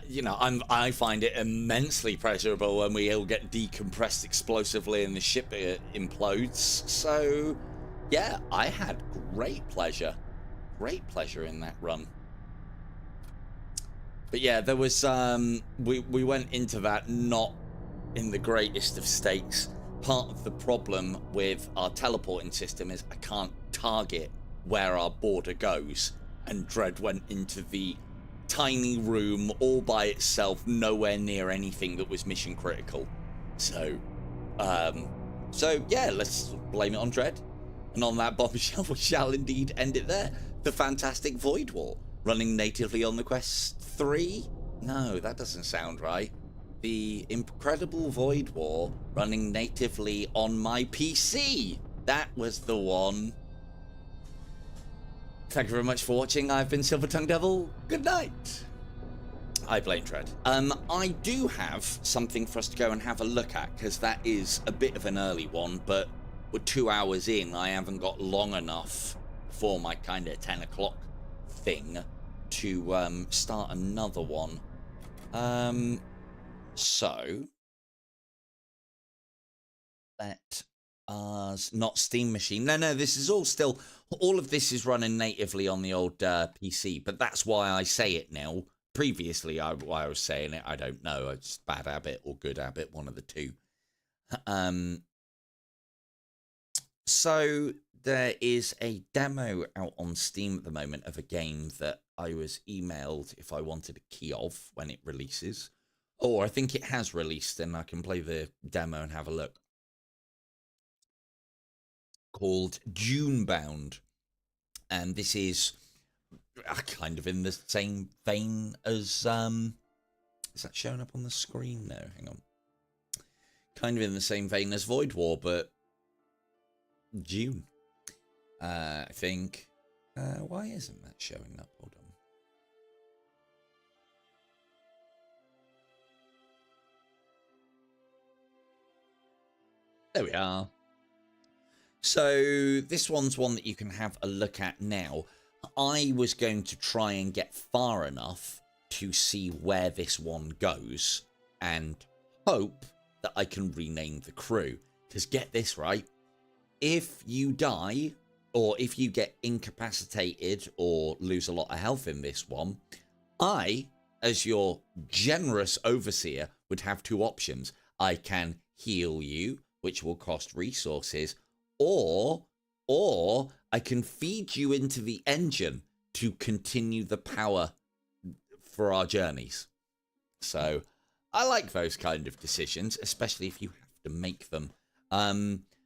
Speaker 1: you know, I find it immensely pleasurable when we all get decompressed explosively and the ship implodes. So, yeah, I had great pleasure in that run. But yeah, there was we went into that not in the greatest of states. Part of the problem with our teleporting system is I can't target where our border goes, and Dread went into the tiny room all by itself, nowhere near anything that was mission critical. So yeah, let's blame it on Dread. And on that bombshell, we shall indeed end it there. The fantastic Void War, running natively on the Quest 3? No, that doesn't sound right. The incredible Void War, running natively on my PC. That was the one. Thank you very much for watching. I've been Silver Tongue Devil. Good night. I blame Dread. I do have something for us to go and have a look at, because that is a bit of an early one, but we're 2 hours in. I haven't got long enough for my kind of 10 o'clock thing to start another one. So let us, not Steam Machine. No, this is all still, all of this is running natively on the old PC, but that's why I say it now. Previously, why I was saying it, I don't know. It's bad habit or good habit, one of the two. So there is a demo out on Steam at the moment of a game that I was emailed if I wanted a key of when it releases. Or I think it has released, and I can play the demo and have a look. Called Junebound. And this is kind of in the same vein as... is that showing up on the screen? No, hang on. Kind of in the same vein as Void War, but June. I think. Why isn't that showing up? Hold on. There we are. So this one's one that you can have a look at now. I was going to try and get far enough to see where this one goes and hope that I can rename the crew. Because get this right, if you die or if you get incapacitated or lose a lot of health in this one, I, as your generous overseer, would have two options. I can heal you, which will cost resources, or I can feed you into the engine to continue the power for our journeys. So I like those kind of decisions, especially if you have to make them.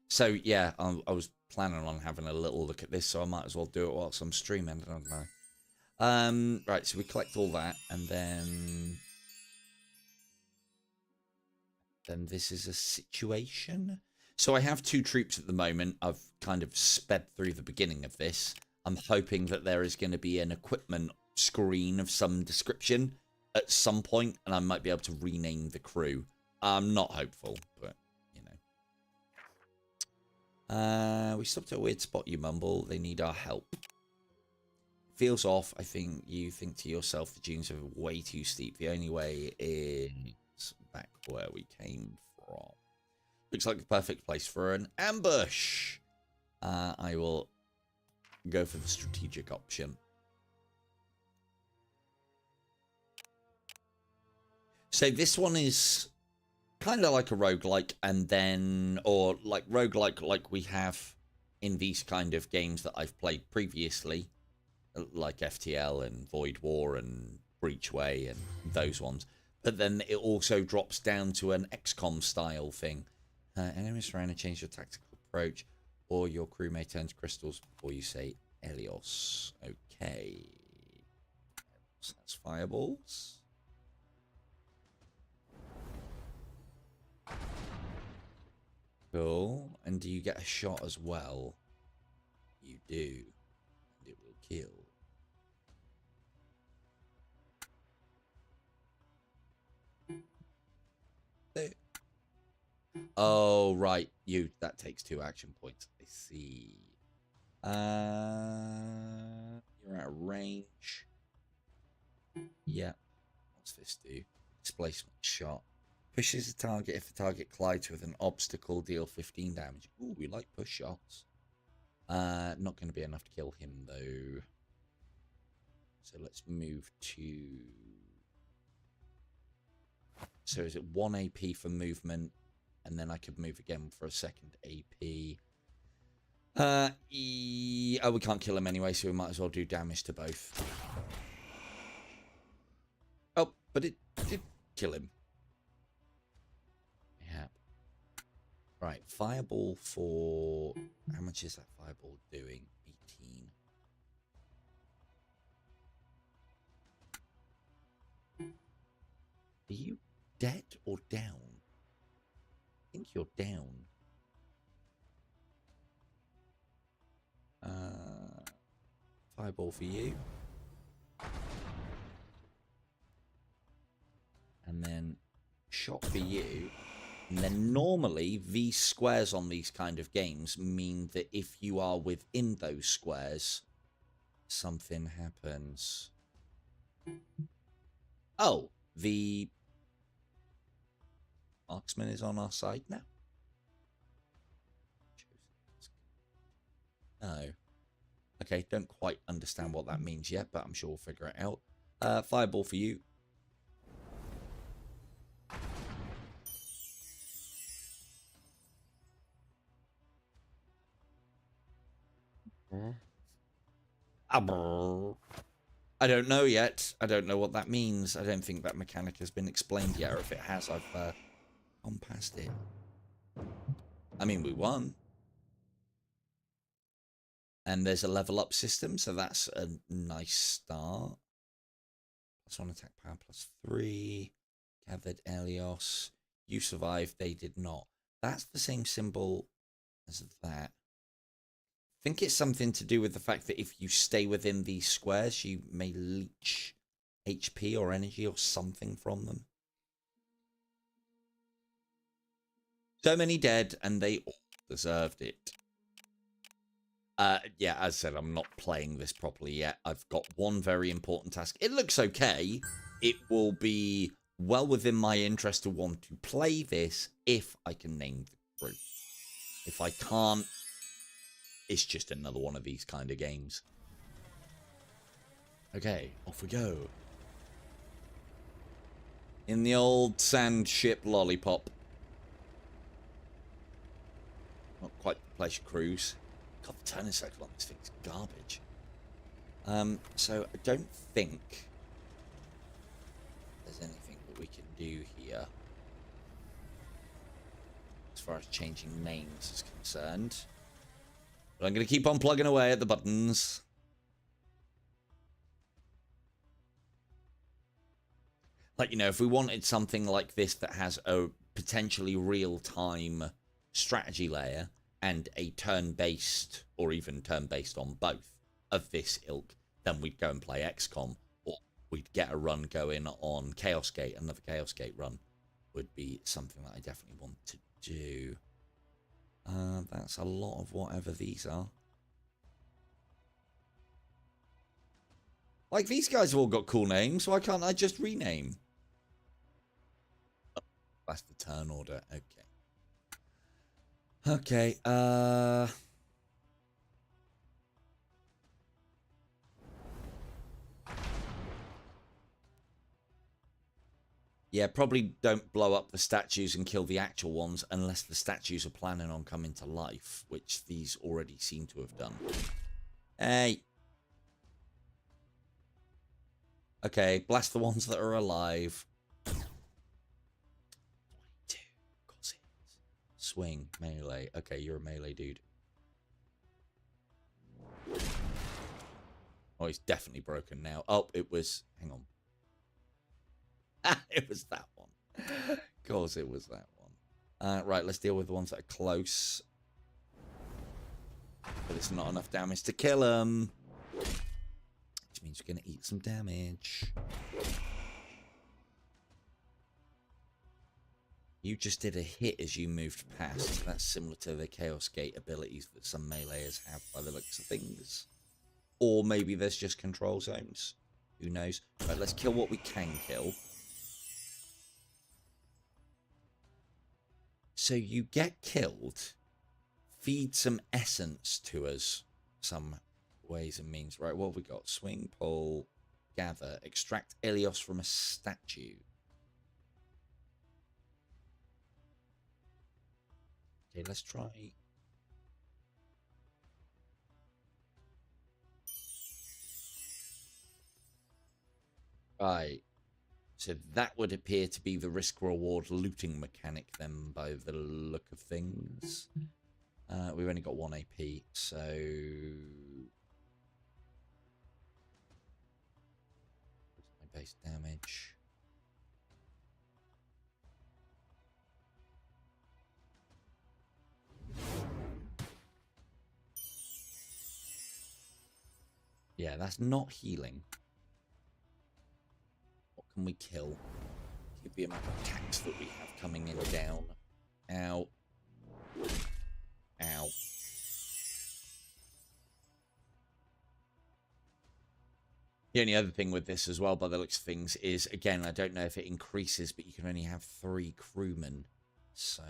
Speaker 1: So yeah, I was planning on having a little look at this, so I might as well do it whilst I'm streaming. I don't know. Right, so we collect all that, and then this is a situation. So I have 2 troops at the moment. I've kind of sped through the beginning of this. I'm hoping that there is going to be an equipment screen of some description. at some point, and I might be able to rename the crew. I'm not hopeful, but, you know. We stopped at a weird spot, you mumble. They need our help. Feels off. I think you think to yourself the dunes are way too steep. The only way is back where we came from. Looks like the perfect place for an ambush. I will go for the strategic option. So this one is kind of like a roguelike, and then, or like roguelike like we have in these kind of games that I've played previously, like FTL and Void War and Breachway and those ones. But then it also drops down to an XCOM style thing. Enemies around and change your tactical approach, or your crew may turn to crystals before you say Elios. Okay. So that's fireballs. Cool. And do you get a shot as well? You do. And it will kill. Oh, right. That takes 2 action points. I see. You're out of range. Yeah. What's this do? Displacement shot. Pushes the target if the target collides with an obstacle, deal 15 damage. Ooh, we like push shots. Not going to be enough to kill him, though. So let's move to... So is it 1 AP for movement? And then I could move again for a second AP. Oh, we can't kill him anyway, so we might as well do damage to both. Oh, but it did kill him. Yeah. Right, fireball for... How much is that fireball doing? 18. Are you dead or down? I think you're down. Fireball for you. And then shot for you. And then normally these squares on these kind of games mean that if you are within those squares, something happens. Oh, the marksman is on our side now. Oh. Okay, don't quite understand what that means yet, but I'm sure we'll figure it out. Fireball for you. I don't know yet. I don't know what that means. I don't think that mechanic has been explained yet, or if it has, I've gone past it. I mean, we won. And there's a level up system, so that's a nice start. +1 attack power +3. Gathered Elios. You survived, they did not. That's the same symbol as that. I think it's something to do with the fact that if you stay within these squares, you may leech HP or energy or something from them. So many dead, and they all deserved it. Yeah, as I said, I'm not playing this properly yet. I've got one very important task. It looks okay. It will be well within my interest to want to play this if I can name the crew. If I can't, it's just another one of these kind of games. Okay, off we go. In the old sand ship lollipop. Not quite the pleasure cruise. God, the turning cycle on this thing's garbage. So I don't think there's anything that we can do here as far as changing names is concerned. But I'm going to keep on plugging away at the buttons. Like, you know, if we wanted something like this that has a potentially real-time strategy layer and a turn-based, or even turn-based on both, of this ilk, then we'd go and play XCOM, or we'd get a run going on Chaos Gate. Another Chaos Gate run would be something that I definitely want to do. That's a lot of whatever these are. Like, these guys have all got cool names. Why can't I just rename? Oh, that's the turn order. Okay. Okay, yeah, probably don't blow up the statues and kill the actual ones unless the statues are planning on coming to life, which these already seem to have done. Hey. Okay, blast the ones that are alive. 22. Of course it is. Swing, melee. Okay, you're a melee dude. Oh, he's definitely broken now. Oh, it was... Hang on. It was that one. Of course it was that one. Right, let's deal with the ones that are close. But it's not enough damage to kill them. Which means you're going to eat some damage. You just did a hit as you moved past. That's similar to the Chaos Gate abilities that some meleeers have by the looks of things. Or maybe there's just control zones. Who knows? Right, let's kill what we can kill. So you get killed. Feed some essence to us. Some ways and means. Right, what have we got? Swing, pull, gather. Extract Ilios from a statue. Okay, let's try... Right. So that would appear to be the risk-reward looting mechanic then, by the look of things. We've only got 1 AP, so... My base damage. Yeah, that's not healing. What can we kill? Give the amount of attacks that we have coming in down. Ow. Ow. The only other thing with this as well, by the looks of things, is, again, I don't know if it increases, but you can only have 3 crewmen. So...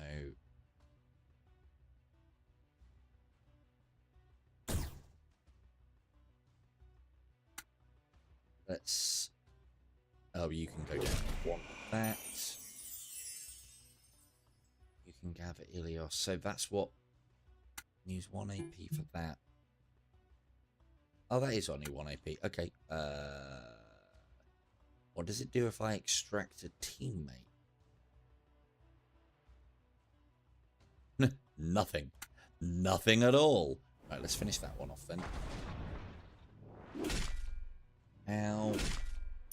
Speaker 1: let's... Oh, you can go down and want that. You can gather Ilios. So that's what... Use 1 AP for that. Oh, that is only 1 AP. Okay. What does it do if I extract a teammate? Nothing. Nothing at all. Right, let's finish that one off then. Ow.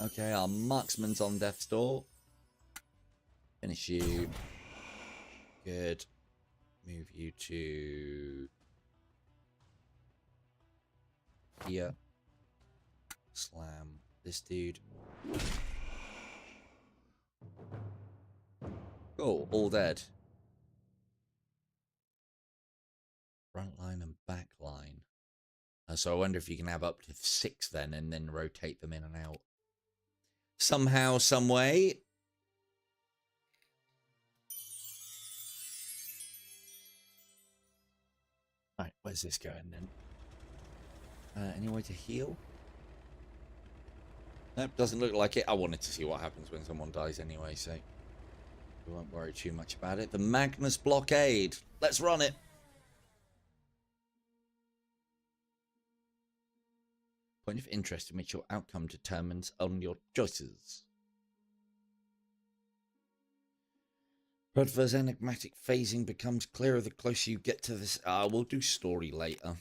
Speaker 1: Okay, our marksman's on death's door. Finish you. Good. Move you to... here. Slam this dude. Cool, all dead. Front line and back line. So I wonder if you can have up to 6 then, and then rotate them in and out. Somehow, some way. Right, where's this going then? Any way to heal? Nope, doesn't look like it. I wanted to see what happens when someone dies anyway, so we won't worry too much about it. The Magnus Blockade. Let's run it. Point of interest in which your outcome determines on your choices. Rudver's enigmatic phasing becomes clearer the closer you get to this. We'll do story later.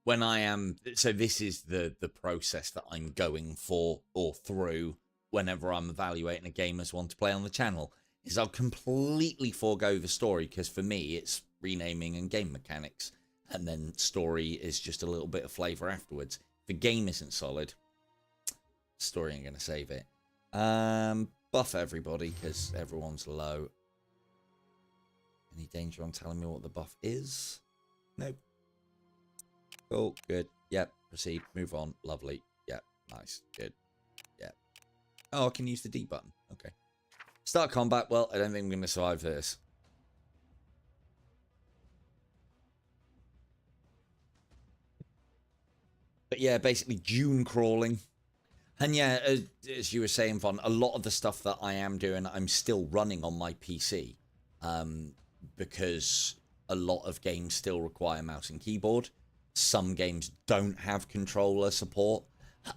Speaker 1: When I am... So this is the process that I'm going for or through whenever I'm evaluating a game as one to play on the channel. Is I'll completely forego the story because for me it's renaming and game mechanics. And then story is just a little bit of flavor afterwards. If the game isn't solid, story ain't going to save it. Buff everybody, because everyone's low. Any danger on telling me what the buff is? Nope. Cool, good. Yep, proceed, move on. Lovely. Yep, nice, good. Yep. Oh, I can use the D button. Okay. Start combat. Well, I don't think I'm going to survive this. But yeah, basically dune crawling. And yeah, as you were saying, Von, a lot of the stuff that I am doing, I'm still running on my PC. Because a lot of games still require mouse and keyboard. Some games don't have controller support.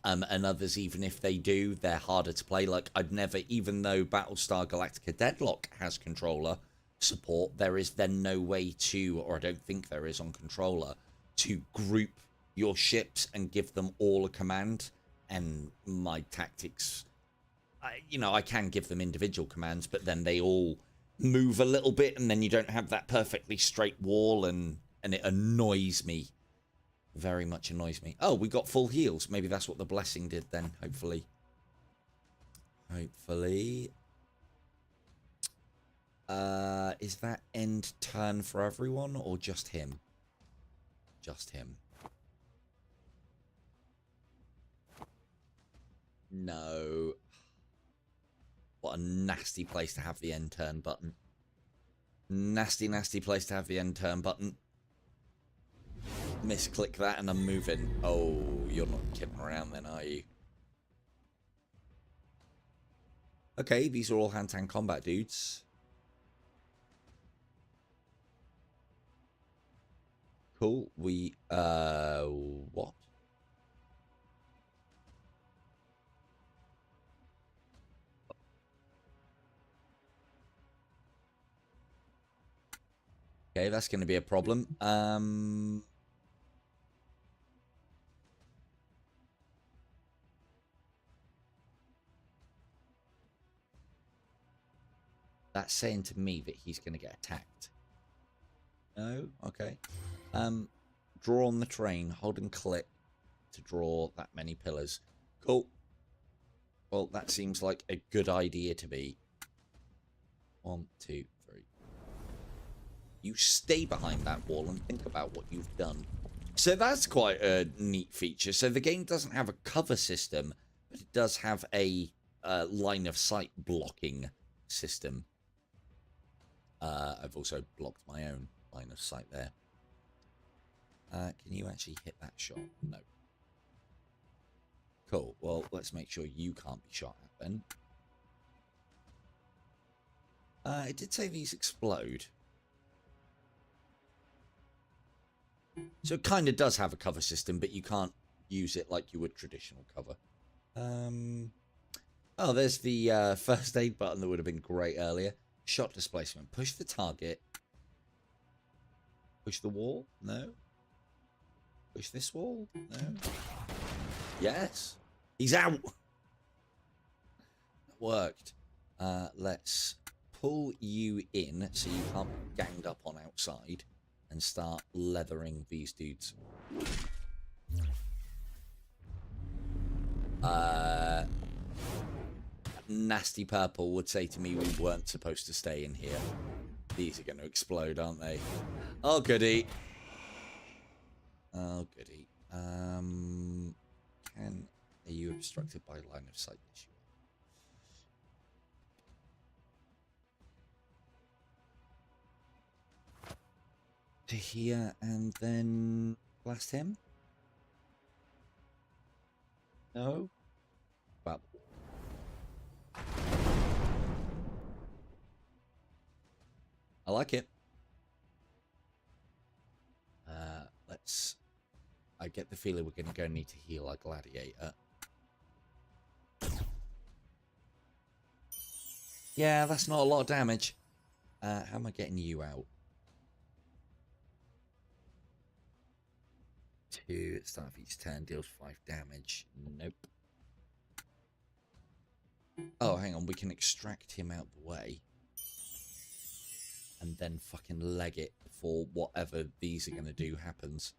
Speaker 1: And others, even if they do, they're harder to play. Like, I'd never, even though Battlestar Galactica Deadlock has controller support, there is then no way to, or I don't think there is on controller, to group your ships and give them all a command. And my tactics, I can give them individual commands, but then they all move a little bit, and then you don't have that perfectly straight wall, and it annoys me. Very much annoys me. Oh, we got full heals. Maybe that's what the blessing did then, hopefully. Hopefully. Is that end turn for everyone, or just him? Just him. No. What a nasty place to have the end turn button. Nasty, nasty place to have the end turn button. Misclick that and I'm moving. Oh, you're not kidding around then, are you? Okay, these are all hand-to-hand combat dudes. Cool. We, what? Okay, that's going to be a problem. That's saying to me that he's going to get attacked. No? Okay. Draw on the train. Hold and click to draw that many pillars. Cool. Well, that seems like a good idea to me. 1, 2, 3. You stay behind that wall and think about what you've done. So that's quite a neat feature. So the game doesn't have a cover system, but it does have a line of sight blocking system. I've also blocked my own line of sight there. Can you actually hit that shot? No. Cool. Well, let's make sure you can't be shot at then. It did say these explode. So it kind of does have a cover system, but you can't use it like you would traditional cover. Oh, there's the first aid button that would have been great earlier. Shot displacement. Push the target. Push the wall? No. Push this wall? No. Yes. He's out. That worked. Let's pull you in so you can't be ganged up on outside and start leathering these dudes. Nasty purple would say to me we weren't supposed to stay in here. These are going to explode, aren't they? Oh, goody. Oh, goody. Are you obstructed by line of sight issue? To here and then blast him? No? Well. I like it. I get the feeling we're going to go need to heal our gladiator. Yeah, that's not a lot of damage. How am I getting you out? 2 at start of each turn, deals 5 damage. Nope. Oh, hang on. We can extract him out the way. and then fucking leg it before whatever these are going to do happens.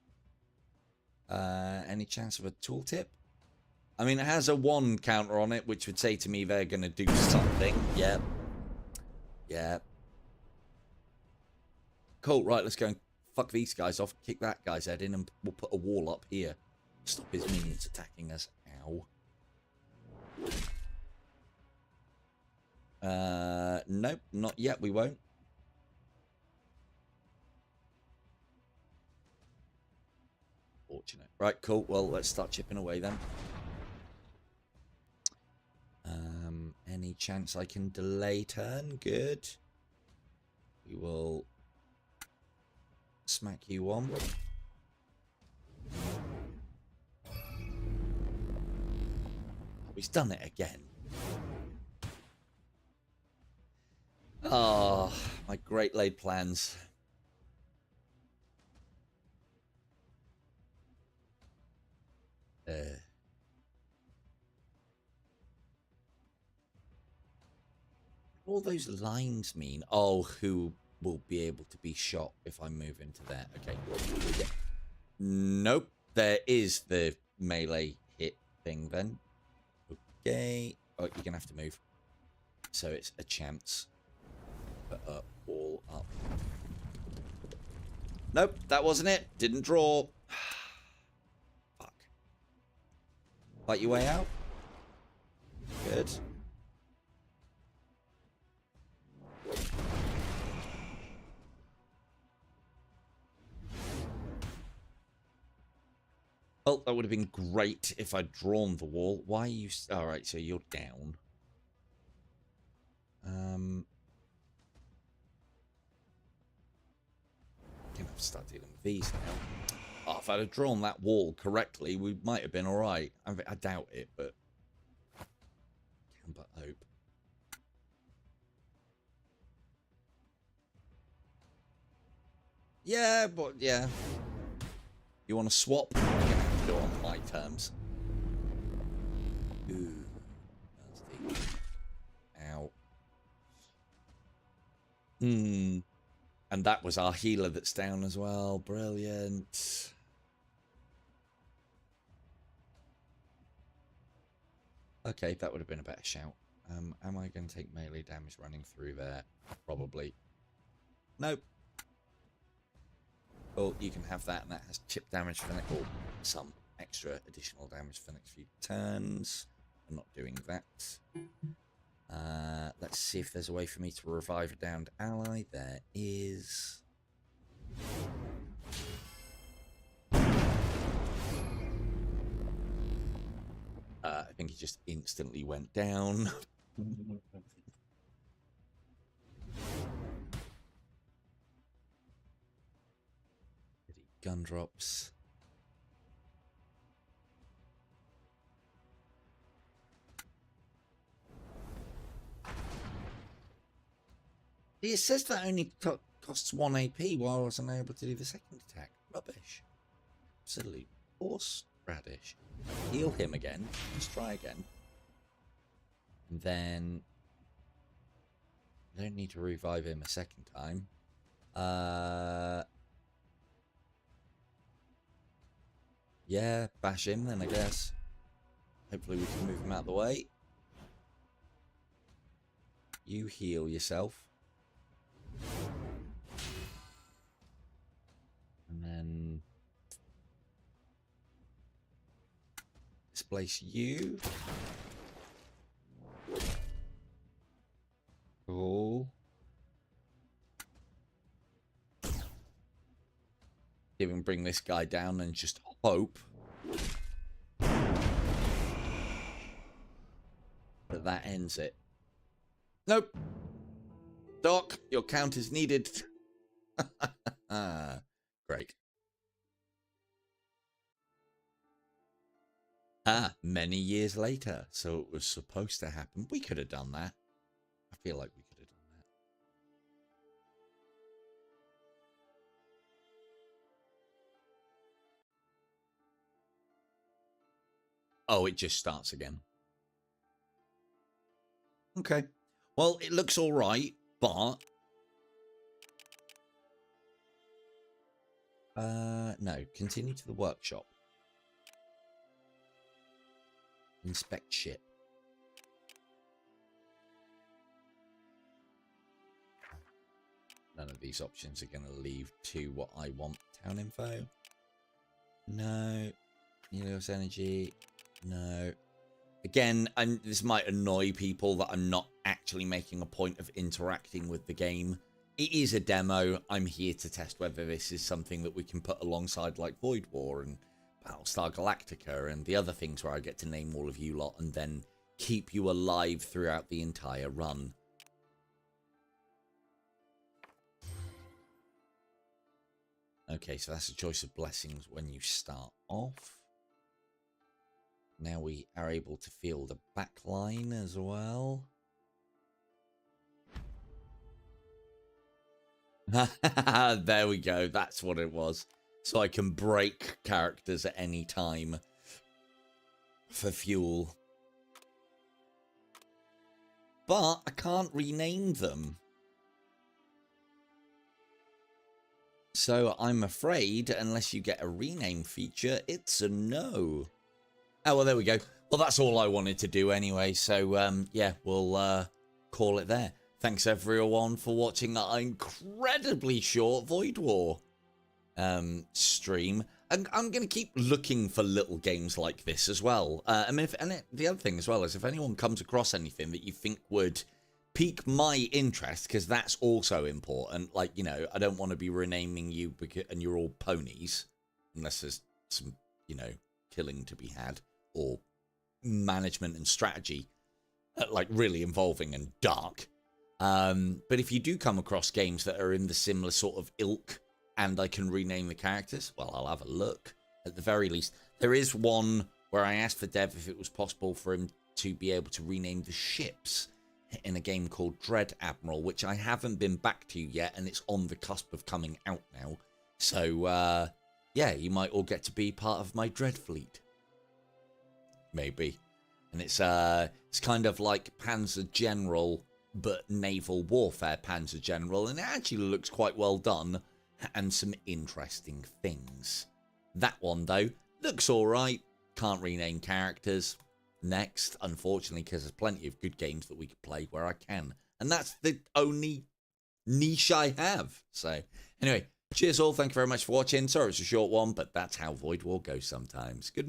Speaker 1: Any chance of a tooltip? I mean, it has a 1 counter on it, which would say to me they're going to do something. Yep. Yep. Cool, right, let's go and fuck these guys off, kick that guy's head in, and we'll put a wall up here. Stop his minions attacking us. Ow. Nope, not yet, we won't. Fortunate. Right, cool, well, let's start chipping away then. Any chance I can delay turn? Good. We will smack you on. He's done it again. Oh, my great laid plans. All those lines mean? Oh, who will be able to be shot if I move into there? Okay. Yeah. Nope. There is the melee hit thing then. Okay. Oh, you're going to have to move. So it's a chance. Put up, all up. Nope, that wasn't it. Didn't draw. Fuck. Fight your way out. Good. Well, that would have been great if I'd drawn the wall. Why are you... Alright, so you're down. Gonna have to start dealing with these now. Oh, if I'd have drawn that wall correctly, we might have been alright. I doubt it, but... Can but hope. Yeah, but yeah. You want to swap? You're going to have to do it on my terms. Ooh. Nasty. Ow. And that was our healer that's down as well. Brilliant. Okay, that would have been a better shout. Am I going to take melee damage running through there? Probably. Nope. Well, you can have that, and that has chip damage for the next, or some extra additional damage for the next few turns. I'm not doing that. Let's see if there's a way for me to revive a downed ally. There is. I think he just instantly went down. Gun drops. It says that only costs 1 AP while I wasn't able to do the second attack. Rubbish. Absolute horse radish. Heal him again. Let's try again. And then I don't need to revive him a second time. Yeah, bash him then, I guess. Hopefully we can move him out of the way. You heal yourself. And then displace you. Cool. Even bring this guy down and just hope that ends it. Nope. Doc, your count is needed. Great. Many years later. So it was supposed to happen. We could have done that. I feel like we could have done that. Oh, it just starts again. Okay. Well, it looks all right, but No, continue to the workshop. Inspect ship. None of these options are going to lead to what I want. Town info. No. Helios energy. No. Again, this might annoy people that I'm not actually making a point of interacting with the game. It is a demo. I'm here to test whether this is something that we can put alongside like Void War and Battlestar Galactica and the other things where I get to name all of you lot and then keep you alive throughout the entire run. Okay, so that's a choice of blessings when you start off. Now we are able to feel the back line as well. There we go. That's what it was. So I can break characters at any time for fuel. But I can't rename them. So I'm afraid, unless you get a rename feature, it's a no. Oh, well, there we go. Well, that's all I wanted to do anyway. So, yeah, we'll call it there. Thanks, everyone, for watching that incredibly short Void War stream. And I'm going to keep looking for little games like this as well. I mean, the other thing as well is if anyone comes across anything that you think would pique my interest, because that's also important. Like, you know, I don't want to be renaming you and you're all ponies, unless there's some, you know, killing to be had or management and strategy, like really involving and dark. But if you do come across games that are in the similar sort of ilk and I can rename the characters, well, I'll have a look at the very least. There is one where I asked for Dev if it was possible for him to be able to rename the ships in a game called Dread Admiral, which I haven't been back to yet, and it's on the cusp of coming out now. So, yeah, you might all get to be part of my Dread fleet. Maybe. And it's kind of like Panzer General, but naval warfare Panzer General, and it actually looks quite well done, and some interesting things. That one, though, looks alright. Can't rename characters. Next, unfortunately, because there's plenty of good games that we could play where I can. And that's the only niche I have. So, anyway, cheers all. Thank you very much for watching. Sorry it's a short one, but that's how Void War goes sometimes. Good night.